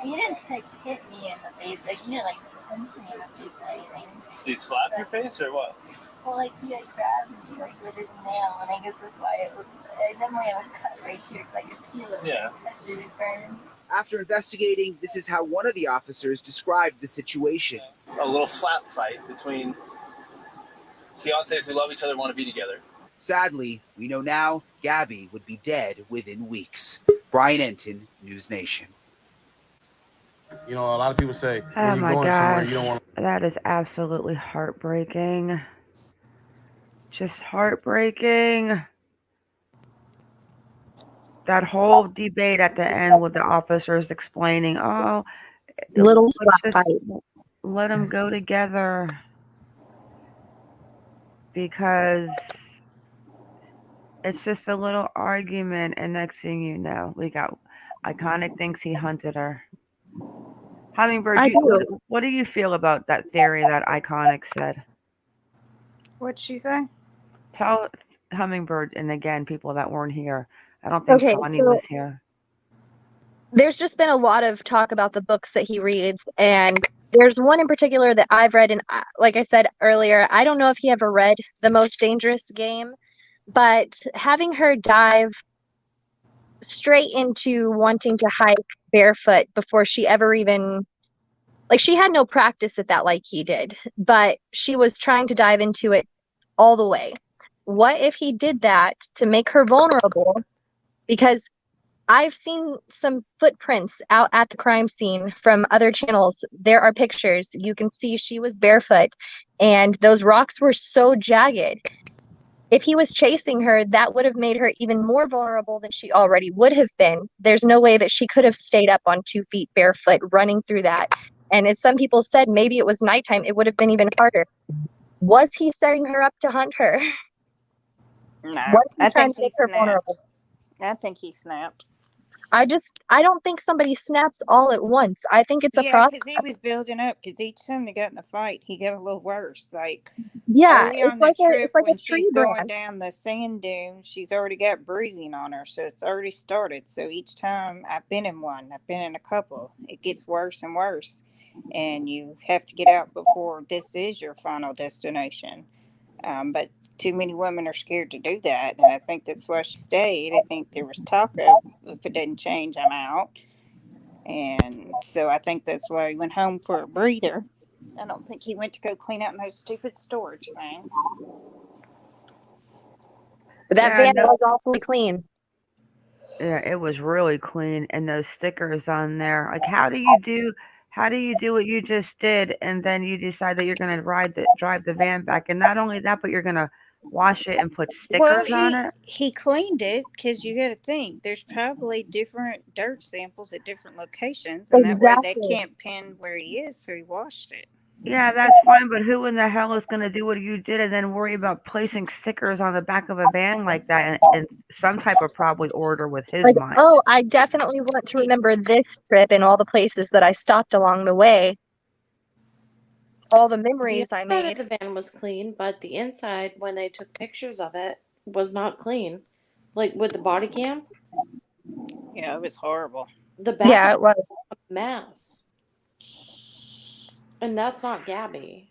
He didn't hit me in the face, he didn't punch me in the face or anything. Did he slap your face or what? Well, he grabbed me with his nail, and I guess that's why I definitely have a cut right here because I can feel it. Yeah. It burns. After investigating, this is how one of the officers described the situation. A little slap fight between fiancés who love each other and want to be together. Sadly, we know now Gabby would be dead within weeks. Brian Enton, News Nation. You know, a lot of people say, Oh when you're my going somewhere, gosh, you don't want that is absolutely heartbreaking. Just heartbreaking. That whole debate at the end with the officers explaining, oh, Little let's slap just fight. let them go together because it's just a little argument, and next thing you know, we got Iconic thinks he hunted her. Hummingbird, I do. what do you feel about that theory that Iconic said? What'd she say? Tell Hummingbird, and again, people that weren't here. I don't think Okay, Tawny so was here. there's just been a lot of talk about the books that he reads, and there's one in particular that I've read, and like I said earlier, I don't know if he ever read The Most Dangerous Game, but having her dive straight into wanting to hike barefoot before she ever even, she had no practice at that like he did, but she was trying to dive into it all the way. What if he did that to make her vulnerable? Because I've seen some footprints out at the crime scene from other channels. There are pictures. You can see she was barefoot, and those rocks were so jagged. If he was chasing her, that would have made her even more vulnerable than she already would have been. There's no way that she could have stayed up on 2 feet barefoot running through that. And as some people said, maybe it was nighttime. It would have been even harder. Was he setting her up to hunt her? No, Was he I trying think to he make her snapped. vulnerable? I think he snapped. I don't think somebody snaps all at once. I think it's a Yeah, process. because he was building up. Because each time they got in the fight, he got a little worse. Like Yeah, early it's on like the trip, a when tree she's going branch. down the sand dune, she's already got bruising on her, so it's already started. So each time I've been in one, I've been in a couple. It gets worse and worse, and you have to get out before this is your final destination. But too many women are scared to do that, and I think that's why she stayed. I think there was talk of if it didn't change, I'm out. And so I think that's why he went home for a breather. I don't think he went to go clean out no stupid storage thing. That Yeah, van no, was awfully clean. yeah, it was really clean, and those stickers on there. Like, how do you do what you just did, and then you decide that you're gonna drive the van back, and not only that, but you're gonna wash it and put Well, stickers on it? he cleaned it because you got to think there's probably different dirt samples at different locations, and that way they Exactly. can't pin where he is, so he washed it. Yeah, that's fine, but who in the hell is gonna do what you did and then worry about placing stickers on the back of a van like that and some type of probably order with his Like, mind? oh, I definitely want to remember this trip and all the places that I stopped along the way. All the The memories I outside made. of the van was clean, but the inside, when they took pictures of it, was not clean. Like with the body cam, Yeah, it was horrible. the back Yeah, of it was. a mess. And that's not Gabby.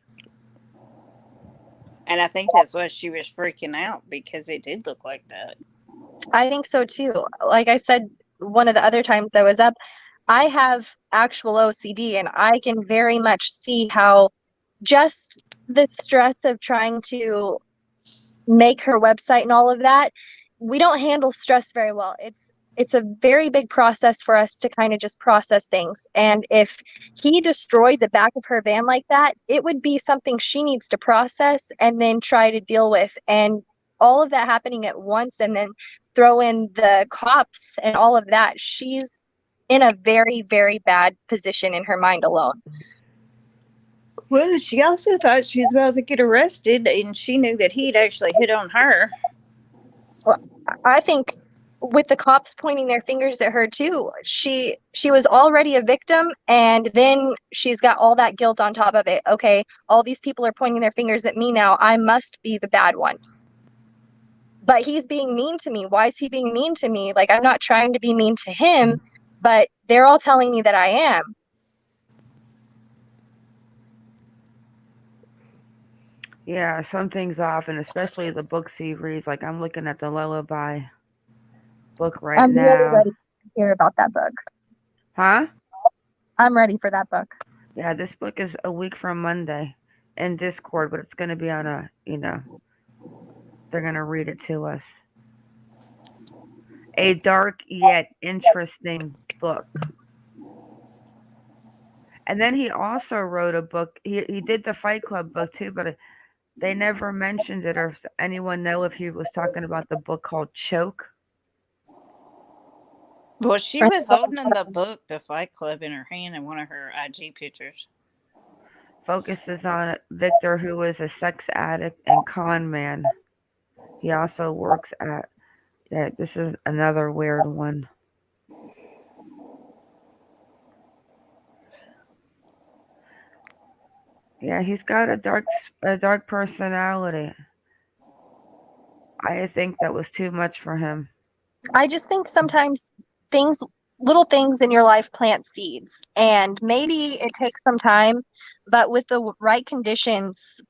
And I think that's why she was freaking out, because it did look like that. I think so too. Like I said, one of the other times I was up, I have actual OCD, and I can very much see how just the stress of trying to make her website and all of that, we don't handle stress very well. It's a very big process for us to kind of just process things. And if he destroyed the back of her van like that, it would be something she needs to process and then try to deal with. And all of that happening at once, and then throw in the cops and all of that, she's in a very, very bad position in her mind alone. Well, she also thought she was about to get arrested, and she knew that he'd actually hit on her. Well, I think with the cops pointing their fingers at her too, she was already a victim, and then she's got all that guilt on top of it. Okay, all these people are pointing their fingers at me now. I must be the bad one. But he's being mean to me. Why is he being mean to me? Like, I'm not trying to be mean to him, but they're all telling me that I am. Yeah, something's off, and especially the books he reads. Like, I'm looking at the Lullaby book right I'm really now. ready to hear about that book. Huh? I'm ready for that book. Yeah, this book is a week from Monday in Discord, but it's going to be on they're going to read it to us. A dark yet interesting book. And then he also wrote a book. He did the Fight Club book too, but they never mentioned it, or anyone know if he was talking about the book called Choke. Well, she was holding the book, The Fight Club, in her hand in one of her IG pictures. Focuses on Victor, who is a sex addict and con man. He also works at. Yeah, this is another weird one. Yeah, he's got a dark personality. I think that was too much for him. I just think sometimes little things in your life plant seeds, and maybe it takes some time, but with the right conditions,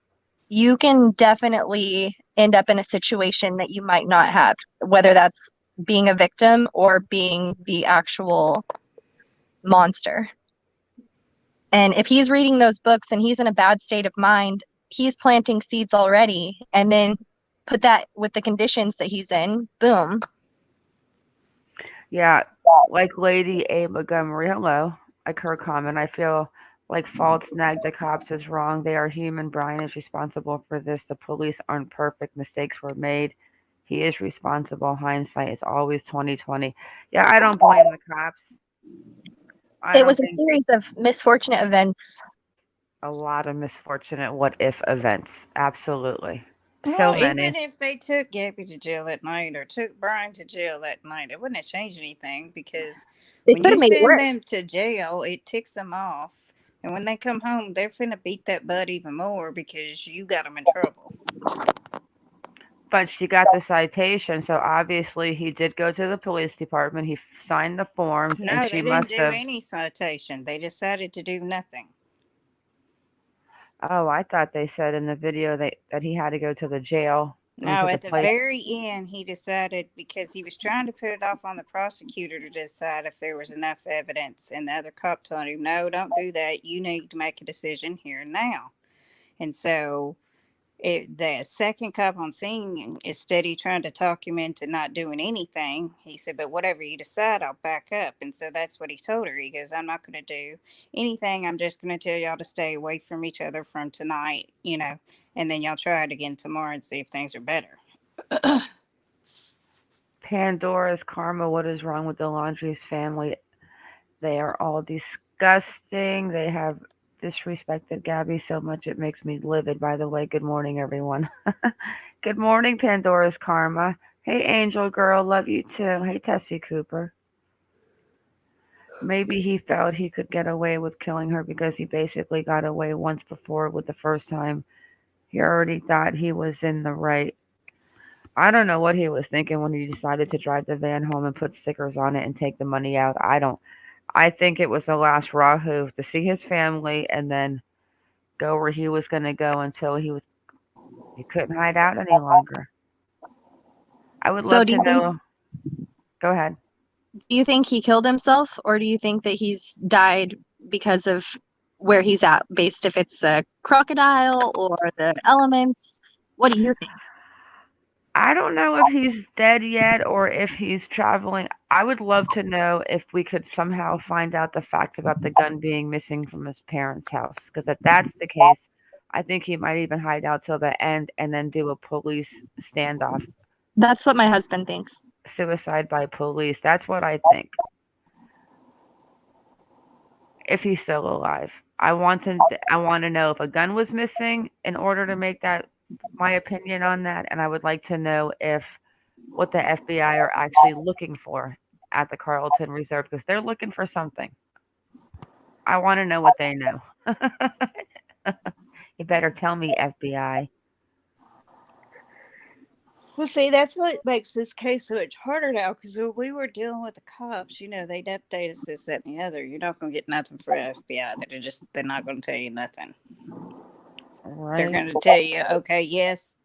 you can definitely end up in a situation that you might not have, whether that's being a victim or being the actual monster. And if he's reading those books and he's in a bad state of mind, he's planting seeds already, and then put that with the conditions that he's in, boom. Yeah, like Lady A. Montgomery. Hello. Like her comment. I feel like Fault snagged the cops is wrong. They are human. Brian is responsible for this. The police aren't perfect. Mistakes were made. He is responsible. Hindsight is always 2020. Yeah, I don't blame the cops. It was a series of misfortunate events. A lot of misfortunate what if events. Absolutely. So Well, many. even if they took Gabby to jail that night or took Brian to jail that night, it wouldn't have changed anything because They when could you have made it send worse. them to jail, it ticks them off. And when they come home, they're finna beat that butt even more because you got them in trouble. But she got the citation, so obviously he did go to the police department. He signed the forms, and No, she they didn't must do have. any citation. They decided to do nothing. Oh, I thought they said in the video that he had to go to the jail. It was No, at the at the place. very end, he decided because he was trying to put it off on the prosecutor to decide if there was enough evidence. And the other cop told him, no, don't do that. You need to make a decision here and now. And so the second cop on scene is steady trying to talk him into not doing anything. He said, but whatever you decide, I'll back up. And so that's what he told her. He goes, I'm not going to do anything. I'm just going to tell y'all to stay away from each other from tonight, and then y'all try it again tomorrow and see if things are better. Pandora's karma. What is wrong with the Laundrie's family? They are all disgusting. They have disrespected Gabby so much it makes me livid. By the way, good morning, everyone. Good morning, Pandora's karma. Hey, Angel Girl, love you too. Hey, Tessie Cooper. Maybe he felt he could get away with killing her because he basically got away once before with the first time. He already thought he was in the right. I don't know what he was thinking when he decided to drive the van home and put stickers on it and take the money out. I think it was the last Rahu to see his family and then go where he was going to go until he couldn't hide out any longer. I would So love do to you think know. Go ahead. do you think he killed himself, or do you think that he's died because of where he's at, based if it's a crocodile or the elements? What do you think? I don't know if he's dead yet or if he's traveling. I would love to know if we could somehow find out the facts about the gun being missing from his parents' house. Because if that's the case, I think he might even hide out till the end and then do a police standoff. That's what my husband thinks. Suicide by police. That's what I think. If he's still alive. I want to know if a gun was missing in order to make that my opinion on that, and I would like to know if what the FBI are actually looking for at the Carlton Reserve because they're looking for something. I want to know what they know. You better tell me, FBI. Well, see, that's what makes this case so much harder now because when we were dealing with the cops, they'd update us this, that, and the other. You're not going to get nothing from FBI. They're not going to tell you nothing. Right. They're going to tell you, okay, yes,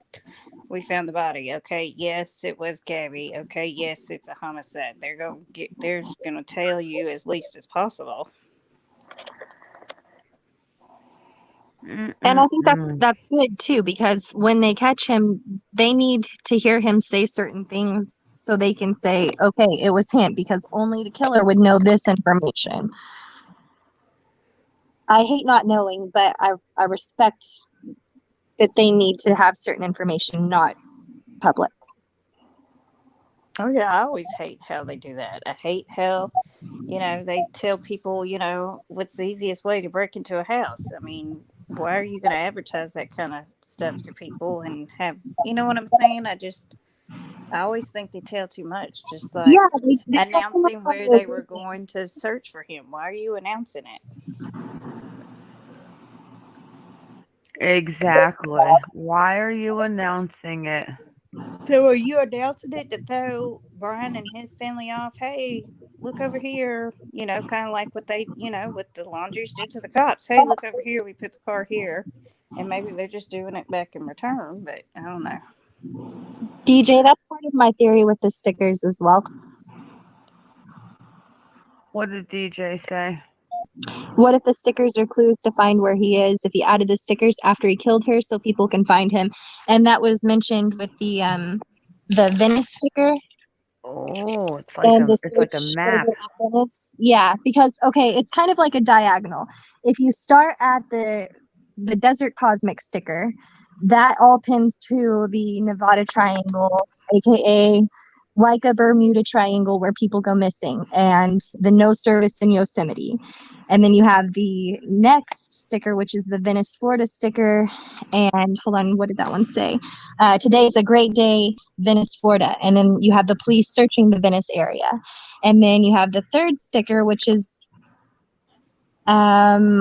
we found the body. Okay, yes, it was Gabby. Okay, yes, it's a homicide. They're going to tell you as least as possible. And I think that's good too, because when they catch him, they need to hear him say certain things so they can say, okay, it was him, because only the killer would know this information. I hate not knowing, but I respect that they need to have certain information not public. Oh, yeah, I always hate how they do that. I hate how, they tell people, what's the easiest way to break into a house. I mean, why are you going to advertise that kind of stuff to people and have, you know what I'm saying? I always think they tell too much, just like they announcing where they were going to search for him. Why are you announcing it? Exactly. Why are you announcing it? So are you announcing it to throw Brian and his family off? Hey, look over here. Kind of like what they, what the Laundries did to the cops. Hey, look over here. We put the car here. And maybe they're just doing it back in return, but I don't know. DJ, that's part of my theory with the stickers as well. What did DJ say? What if the stickers are clues to find where he is? If he added the stickers after he killed her so people can find him. And that was mentioned with the Venice sticker. Oh, it's like a map. Yeah, because it's kind of like a diagonal. If you start at the Desert Cosmic sticker, that all pins to the Nevada Triangle, aka like a Bermuda Triangle where people go missing, and the no service in Yosemite. And then you have the next sticker, which is the Venice, Florida sticker. And hold on, what did that one say? Today is a great day, Venice, Florida. And then you have the police searching the Venice area. And then you have the third sticker, which is, no,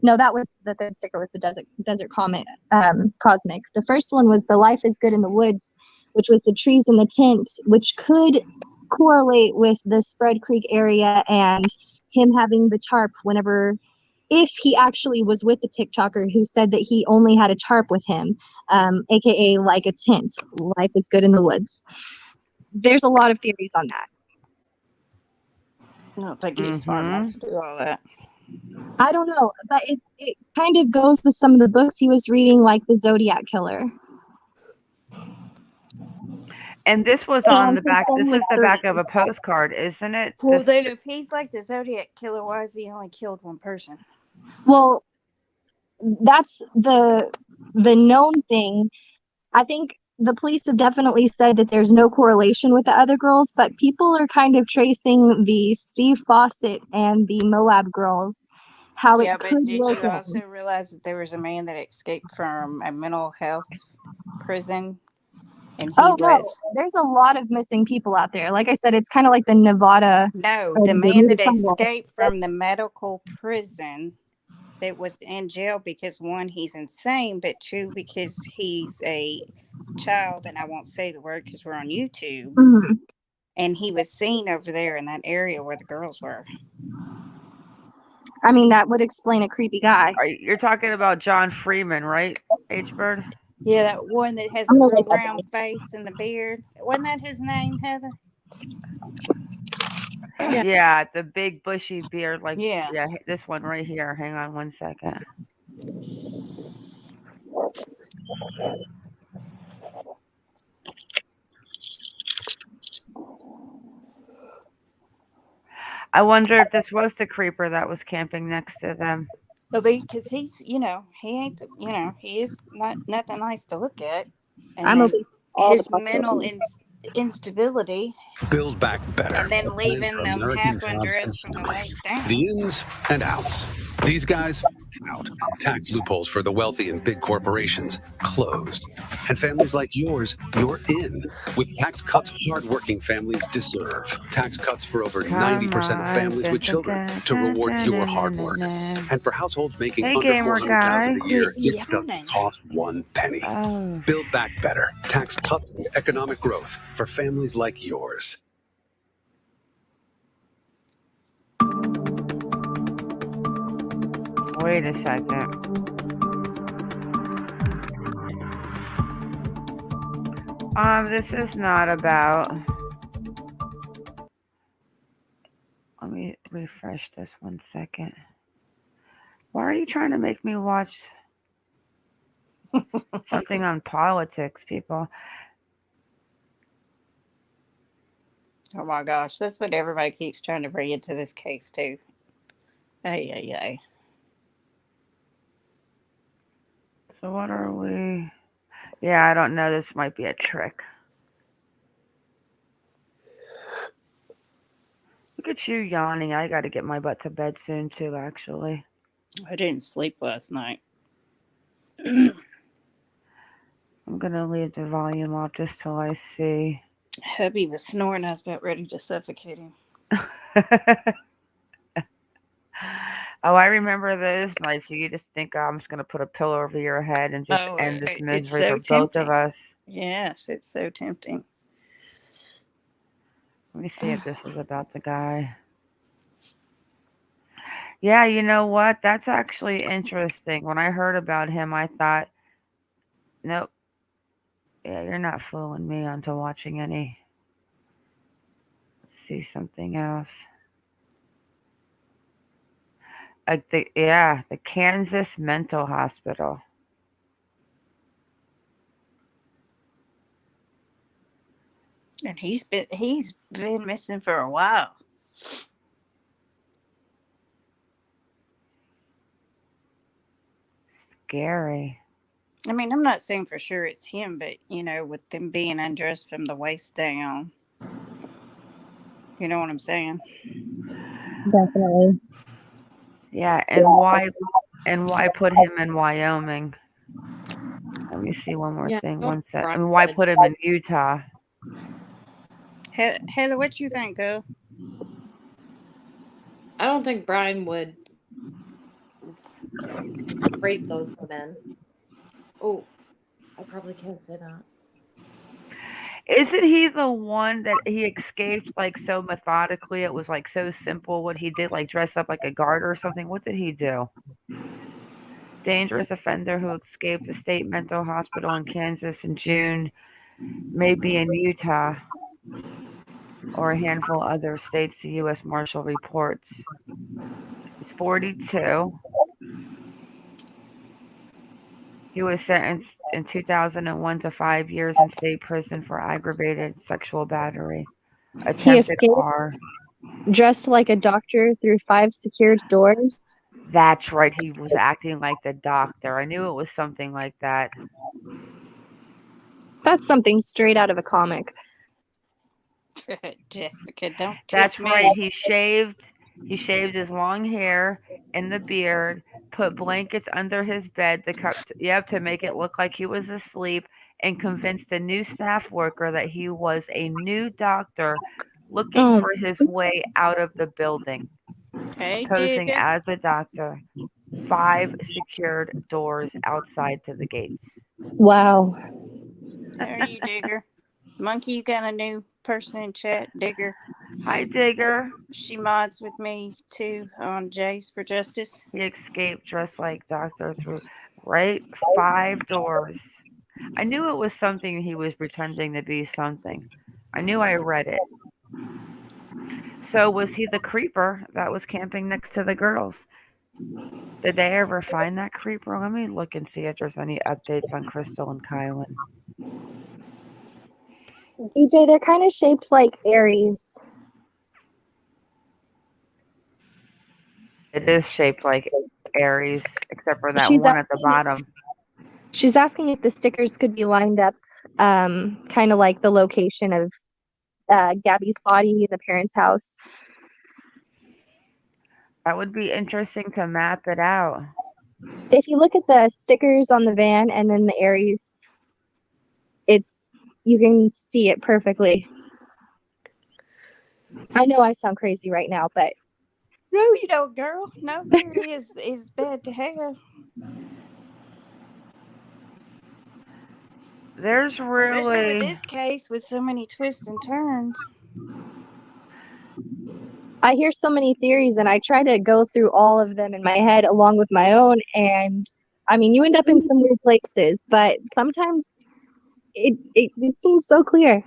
that was the third sticker was the desert comet, cosmic. The first one was the life is good in the woods, which was the trees in the tent, which could correlate with the Spread Creek area and him having the tarp if he actually was with the TikToker who said that he only had a tarp with him, aka like a tent. Life is good in the woods. There's a lot of theories on that. I don't think he's smart enough to do all that. I don't know, but it kind of goes with some of the books he was reading, like the Zodiac Killer. And this was on the back. This is the back of a postcard, isn't it? Well, then if he's like the Zodiac Killer, why has he only killed one person? Well, that's the known thing. I think the police have definitely said that there's no correlation with the other girls, but people are kind of tracing the Steve Fawcett and the Moab girls. Yeah, but did you also realize that there was a man that escaped from a mental health prison? And he was. There's a lot of missing people out there. Like I said, it's kind of like the Nevada. No, the man that escaped from the medical prison that was in jail because one, he's insane, but two, because he's a child, and I won't say the word because we're on YouTube. Mm-hmm. And he was seen over there in that area where the girls were. I mean, that would explain a creepy guy. You're talking about John Freeman, right, H-Bird? Yeah, that one that has the real round face and the beard. Wasn't that his name, Heather? Yeah, the big bushy beard. Yeah, this one right here. Hang on one second. I wonder if this was the creeper that was camping next to them. Because he's, he ain't, he is not nothing nice to look at. And then his mental instability. Build back better. And then leaving them half undressed from the waist down. The ins and outs. These guys, out. Tax loopholes for the wealthy and big corporations, closed. And families like yours, you're in. With tax cuts hardworking families deserve. Tax cuts for over 90% of families with children to reward your hard work. And for households making under $400,000 a year, it doesn't cost one penny. Build back better. Tax cuts and economic growth for families like yours. Wait a second. This is not about. Let me refresh this 1 second. Why are you trying to make me watch something on politics, people? Oh my gosh, that's what everybody keeps trying to bring into this case too. Ay. So what are we? Yeah, I don't know. This might be a trick. Look at you yawning. I got to get my butt to bed soon too, actually. I didn't sleep last night. I'm going to leave the volume off just till I see. Hubby was snoring. I was about ready to suffocate him. Oh, I remember those nights. You just think, I'm just going to put a pillow over your head and just end this misery for both of us. Yes, it's so tempting. Let me see if this is about the guy. Yeah, you know what? That's actually interesting. When I heard about him, I thought, nope. Yeah, you're not fooling me onto watching any. Let's see something else. The Kansas Mental Hospital. And he's been missing for a while. Scary. I mean, I'm not saying for sure it's him, but with them being undressed from the waist down, you know what I'm saying? Definitely. Yeah, and why put him in Wyoming? Let me see one more Yeah, thing. I don't One sec. Brian I mean, why would. put him in Utah? Heather, what you think, girl? I don't think Brian would rape those women. Oh, I probably can't say that. Isn't he the one that he escaped like so methodically? It was like so simple what he did, like dress up like a guard or something. What did he do? Dangerous offender who escaped the state mental hospital in Kansas in June, may be in Utah or a handful of other states, the U.S. Marshal reports. He's 42. He was sentenced in 2001 to 5 years in state prison for aggravated sexual battery. He Attempted escaped R. dressed like a doctor through 5 secured doors. That's right. He was acting like the doctor. I knew it was something like that. That's something straight out of a comic. Jessica, don't That's teach right. me. He shaved his long hair and the beard, put blankets under his bed to make it look like he was asleep, and convinced a new staff worker that he was a new doctor looking Oh, for his way out of the building, Hey, posing Digger. as a doctor. 5 secured doors outside to the gates. wow. How are you, Digger? Monkey, you got a new person in chat, Digger. Hi, Digger. She mods with me too on Jace for Justice. He escaped dressed like doctor through 5 doors. I knew it was something he was pretending to be something. I knew I read it. So was he the creeper that was camping next to the girls? Did they ever find that creeper? Let me look and see if there's any updates on Crystal and Kylan. DJ, they're kind of shaped like Aries. It is shaped like Aries, except for that She's one at the asking. bottom. She's asking if the stickers could be lined up, kind of like the location of Gabby's body in the parents' house. That would be interesting to map it out. If you look at the stickers on the van and then the Aries, you can see it perfectly. I know I sound crazy right now, but No, you don't, girl. No theory is bad to have. There's Especially with really this case with so many twists and turns. I hear so many theories and I try to go through all of them in my head along with my own, and I mean you end up in some weird places, but sometimes it seems so clear.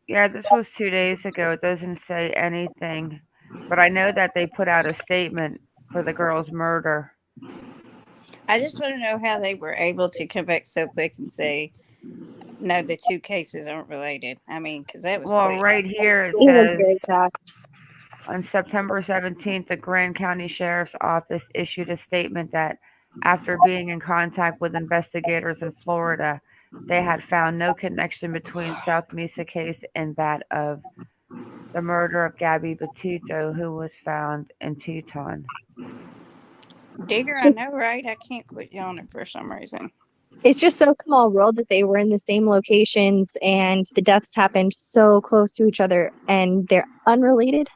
Yeah, this was 2 days ago. It doesn't say anything, but I know that they put out a statement for the girl's murder. I just want to know how they were able to come back so quick and say, no, the two cases aren't related. I mean, because that was Well, quick. right here it was very says, fast. on September 17th, the Grand County Sheriff's Office issued a statement that after being in contact with investigators in Florida, they had found no connection between South Mesa case and that of the murder of Gabby Petito, who was found in Teton. Digger, I know, right? I can't quit yawning for some reason. It's just so small world that they were in the same locations and the deaths happened so close to each other and they're unrelated.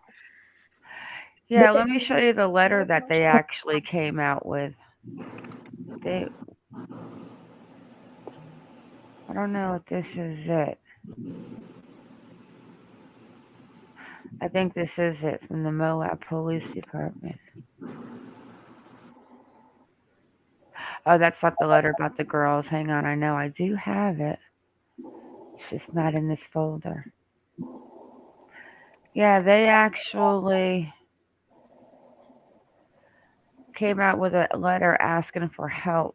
Yeah, let me show you the letter that they actually came out with. I don't know if this is it. I think this is it from the Moab Police Department. Oh, that's not the letter about the girls. Hang on, I know I do have it. It's just not in this folder. Yeah, they actually came out with a letter asking for help.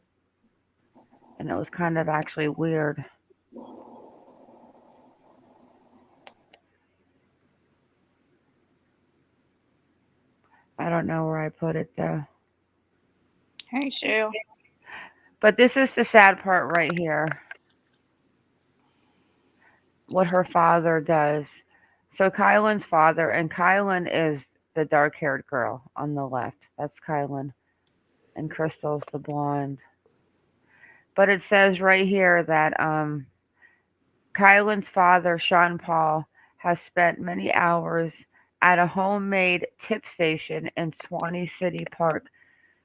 And it was kind of actually weird. I don't know where I put it though. Hey, Shell. But this is the sad part right here. What her father does. So Kylan's father, and Kylan is the dark-haired girl on the left. That's Kylan. And Crystal's the blonde. But it says right here that Kylan's father, Sean Paul, has spent many hours at a homemade tip station in Swanee City Park,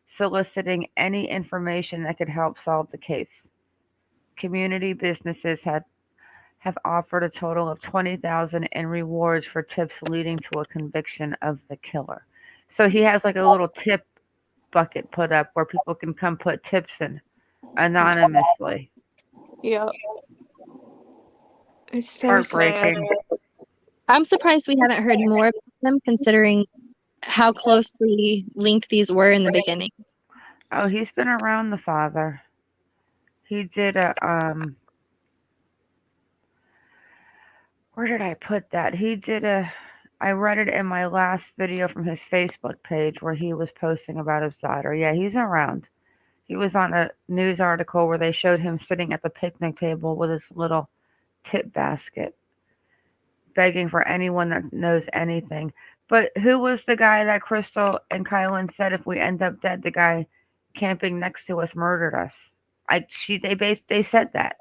soliciting any information that could help solve the case. Community businesses have offered a total of $20,000 in rewards for tips leading to a conviction of the killer. So he has like a little tip bucket put up where people can come put tips in anonymously. Yeah. It's so Heartbreaking. sad. I'm surprised we haven't heard more about them, considering how closely linked these were in the beginning. Oh, he's been around the father. He did a where did I put that? I read it in my last video from his Facebook page where he was posting about his daughter. Yeah, he's around. He was on a news article where they showed him sitting at the picnic table with his little tip basket, begging for anyone that knows anything. But who was the guy that Crystal and Kylan said if we end up dead, the guy camping next to us murdered us? They said that.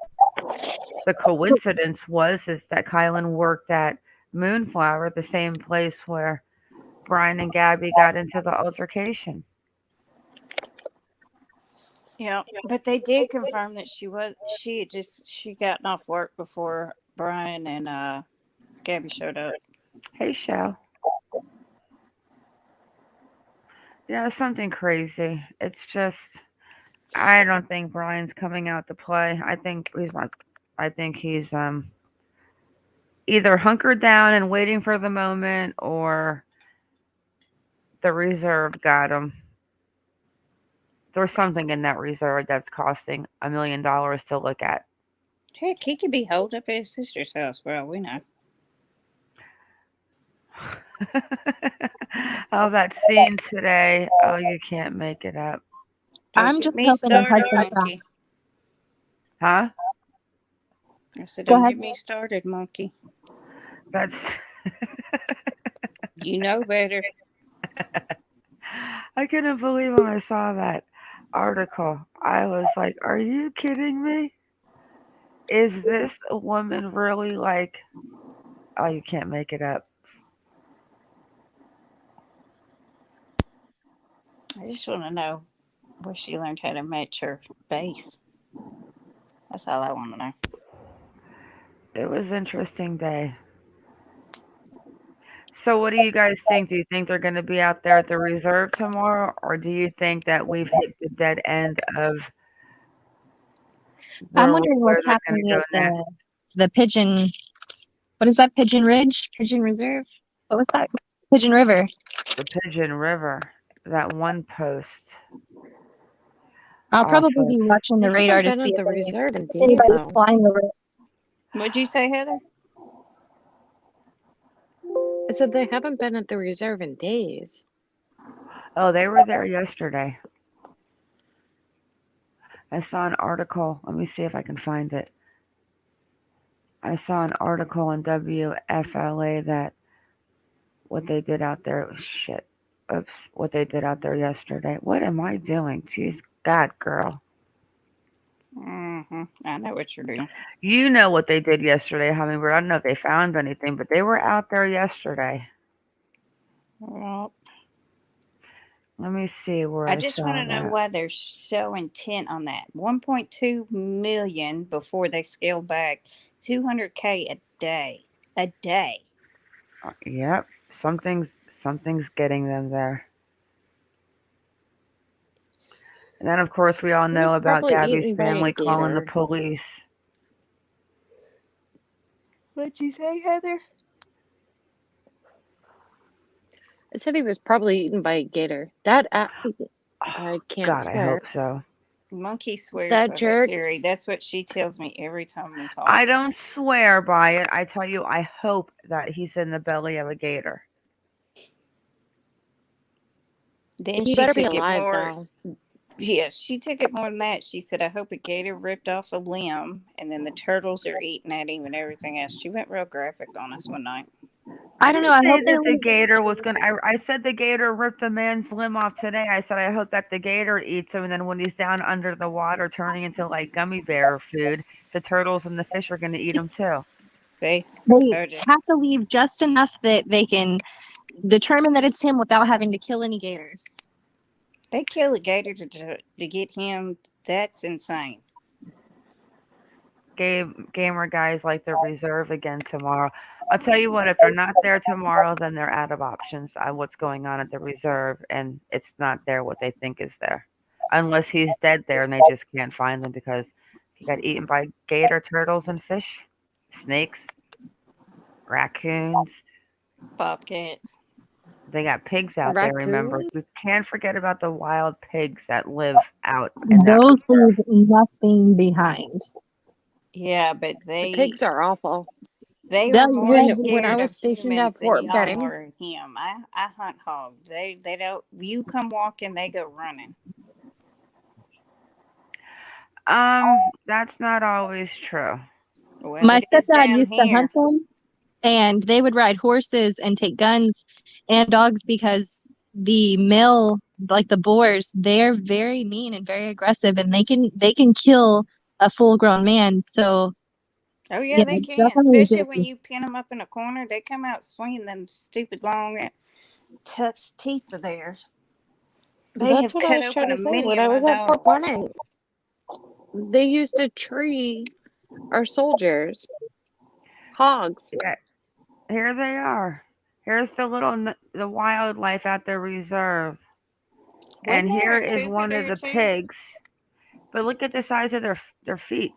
The coincidence is that Kylan worked at Moonflower, the same place where Brian and Gabby got into the altercation. Yeah, but they did confirm that she had gotten off work before Brian and Gabby showed up. Hey, Shell. Yeah, something crazy. It's just, I don't think Brian's coming out to play. I think he's either hunkered down and waiting for the moment, or the reserve got him. There's something in that reserve that's costing $1 million to look at. Heck, he could be holed up at his sister's house. Well, we know. Oh, that scene today. Oh, you can't make it up. I'm just hoping his husband Monkey. Huh? I said, Go don't ahead. get me started, Monkey. That's You know better. I couldn't believe when I saw that article. I was like, are you kidding me? Is this a woman really like... Oh, you can't make it up. I just want to know where she learned how to match her base. That's all I want to know. It was an interesting day. So what do you guys think? Do you think they're going to be out there at the reserve tomorrow? Or do you think that we've hit the dead end of I'm wondering where what's they're going happening to at go next? the Pigeon. What is that? Pigeon Ridge? Pigeon Reserve? What was that? Pigeon River. The Pigeon River. That one post. I'll off probably of- be watching the They radar to haven't been see at if the reserve in days anybody's now. flying over it. What'd you say, Heather? I said they haven't been at the reserve in days. Oh, they were there yesterday. I saw an article. Let me see if I can find it. I saw an article in WFLA that what they did out there was shit. Oops. What they did out there yesterday. What am I doing? Jeez, God, girl. Mm-hmm. I know what you're doing. You know what they did yesterday, Hummingbird. I don't know if they found anything, but they were out there yesterday. Well, Let me see where I I just saw want to know that. why they're so intent on that. 1.2 million before they scale back. 200K a day. A day. Yep. Something's getting them there. And then, of course, we all He know was about probably Gabby's eaten by a family calling the gator. police. What'd you say, Heather? I said he was probably eaten by a gator. I can't God, I swear. hope so. Monkey swears That by that jerk. theory. That's what she tells me every time we talk. I don't swear by it. I tell you, I hope that he's in the belly of a gator. Then He she better be took it alive more. now. Yeah, she took it more than that. She said, I hope a gator ripped off a limb, and then the turtles are eating at him and everything else. She went real graphic on us one night. I I don't know. didn't I say hope they that the leave. gator was gonna. I said the gator ripped a man's limb off today. I said I hope that the gator eats him, and then when he's down under the water, turning into like gummy bear food, the turtles and the fish are gonna eat him too. See, They told you. have to leave just enough that they can determine that it's him without having to kill any gators. They kill a gator to get him. That's insane. Gamer guys like the reserve again tomorrow. I'll tell you what, if they're not there tomorrow, then they're out of options on what's going on at the reserve, and it's not there what they think is there. Unless he's dead there and they just can't find him because he got eaten by gator, turtles, and fish, snakes, raccoons. Bobcats. They got pigs out there, remember. Raccoons? We can't forget about the wild pigs that live out in that Those reserve. leave nothing behind. Yeah, but The pigs are awful. they They'll are more When I scared was of stationed at humans than Fort y'all Benning, are of him. I hunt hogs. They don't. You come walking, they go running. That's not always true. Well, My it is stepdad down used to here. hunt them, and they would ride horses and take guns and dogs because the male, like the boars, they're very mean and very aggressive, and they can kill a full-grown man. So Oh yeah, yeah, they can. definitely Especially when do. you pin them up in a corner, they come out swinging them stupid long, tucked teeth of theirs. They that's have what I cut was trying open a to say. many When of I my was at Fort dogs. Benning, they used to tree our soldiers, hogs. Yeah, here they are. Here's the wildlife at the reserve, and Wasn't there here a is cougar one of there the too? pigs. But look at the size of their feet.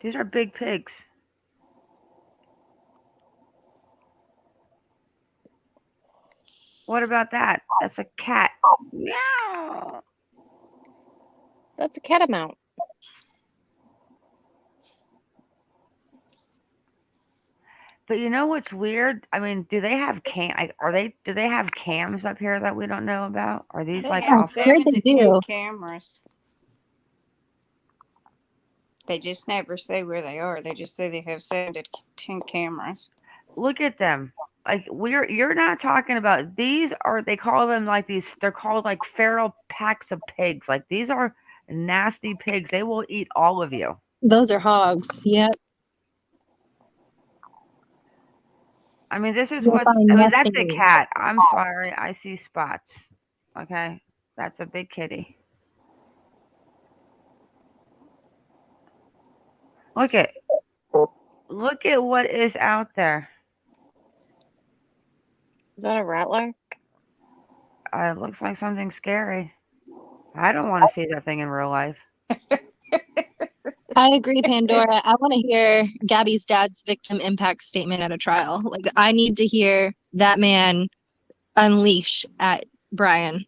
These are big pigs. What about that? That's a cat. Meow. That's a catamount. But you know what's weird? I mean, do they have do they have cams up here that we don't know about? Are these They like have I'm off? sure 7 they to 10 do. cameras. They just never say where they are. They just say they have 7 to 10 cameras. Look at them. Like you're not talking about these are they call them like these they're called like feral packs of pigs. Like these are nasty pigs. They will eat all of you. Those are hogs. Yep. I mean, this is You'll what's find I mean, that's a nothing. cat. I'm sorry. I see spots. Okay? That's a big kitty. Look at what is out there. Is that a rattler? It looks like something scary. I don't want to see that thing in real life. I agree, Pandora. I want to hear Gabby's dad's victim impact statement at a trial. Like, I need to hear that man unleash at Brian.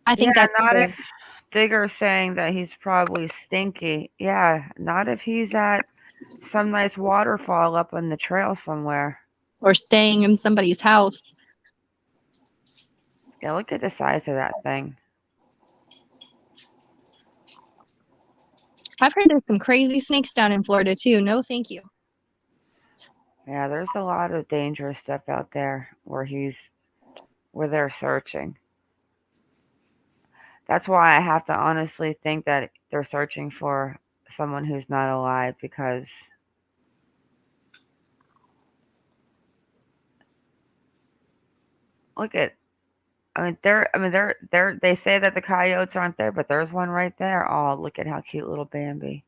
I think Yeah, that's not fair. if Digger's saying that he's probably stinky. Yeah, not if he's at some nice waterfall up on the trail somewhere. Or staying in somebody's house. Yeah, look at the size of that thing. I've heard there's some crazy snakes down in Florida too. No, thank you. Yeah, there's a lot of dangerous stuff out there where they're searching. That's why I have to honestly think that they're searching for someone who's not alive because look at they say that the coyotes aren't there, but there's one right there. Oh, look at how cute little Bambi.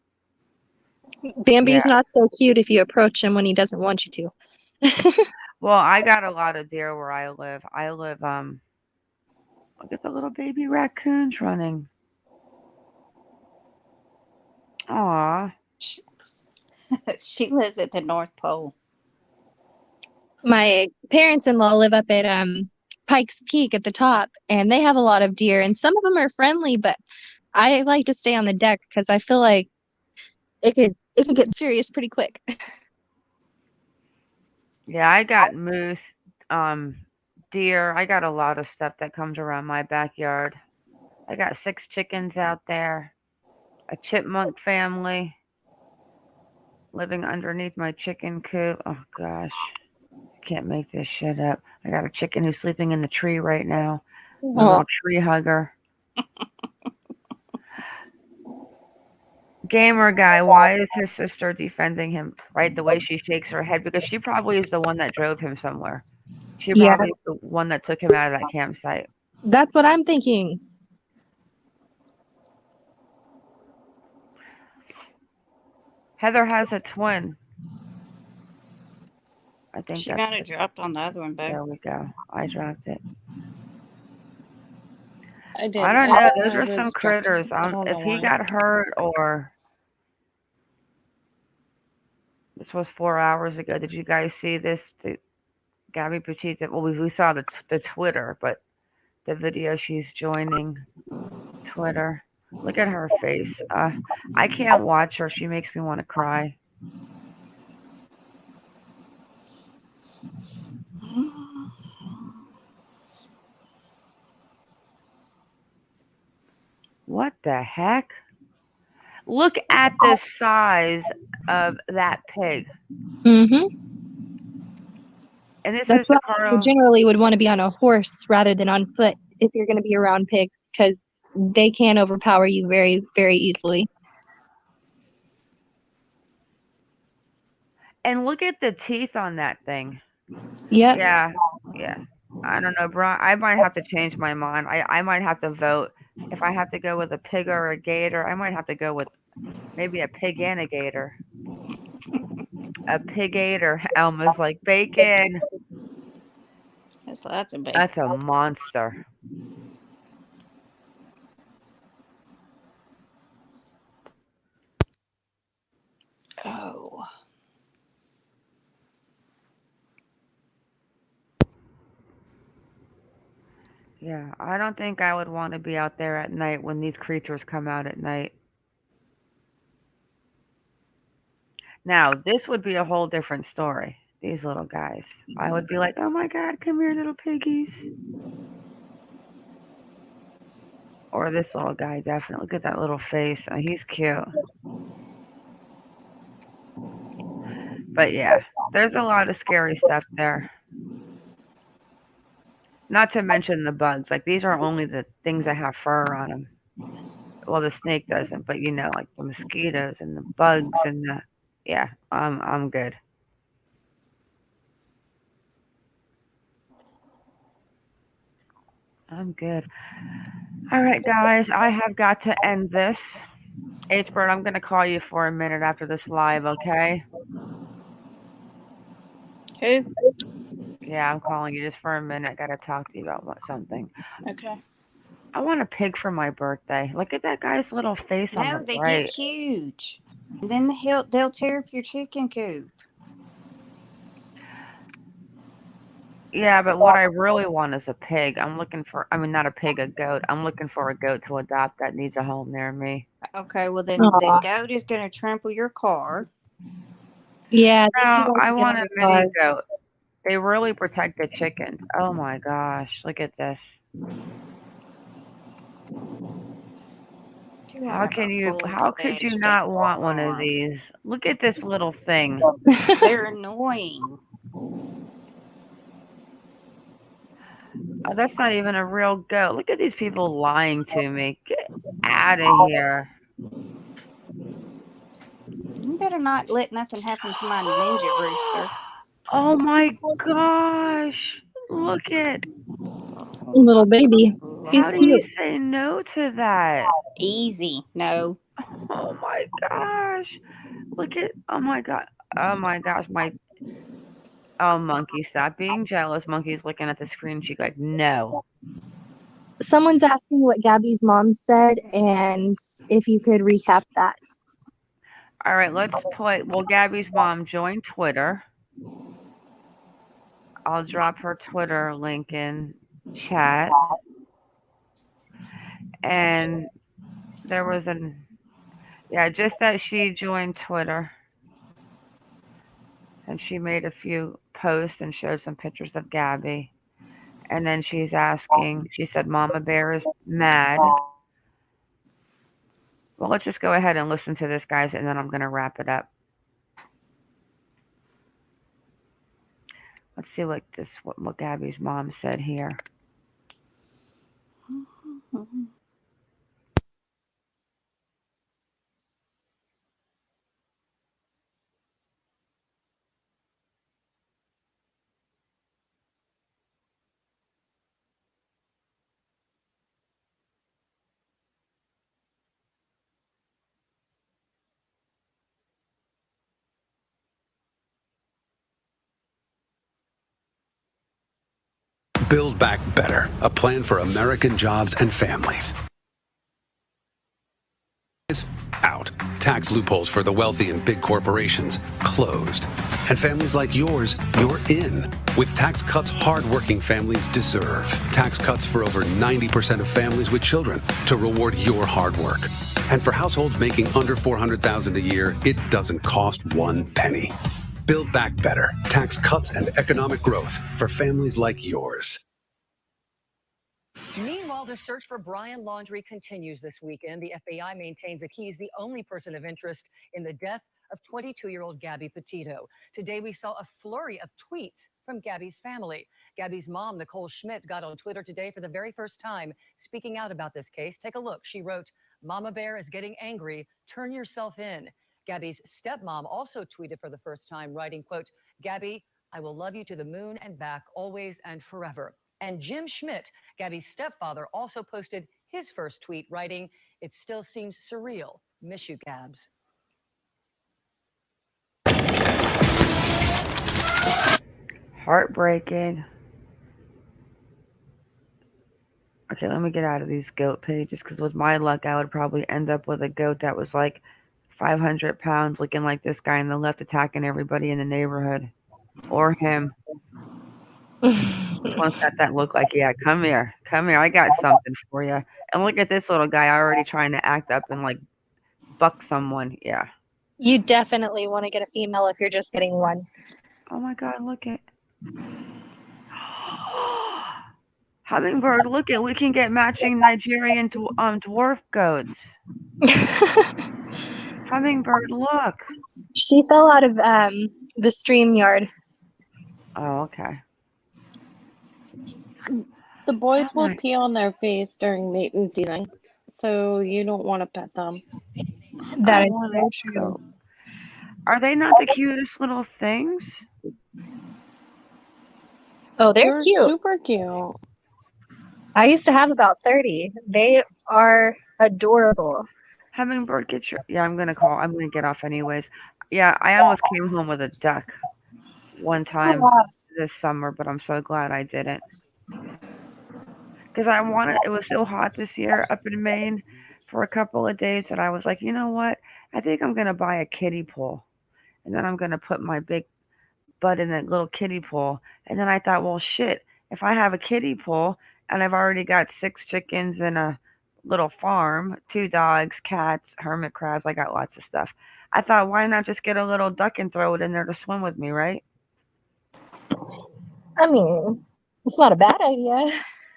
Bambi's Yeah. not so cute if you approach him when he doesn't want you to. Well, I got a lot of deer where I live. Look at the little baby raccoons running. Aw. She lives at the North Pole. My parents-in-law live up at Pikes Peak at the top, and they have a lot of deer, and some of them are friendly, but I like to stay on the deck because I feel like it could get serious pretty quick. Yeah, I got moose deer. I got a lot of stuff that comes around my backyard. I got 6 chickens out there, a chipmunk family living underneath my chicken coop. Oh gosh, I can't make this shit up. I got a chicken who's sleeping in the tree right now. My little tree hugger. Gamer guy, why is his sister defending him? Right, the way she shakes her head, because she probably is the one that drove him somewhere. She Yeah. probably is the one that took him out of that campsite. That's what I'm thinking. Heather has a twin. I think She that's might have dropped on the other one, There babe. we go. I dropped it. I did. I don't know. I Those are some was dropped. critters. I don't If know he why. got hurt or this was 4 hours ago. Did you guys see this? Gabby Petito. Well, we saw the Twitter, but the video she's joining Twitter. Look at her face. I can't watch her. She makes me want to cry. What the heck? Look at the size of that pig. Mm-hmm. And this That's is the why part you of, generally would want to be on a horse rather than on foot if you're going to be around pigs, because they can overpower you very, very easily. and look at the teeth on that thing. Yep. Yeah. I don't know, bro. I might have to change my mind. I might have to vote. If I have to go with a pig or a gator, I might have to go with maybe a pig and a gator. A pig-gator. Elma's like, bacon. That's lots of bacon. That's a monster. Oh. Yeah, I don't think I would want to be out there at night when these creatures come out at night. Now, this would be a whole different story. These little guys. I would be like, oh my God, come here, little piggies. Or this little guy, definitely. Look at that little face. He's cute. But yeah, there's a lot of scary stuff there. Not to mention the bugs. Like, these are only the things that have fur on them. Well, the snake doesn't, but you know, like the mosquitoes and the bugs and the, yeah, I'm good. I'm good. All right, guys, I have got to end this. H-Bird, I'm going to call you for a minute after this live, okay? Who? Yeah, I'm calling you just for a minute. Got to talk to you about something. Okay. I want a pig for my birthday. Look at that guy's little face on No, the they right. get huge. And then they'll tear up your chicken coop. Yeah, but what I really want is a pig. I'm looking for, I mean, not a pig, a goat. I'm looking for a goat to adopt that needs a home near me. Okay, well then the goat is going to trample your car. Yeah. No, I want a mini goat. They really protect the chickens. Oh my gosh, look at this. How could you not want one of these? Look at this little thing. They're annoying. Oh, that's not even a real goat. Look at these people lying to me. Get out of here. You better not let nothing happen to my ninja rooster. Oh my gosh. Look at Little baby. He's How do you cute. say no to that? Easy. No. Oh my gosh. Look at, oh my God. Oh my gosh. Oh, Monkey, stop being jealous. Monkey's looking at the screen. She's like, no. Someone's asking what Gabby's mom said, and if you could recap that. All right, let's play. Well, Gabby's mom joined Twitter. I'll drop her Twitter link in chat. And there was just that she joined Twitter. And she made a few post and showed some pictures of Gabby. And then she's asking, she said, Mama Bear is mad. Well, let's just go ahead and listen to this, guys, and then I'm going to wrap it up. Let's see what Gabby's mom said here. Build Back Better, a plan for American jobs and families. Out. Tax loopholes for the wealthy and big corporations closed. And families like yours, you're in. With tax cuts hardworking families deserve. Tax cuts for over 90% of families with children to reward your hard work. And for households making under $400,000 a year, it doesn't cost one penny. Build Back Better. Tax cuts and economic growth for families like yours. Meanwhile, the search for Brian Laundrie continues this weekend. The FBI maintains that he's the only person of interest in the death of 22-year-old Gabby Petito. Today, we saw a flurry of tweets from Gabby's family. Gabby's mom, Nicole Schmidt, got on Twitter today for the very first time, speaking out about this case. Take a look. She wrote, "Mama Bear is getting angry. Turn yourself in." Gabby's stepmom also tweeted for the first time, writing, quote, "Gabby, I will love you to the moon and back, always and forever." And Jim Schmidt, Gabby's stepfather, also posted his first tweet, writing, "It still seems surreal. Miss you, Gabs." Heartbreaking. Okay, let me get out of these goat pages, because with my luck, I would probably end up with a goat that was like 500 pounds, looking like this guy on the left, attacking everybody in the neighborhood. Or him. This one's got that look like, yeah, come here, I got something for you. And look at this little guy already trying to act up and like buck someone. Yeah. You definitely want to get a female if you're just getting one. Oh my God, look at Hummingbird, look at, we can get matching Nigerian dwarf goats. Hummingbird, look. She fell out of the stream yard. Oh, okay. The boys will pee on their face during mating season, so you don't want to pet them. That is so true. Are they not the cutest little things? Oh, they're cute. Super cute. I used to have about 30. They are adorable. Hummingbird, get your... Yeah, I'm going to get off anyways. Yeah, I almost came home with a duck one time this summer, but I'm so glad I didn't. Because it was so hot this year up in Maine for a couple of days that I was like, you know what? I think I'm going to buy a kiddie pool. And then I'm going to put my big butt in that little kiddie pool. And then I thought, well, shit, if I have a kiddie pool and I've already got 6 chickens and a little farm, 2 dogs, cats, hermit crabs, I got lots of stuff. I thought, why not just get a little duck and throw it in there to swim with me, right? I mean, it's not a bad idea.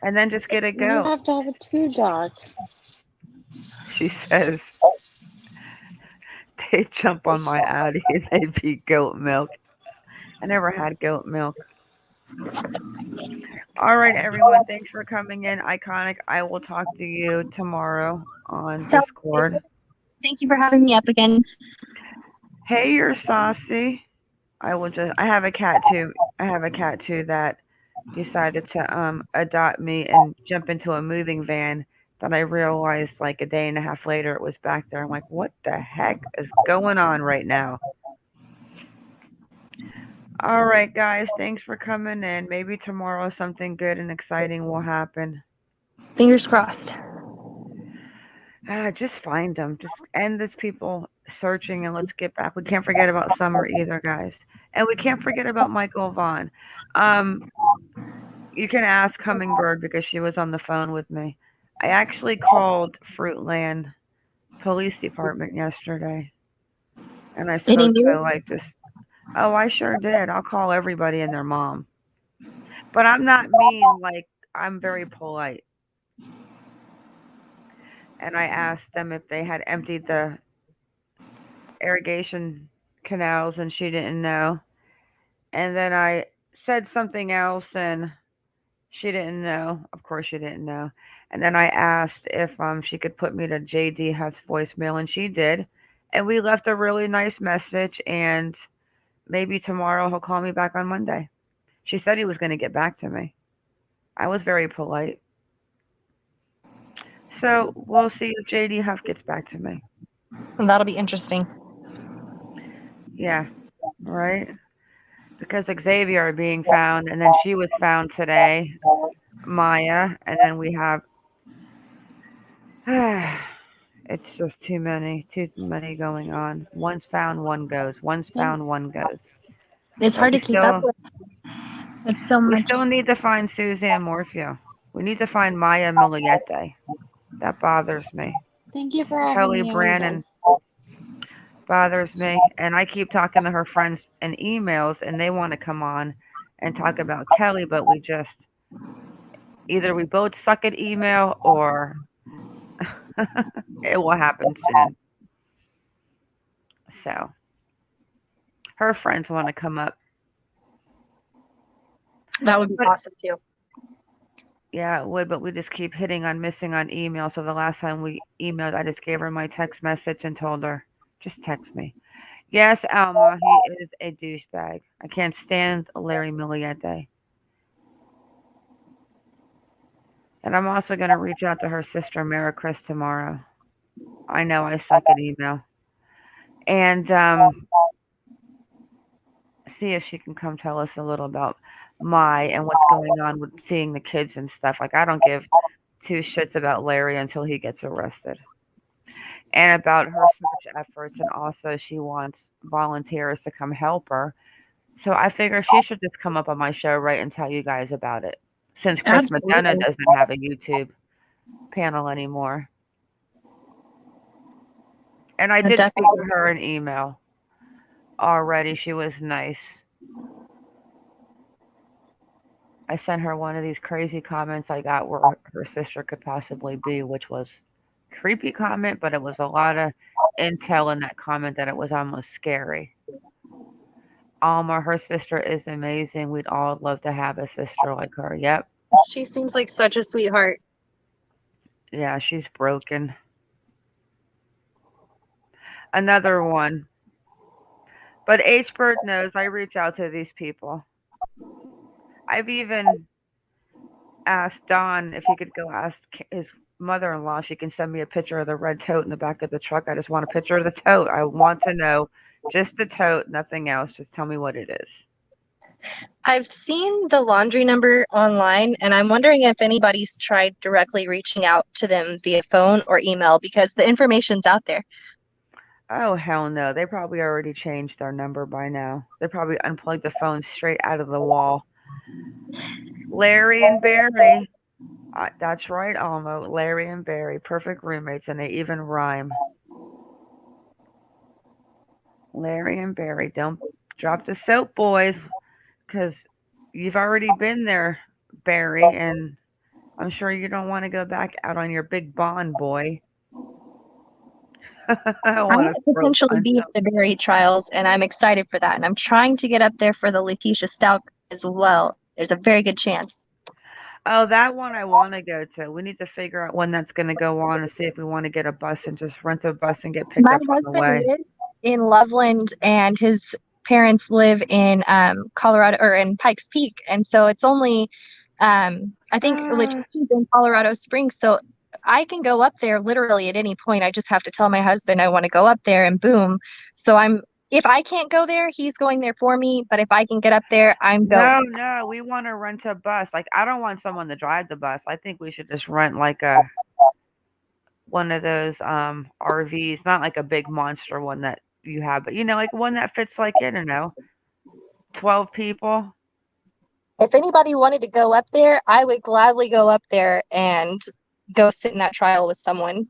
And then just get a goat. You have to have 2 ducks. She says, they jump on my Audi and they be goat milk. I never had goat milk. All right, everyone. Thanks for coming in. Iconic. I will talk to you tomorrow on Discord. Thank you for having me up again. Hey, you're saucy. I have a cat too. I have a cat too that decided to adopt me and jump into a moving van. But I realized like a day and a half later it was back there. I'm like, what the heck is going on right now? All right, guys. Thanks for coming in. Maybe tomorrow something good and exciting will happen. Fingers crossed. Just find them. Just end this people searching and let's get back. We can't forget about Summer either, guys. And we can't forget about Michael Vaughn. You can ask Hummingbird because she was on the phone with me. I actually called Fruitland Police Department yesterday. And I spoke to like this. Oh, I sure did. I'll call everybody and their mom. But I'm not mean, like, I'm very polite. And I asked them if they had emptied the irrigation canals, and she didn't know. And then I said something else, and she didn't know. Of course, she didn't know. And then I asked if she could put me to JD Huff's voicemail, and she did. And we left a really nice message, and maybe tomorrow he'll call me back on Monday. She said he was going to get back to me. I was very polite. So we'll see if JD Huff gets back to me. And that'll be interesting. Yeah, right? Because Xavier being found, and then she was found today, Maya, and then we have. It's just too many going on. One's found, one goes. One's found, one goes. It's hard to keep up with. It's so much. We still need to find Suzanne Morpheo. We need to find Maya Miliete. That bothers me. Thank you for having Kelly me. Brannon bothers me. And I keep talking to her friends in emails, and they want to come on and talk about Kelly, but we just either we both suck at email or it will happen soon. So her friends want to come up. That would be awesome too. Yeah, it would, but we just keep hitting on missing on email. So the last time we emailed, I just gave her my text message and told her, just text me. Yes, Alma, he is a douchebag. I can't stand Larry Miliete. And I'm also going to reach out to her sister, Mara Chris, tomorrow. I know I suck at email. And see if she can come tell us a little about and what's going on with seeing the kids and stuff. Like, I don't give two shits about Larry until he gets arrested. And about her search efforts, and also she wants volunteers to come help her. So I figure she should just come up on my show, right, and tell you guys about it. Since Chris McDonough doesn't have a YouTube panel anymore. And I did speak to her in email already. She was nice. I sent her one of these crazy comments I got where her sister could possibly be, which was a creepy comment, but it was a lot of intel in that comment that it was almost scary. Alma, her sister is amazing. We'd all love to have a sister like her. Yep. She seems like such a sweetheart. Yeah, she's broken. Another one. But H-Bird knows I reach out to these people. I've even asked Don if he could go ask his mother-in-law. She can send me a picture of the red tote in the back of the truck. I just want a picture of the tote. I want to know just the tote, nothing else. Just tell me what it is. I've seen the Laundrie number online, and I'm wondering if anybody's tried directly reaching out to them via phone or email, because the information's out there. Oh, hell no. They probably already changed their number by now. They probably unplugged the phone straight out of the wall. Larry and Barry. That's right, Almo. Larry and Barry. Perfect roommates, and they even rhyme. Larry and Barry. Don't drop the soap, boys, because you've already been there, Barry, and I'm sure you don't want to go back out on your big bond, boy. I want to potentially be at the Barry trials, and I'm excited for that. And I'm trying to get up there for the Letitia Stout as well. There's a very good chance. Oh, that one I want to go to. We need to figure out when that's going to go on and see if we want to get a bus and just rent a bus and get picked up on the way. My husband lives in Loveland, and his parents live in Colorado, or in Pikes Peak. And so it's only, I think Letitia's in Colorado Springs. So I can go up there literally at any point. I just have to tell my husband I want to go up there, and boom. So if I can't go there, he's going there for me. But if I can get up there, I'm going. No, we want to rent a bus. Like, I don't want someone to drive the bus. I think we should just rent like one of those RVs, not like a big monster one that you have, but like one that fits like, 12 people. If anybody wanted to go up there, I would gladly go up there and go sit in that trial with someone.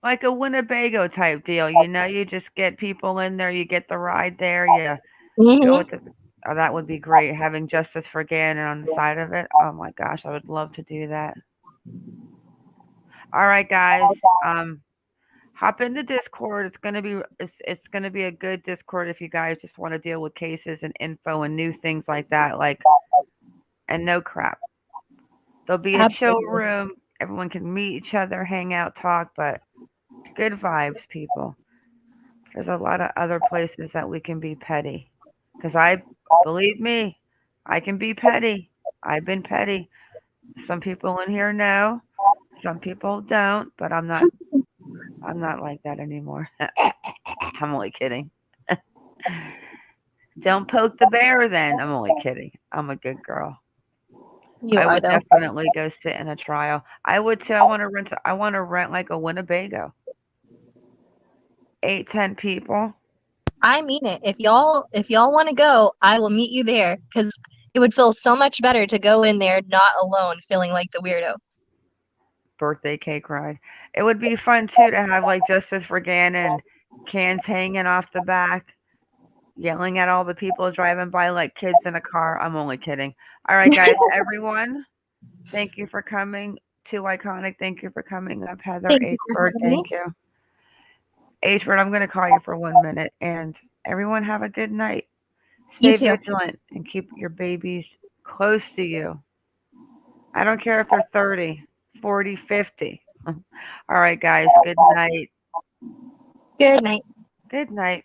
like a Winnebago type deal. You know, you just get people in there, you get the ride there, you go Mm-hmm. to. Oh, that would be great. Having Justice for Gannon on the side of it. Oh my gosh, I would love to do that. All right, guys. Hop into Discord. It's gonna be a good Discord if you guys just want to deal with cases and info and new things like that. Like, and no crap. There'll be a chill Absolutely. room. Everyone can meet each other, hang out, talk, but good vibes, people. There's a lot of other places that we can be petty. Because believe me, I can be petty. I've been petty. Some people in here know, some people don't, but I'm not like that anymore. I'm only kidding. Don't poke the bear then. I'm only kidding. I'm a good girl. You I are would though. definitely go sit in a trial. I would say I want to rent like a Winnebago. 8, 10 people. I mean it. If y'all want to go, I will meet you there because it would feel so much better to go in there not alone, feeling like the weirdo. Birthday cake ride. It would be fun too to have like Justice for Gannon, cans hanging off the back, yelling at all the people driving by like kids in a car. I'm only kidding. All right, guys, everyone, thank you for coming. Too Iconic, thank you for coming up. Heather, Thank you H for Bird, having me. thank you. H Bird, I'm going to call you for 1 minute. And everyone have a good night. You Stay too. vigilant and keep your babies close to you. I don't care if they're 30, 40, 50. All right, guys, good night. Good night. Good night.